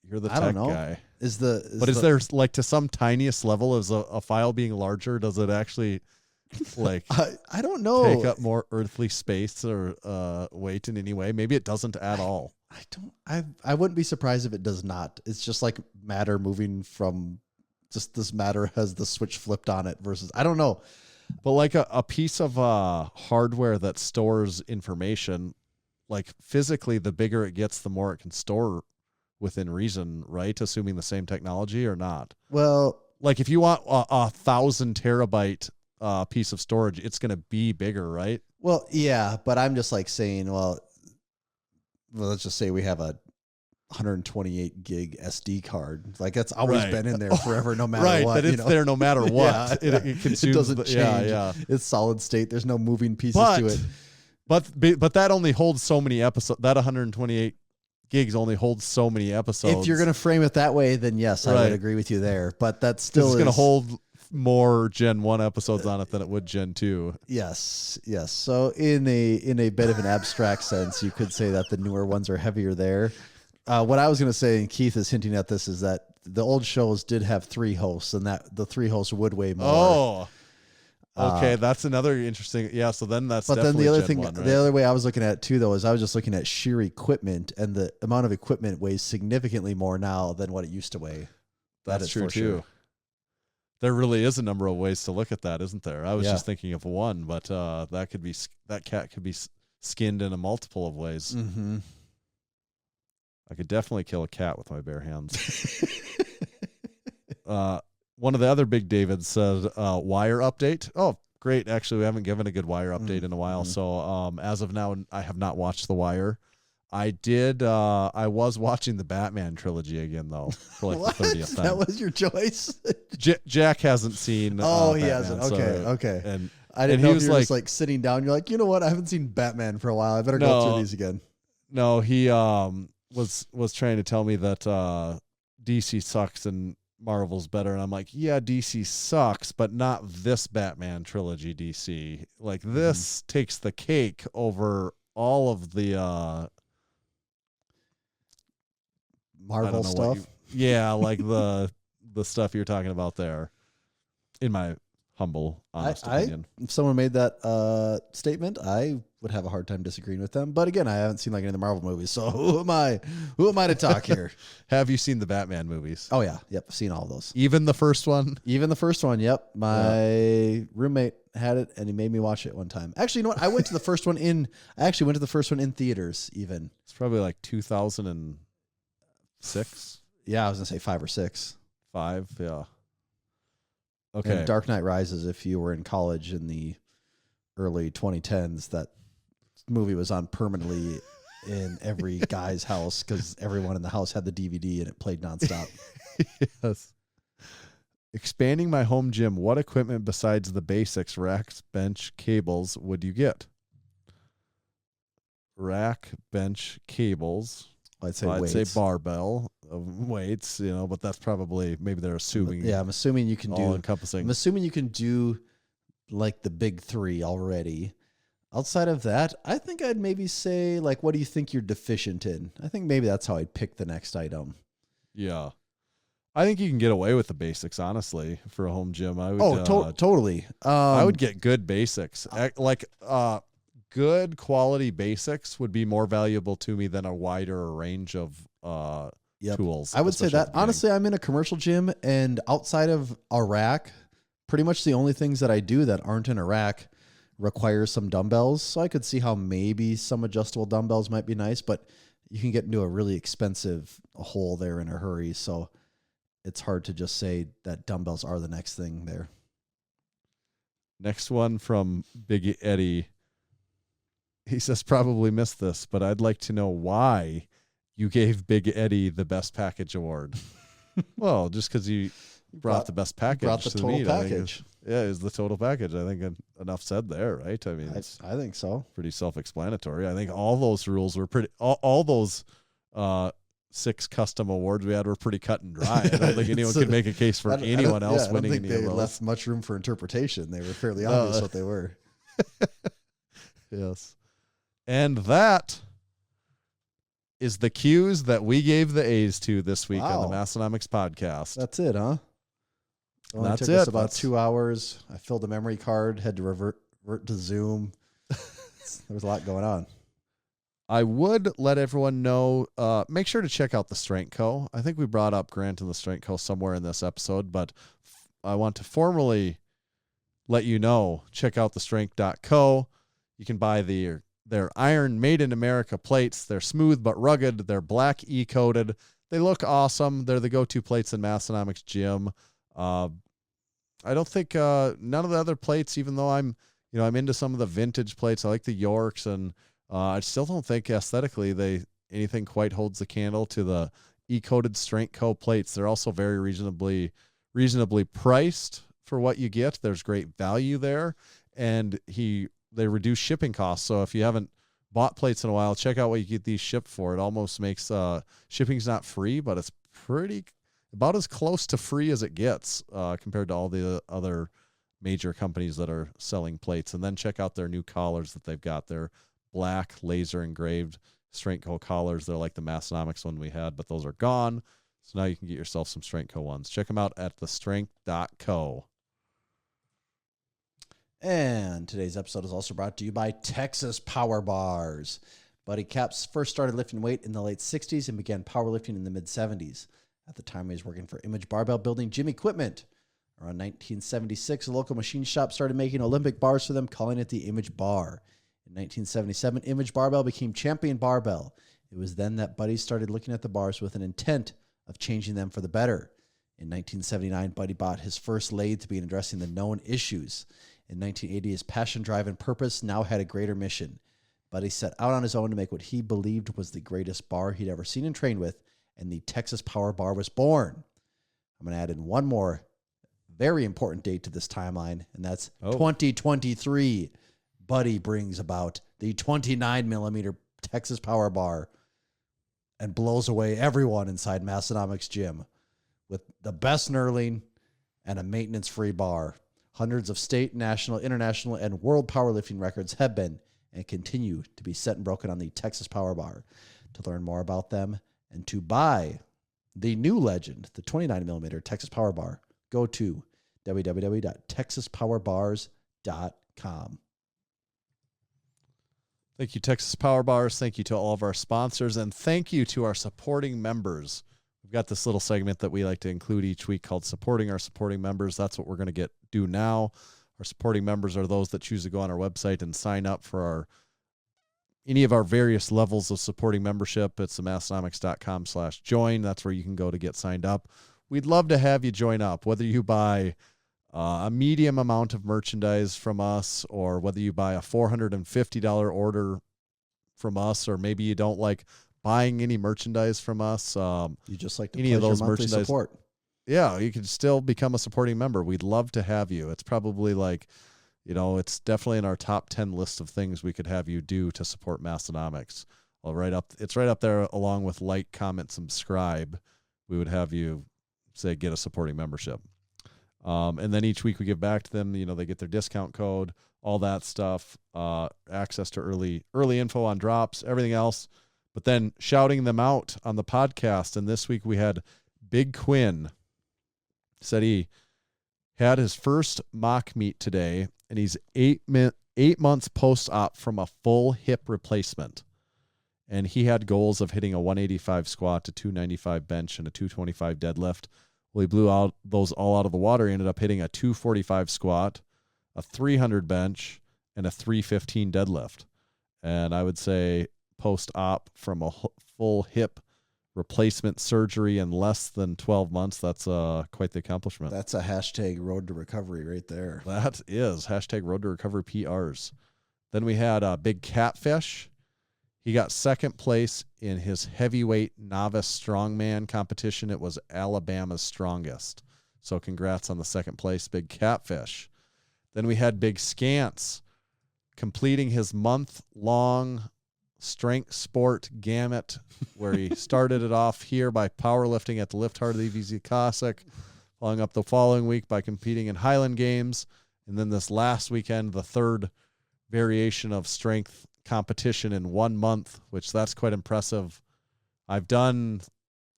E: You're the
F: I don't
E: tech
F: know.
E: guy.
F: Is
E: there like to some tiniest level, is a file being larger? Does it actually like
F: I don't know.
E: take up more earthly space or weight in any way? Maybe it doesn't at all.
F: I wouldn't be surprised if it does not. It's just like matter moving from just this matter has the switch flipped on it versus I don't know.
E: But like a piece of hardware that stores information, like physically, the bigger it gets, the more it can store within reason, right? Assuming the same technology or not.
F: Well,
E: like if you want a 1,000 terabyte piece of storage, it's going to be bigger, right?
F: Well, yeah, but I'm just like saying, well, let's just say we have a 128 gig SD card. Like that's always been in there forever, no matter what.
E: That it's there no matter what.
F: Yeah,
E: it consumes.
F: It doesn't change.
E: Yeah.
F: It's solid state. There's no moving pieces to it.
E: But that only holds so many episodes. That 128 gigs only holds so many episodes.
F: If you're going to frame it that way, then yes, I would agree with you there. But that still is
E: going to hold more Gen 1 episodes on it than it would Gen 2.
F: Yes. So in a bit of an abstract sense, you could say that the newer ones are heavier there. What I was going to say, and Keith is hinting at this, is that the old shows did have 3 hosts, and that the 3 hosts would weigh more.
E: Oh, okay, that's another interesting. Yeah, so then that's.
F: But then the other
E: Gen
F: thing,
E: 1, right?
F: the other way I was looking at it too, though, is I was just looking at sheer equipment, and the amount of equipment weighs significantly more now than what it used to weigh.
E: That's true too. Sure. There really is a number of ways to look at that, isn't there? I was just thinking of one, but that cat could be skinned in a multiple of ways.
F: Mm-hmm.
E: I could definitely kill a cat with my bare hands. One of the other big Davids said, wire update. Oh, great. Actually, we haven't given a good wire update in a while. So as of now, I have not watched The Wire. I did. I was watching the Batman trilogy again, though, for like the 30th time.
F: That was your choice?
E: Jack hasn't seen
F: he
E: Batman,
F: hasn't. Okay.
E: And
F: I didn't know
E: he
F: if
E: was
F: you were just like sitting down. You're like, you know what? I haven't seen Batman for a while. I better go through these again.
E: No, he was trying to tell me that DC sucks and Marvel's better, and I'm like, yeah, DC sucks, but not this Batman trilogy. DC, like this takes the cake over all of the
F: Marvel stuff.
E: Like the stuff you're talking about there. In my humble, honest opinion,
F: if someone made that statement, I would have a hard time disagreeing with them. But again, I haven't seen like any of the Marvel movies, so who am I to talk here?
E: Have you seen the Batman movies?
F: Oh yeah, yep, I've seen all of those.
E: Even the first one.
F: Yep. My roommate had it, and he made me watch it one time. Actually, you know what? I went to the first one in theaters. Even
E: it's probably like 2006.
F: Yeah, I was gonna say 5 or 6.
E: 5, yeah. Okay.
F: And Dark Knight Rises, if you were in college in the early 2010s, that movie was on permanently in every guy's house because everyone in the house had the DVD and it played nonstop.
E: Yes. Expanding my home gym, what equipment besides the basics, racks, bench, cables, would you get? Rack, bench, cables.
F: I'd say
E: barbell of weights, but that's probably, maybe they're assuming.
F: Yeah, I'm assuming you can
E: all encompassing.
F: I'm assuming you can do like the big 3 already. Outside of that, I think I'd maybe say, like, what do you think you're deficient in? I think maybe that's how I'd pick the next item.
E: Yeah. I think you can get away with the basics, honestly, for a home gym. I would.
F: Totally.
E: I would get good basics. Good quality basics would be more valuable to me than a wider range of tools.
F: I would say that. Honestly, I'm in a commercial gym, and outside of a rack, pretty much the only things that I do that aren't in a rack require some dumbbells. So I could see how maybe some adjustable dumbbells might be nice, but you can get into a really expensive hole there in a hurry. So it's hard to just say that dumbbells are the next thing there.
E: Next one from Big Eddie. He says, probably missed this, but I'd like to know why you gave Big Eddie the Best Package Award. Well, just because brought the best package.
F: Brought the
E: to
F: total
E: meet,
F: package.
E: It was the total package. I think enough said there, right? I mean, it's
F: I think so.
E: pretty self-explanatory. I think all those rules were pretty. All those 6 custom awards we had were pretty cut and dry. I don't think anyone could make a case for anyone else winning.
F: I don't think
E: any
F: they
E: of those.
F: left much room for interpretation. They were fairly obvious what they were.
E: Yes. And that is the cues that we gave the A's to this week on the Massenomics podcast.
F: That's it, huh? Only
E: That's
F: took us about 2 hours. I filled a memory card, had to revert to Zoom. There was a lot going on.
E: I would let everyone know, make sure to check out the Strength Co. I think we brought up Grant and the Strength Co. somewhere in this episode, but I want to formally let you know, check out the strength.co. You can buy their iron made in America plates. They're smooth but rugged. They're black E-coated. They look awesome. They're the go-to plates in Massenomics gym. I don't think none of the other plates, even though I'm into some of the vintage plates. I like the Yorks, and I still don't think aesthetically anything quite holds the candle to the E-coated Strength Co. plates. They're also very reasonably priced for what you get. There's great value there, and they reduce shipping costs. So if you haven't bought plates in a while, check out what you get these shipped for. It almost makes shipping's not free, but it's about as close to free as it gets compared to all the other major companies that are selling plates. And then check out their new collars that they've got. They're black laser engraved Strength Co. collars. They're like the Massenomics one we had, but those are gone. So now you can get yourself some Strength Co. ones. Check them out at thestrength.co.
F: And today's episode is also brought to you by Texas Power Bars. Buddy Caps first started lifting weight in the late 60s and began powerlifting in the mid-70s. At the time, he was working for Image Barbell building gym equipment. Around 1976, a local machine shop started making Olympic bars for them, calling it the Image Bar. In 1977, Image Barbell became Champion Barbell. It was then that Buddy started looking at the bars with an intent of changing them for the better. In 1979, Buddy bought his first lathe to begin addressing the known issues. In 1980, his passion, drive, and purpose now had a greater mission. Buddy set out on his own to make what he believed was the greatest bar he'd ever seen and trained with, and the Texas Power Bar was born. I'm going to add in one more very important date to this timeline, and that's 2023. Buddy brings about the 29mm Texas Power Bar and blows away everyone inside Massenomics gym with the best knurling and a maintenance-free bar. Hundreds of state, national, international, and world powerlifting records have been and continue to be set and broken on the Texas Power Bar. To learn more about them and to buy the new legend, the 29mm Texas Power Bar, go to www.texaspowerbars.com.
E: Thank you, Texas Power Bars. Thank you to all of our sponsors, and thank you to our supporting members. We've got this little segment that we like to include each week called Supporting Our Supporting Members. That's what we're going to do now. Our supporting members are those that choose to go on our website and sign up for any of our various levels of supporting membership. It's the massenomics.com/join. That's where you can go to get signed up. We'd love to have you join up, whether you buy a medium amount of merchandise from us, or whether you buy a $450 order from us, or maybe you don't like buying any merchandise from us.
F: You just like to
E: any of those merchandise
F: support.
E: Yeah, you can still become a supporting member. We'd love to have you. It's probably it's definitely in our top 10 list of things we could have you do to support Massenomics. It's right up there along with like, comment, subscribe. We would have you say get a supporting membership. And then each week we give back to them. They get their discount code, all that stuff, access to early info on drops, everything else. But then shouting them out on the podcast. And this week we had Big Quinn. Said he had his first mock meet today, and he's 8 months post-op from a full hip replacement. And he had goals of hitting a 185 squat, a 295 bench, and a 225 deadlift. Well, he blew those all out of the water. He ended up hitting a 245 squat, a 300 bench, and a 315 deadlift. And I would say post-op from a full hip replacement surgery in less than 12 months, that's quite the accomplishment.
F: That's a hashtag road to recovery right there.
E: That is hashtag road to recovery PRs. Then we had Big Catfish. He got second place in his heavyweight novice strongman competition. It was Alabama's strongest. So congrats on the second place, Big Catfish. Then we had Big Scants completing his month-long strength sport gamut, where he started it off here by powerlifting at the Lift Hard EVZ Classic, following up the following week by competing in Highland Games, and then this last weekend, the third variation of strength competition in 1 month, which that's quite impressive. I've done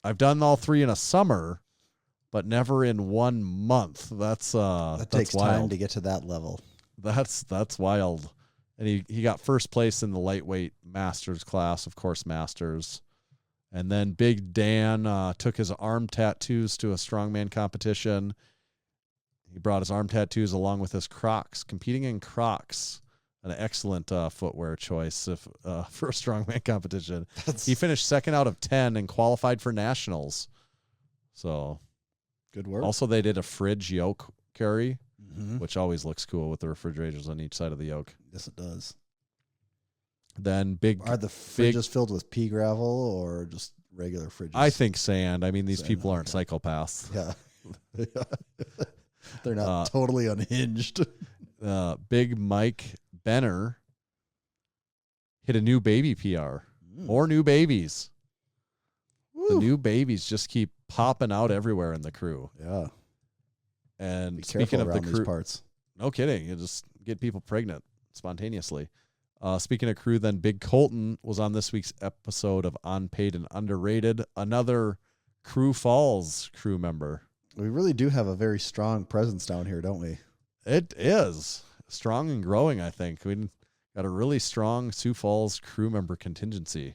E: all three in a summer, but never in 1 month. That
F: takes
E: wild.
F: time to get to that level.
E: That's wild. And he got first place in the lightweight masters class, of course, masters. And then Big Dan took his arm tattoos to a strongman competition. He brought his arm tattoos along with his Crocs, competing in Crocs, an excellent footwear choice for a strongman competition. He finished 2nd out of 10 and qualified for nationals. So
F: good work.
E: Also, they did a fridge yoke carry, which always looks cool with the refrigerators on each side of the yoke.
F: Yes, it does.
E: Then
F: Are the fridges filled with pea gravel or just regular fridges?
E: I think sand. I mean, these
F: Sand,
E: people aren't
F: okay.
E: psychopaths.
F: Yeah. They're not totally unhinged.
E: Big Mike Benner hit a new baby PR. More new babies.
F: Woo.
E: The new babies just keep popping out everywhere in the crew.
F: Yeah.
E: And
F: Be
E: speaking
F: careful
E: of the
F: around
E: crew,
F: these parts.
E: no kidding, you just get people pregnant spontaneously. Speaking of crew, then Big Colton was on this week's episode of Unpaid and Underrated, another Crew Falls crew member.
F: We really do have a very strong presence down here, don't we?
E: It is strong and growing, I think. We got a really strong Sioux Falls crew member contingency.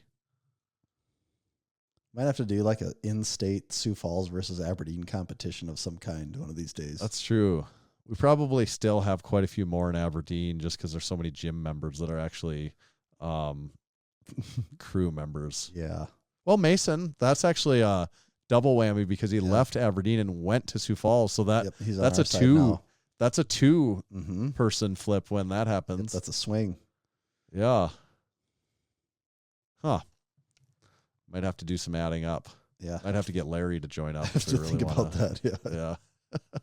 F: Might have to do like an in-state Sioux Falls versus Aberdeen competition of some kind one of these days.
E: That's true. We probably still have quite a few more in Aberdeen just because there's so many gym members that are actually crew members.
F: Yeah.
E: Well, Mason, that's actually a double whammy because he left Aberdeen and went to Sioux Falls. So
F: He's on
E: that's
F: our
E: a
F: side
E: two.
F: now.
E: That's a two person flip when that happens.
F: That's a swing.
E: Yeah. Huh. Might have to do some adding up.
F: Yeah.
E: I'd have to get Larry to join up.
F: I have to think about that. Yeah.
E: Yeah.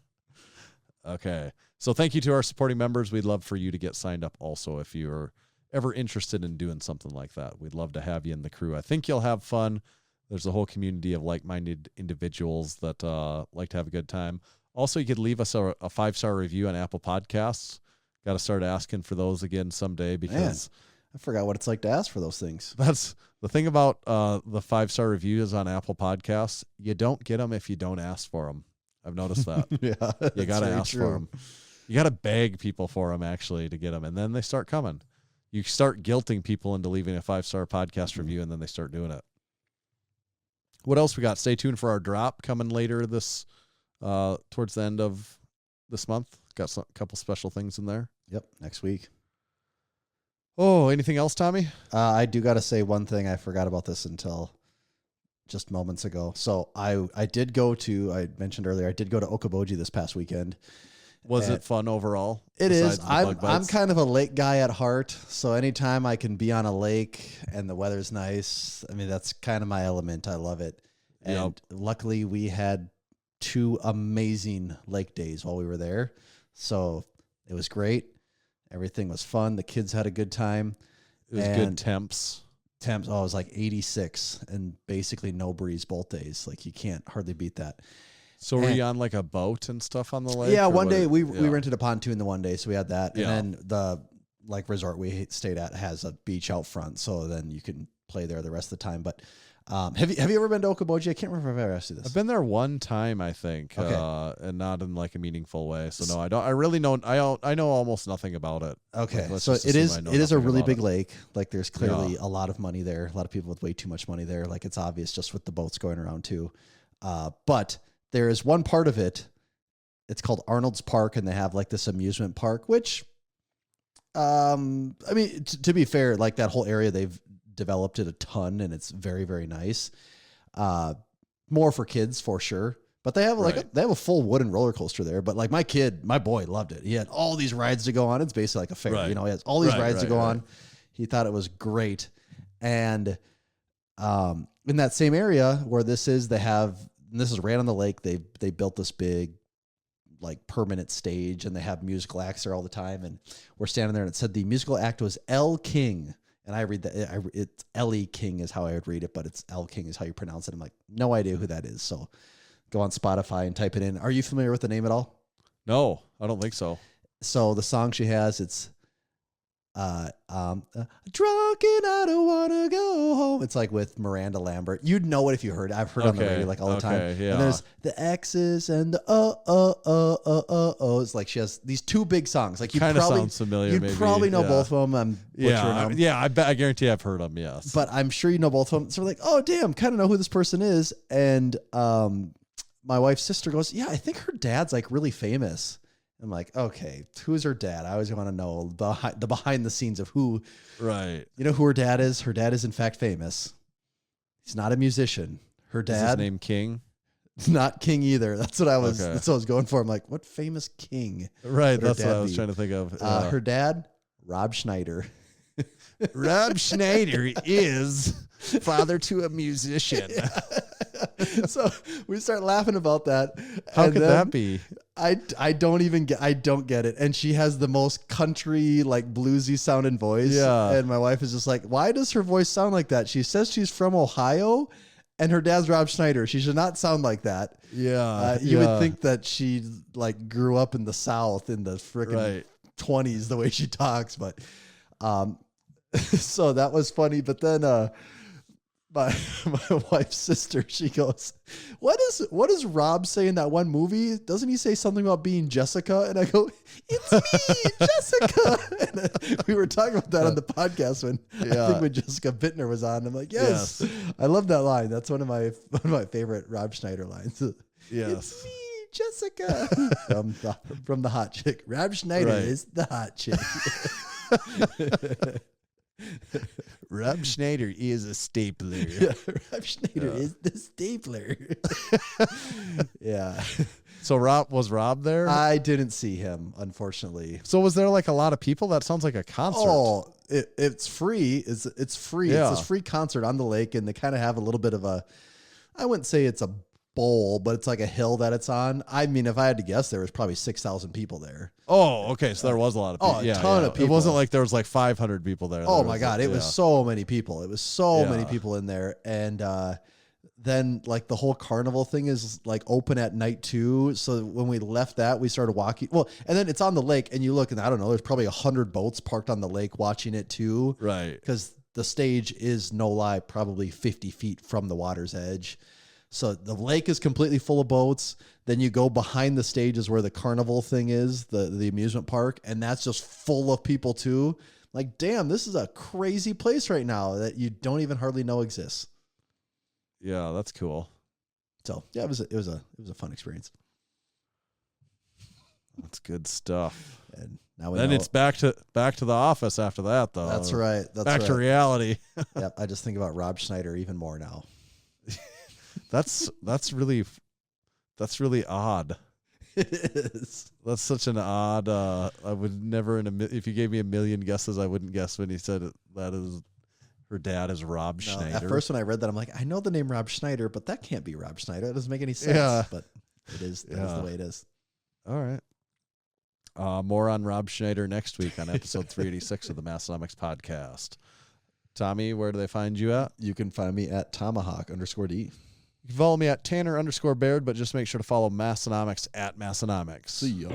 E: Okay. So thank you to our supporting members. We'd love for you to get signed up also if you're ever interested in doing something like that. We'd love to have you in the crew. I think you'll have fun. There's a whole community of like-minded individuals that like to have a good time. Also, you could leave us a 5-star review on Apple Podcasts. Got to start asking for those again someday because
F: I forgot what it's like to ask for those things.
E: that's the thing about the 5-star reviews on Apple Podcasts. You don't get them if you don't ask for them. I've noticed that.
F: Yeah.
E: You got to ask for them. You got to beg people for them actually to get them, and then they start coming. You start guilting people into leaving a 5-star podcast review, and then they start doing it. What else we got? Stay tuned for our drop coming later this towards the end of this month. Got a couple special things in there.
F: Yep. Next week.
E: Oh, anything else, Tommy?
F: I do got to say one thing. I forgot about this until just moments ago. So I mentioned earlier, I did go to Okoboji this past weekend.
E: Was it fun overall?
F: It is.
E: besides the bug
F: I'm
E: bites?
F: kind of a lake guy at heart. So anytime I can be on a lake and the weather's nice, I mean, that's kind of my element. I love it. And luckily we had 2 amazing lake days while we were there. So it was great. Everything was fun. The kids had a good time.
E: It was good temps.
F: It was like 86 and basically no breeze both days. Like you can't hardly beat that.
E: So were you on like a boat and stuff on the lake?
F: Yeah,
E: or
F: one
E: what?
F: day we rented a pontoon the one day, so we had that.
E: Yeah.
F: And then the resort we stayed at has a beach out front, so then you can play there the rest of the time. But have you ever been to Okoboji? I can't remember if I've ever asked you this.
E: I've been there one time, I think, and not in like a meaningful way. So no, I don't. I really know. I know almost nothing about it.
F: Okay,
E: Like, let's
F: so
E: just
F: it
E: assume I
F: is
E: know
F: a
E: nothing
F: really
E: about
F: big
E: it.
F: lake. Like there's clearly a lot of money there. A lot of people with way too much money there. Like it's obvious just with the boats going around too. But there is one part of it. It's called Arnold's Park, and they have like this amusement park, which, I mean, to be fair, like that whole area, they've developed it a ton, and it's very, very nice. More for kids for sure, but they have they have a full wooden roller coaster there. But like my boy loved it. He had all these rides to go on. It's basically like a fair,
E: Right.
F: you know. He has all these rides to go
E: right.
F: on. He thought it was great, and in that same area where this is, they have. And this is right on the lake. They built this big like permanent stage, and they have musical acts there all the time. And we're standing there, and it said the musical act was L King. And I read that it's Ellie King is how I would read it, but it's L King is how you pronounce it. I'm like, no idea who that is. So go on Spotify and type it in. Are you familiar with the name at all?
E: No, I don't think so.
F: So the song she has, it's drunk and I don't want to go home. It's like with Miranda Lambert. You'd know it if you heard it. I've heard it on the radio like all the time.
E: Yeah.
F: And there's the X's and the It's like she has these two big songs. Like you
E: kind of
F: probably
E: sounds familiar.
F: You'd
E: maybe.
F: probably know both of them. I'm butchering them.
E: I bet. I guarantee I've heard them. Yes,
F: But I'm sure you know both of them. So we're like, oh damn, kind of know who this person is. And my wife's sister goes, yeah, I think her dad's like really famous. I'm like, okay, who's her dad? I always want to know the behind the scenes of who.
E: Right.
F: You know who her dad is? Her dad is in fact famous. He's not a musician. Her dad.
E: Is his name King?
F: Not King either. That's what I was.
E: Okay.
F: That's what I was going for. I'm like, what famous king?
E: Right.
F: Would her
E: That's what
F: dad
E: I was
F: be?
E: trying to think of.
F: Her dad, Rob Schneider.
E: Rob Schneider is father to a musician.
F: So we start laughing about that.
E: How
F: and
E: could
F: then
E: that be?
F: I don't get it. And she has the most country, like bluesy sounding voice.
E: Yeah.
F: And my wife is just like, why does her voice sound like that? She says she's from Ohio and her dad's Rob Schneider. She should not sound like that.
E: Yeah.
F: You would think that she like grew up in the South in the frickin' 20s, the way she talks. But, so that was funny. But then, my wife's sister, she goes, what does Rob say in that one movie? Doesn't he say something about being Jessica? And I go, it's me, Jessica. And we were talking about that on the podcast when I think when Jessica Bittner was on. I'm like, yes. I love that line. That's one of my favorite Rob Schneider lines.
E: Yes.
F: It's me, Jessica. from the hot chick. Rob Schneider is the hot chick.
E: Rob Schneider is a stapler.
F: Rob Schneider is the stapler. Yeah.
E: So was Rob there?
F: I didn't see him, unfortunately.
E: So was there like a lot of people? That sounds like a concert.
F: Oh, it's free. It's free.
E: Yeah.
F: It's a free concert on the lake, and they kind of have a little bit of I wouldn't say it's a bowl, but it's like a hill that it's on. I mean, if I had to guess, there was probably 6,000 people there.
E: Oh, okay. So there was a lot of people.
F: A ton of people.
E: It wasn't like there was like 500 people there.
F: Oh my God. It was so many people. It was so many people in there. And then like the whole carnival thing is like open at night too. So when we left that, we started walking. Well, and then it's on the lake and you look and I don't know, there's probably 100 boats parked on the lake watching it too.
E: Right.
F: Because the stage is, no lie, probably 50 feet from the water's edge. So the lake is completely full of boats. Then you go behind the stages where the carnival thing is, the amusement park, and that's just full of people too. Like, damn, this is a crazy place right now that you don't even hardly know exists.
E: Yeah, that's cool.
F: So yeah, it was a fun experience.
E: That's good stuff.
F: And now
E: then it's back to the office after that, though.
F: That's right. That's
E: back to reality.
F: Yep. I just think about Rob Schneider even more now.
E: That's really odd.
F: It is.
E: That's such an odd. I would never if you gave me a million guesses, I wouldn't guess when he said that is her dad is Rob Schneider.
F: At first, when I read that, I'm like, I know the name Rob Schneider, but that can't be Rob Schneider. It doesn't make any sense.
E: Yeah.
F: But it is. That is the way it is.
E: All right. More on Rob Schneider next week on episode 386 of the Massenomics podcast. Tommy, where do they find you at?
F: You can find me at Tomahawk_D.
E: You can follow me at Tanner_Baird, but just make sure to follow Massenomics at Massenomics.
F: See ya.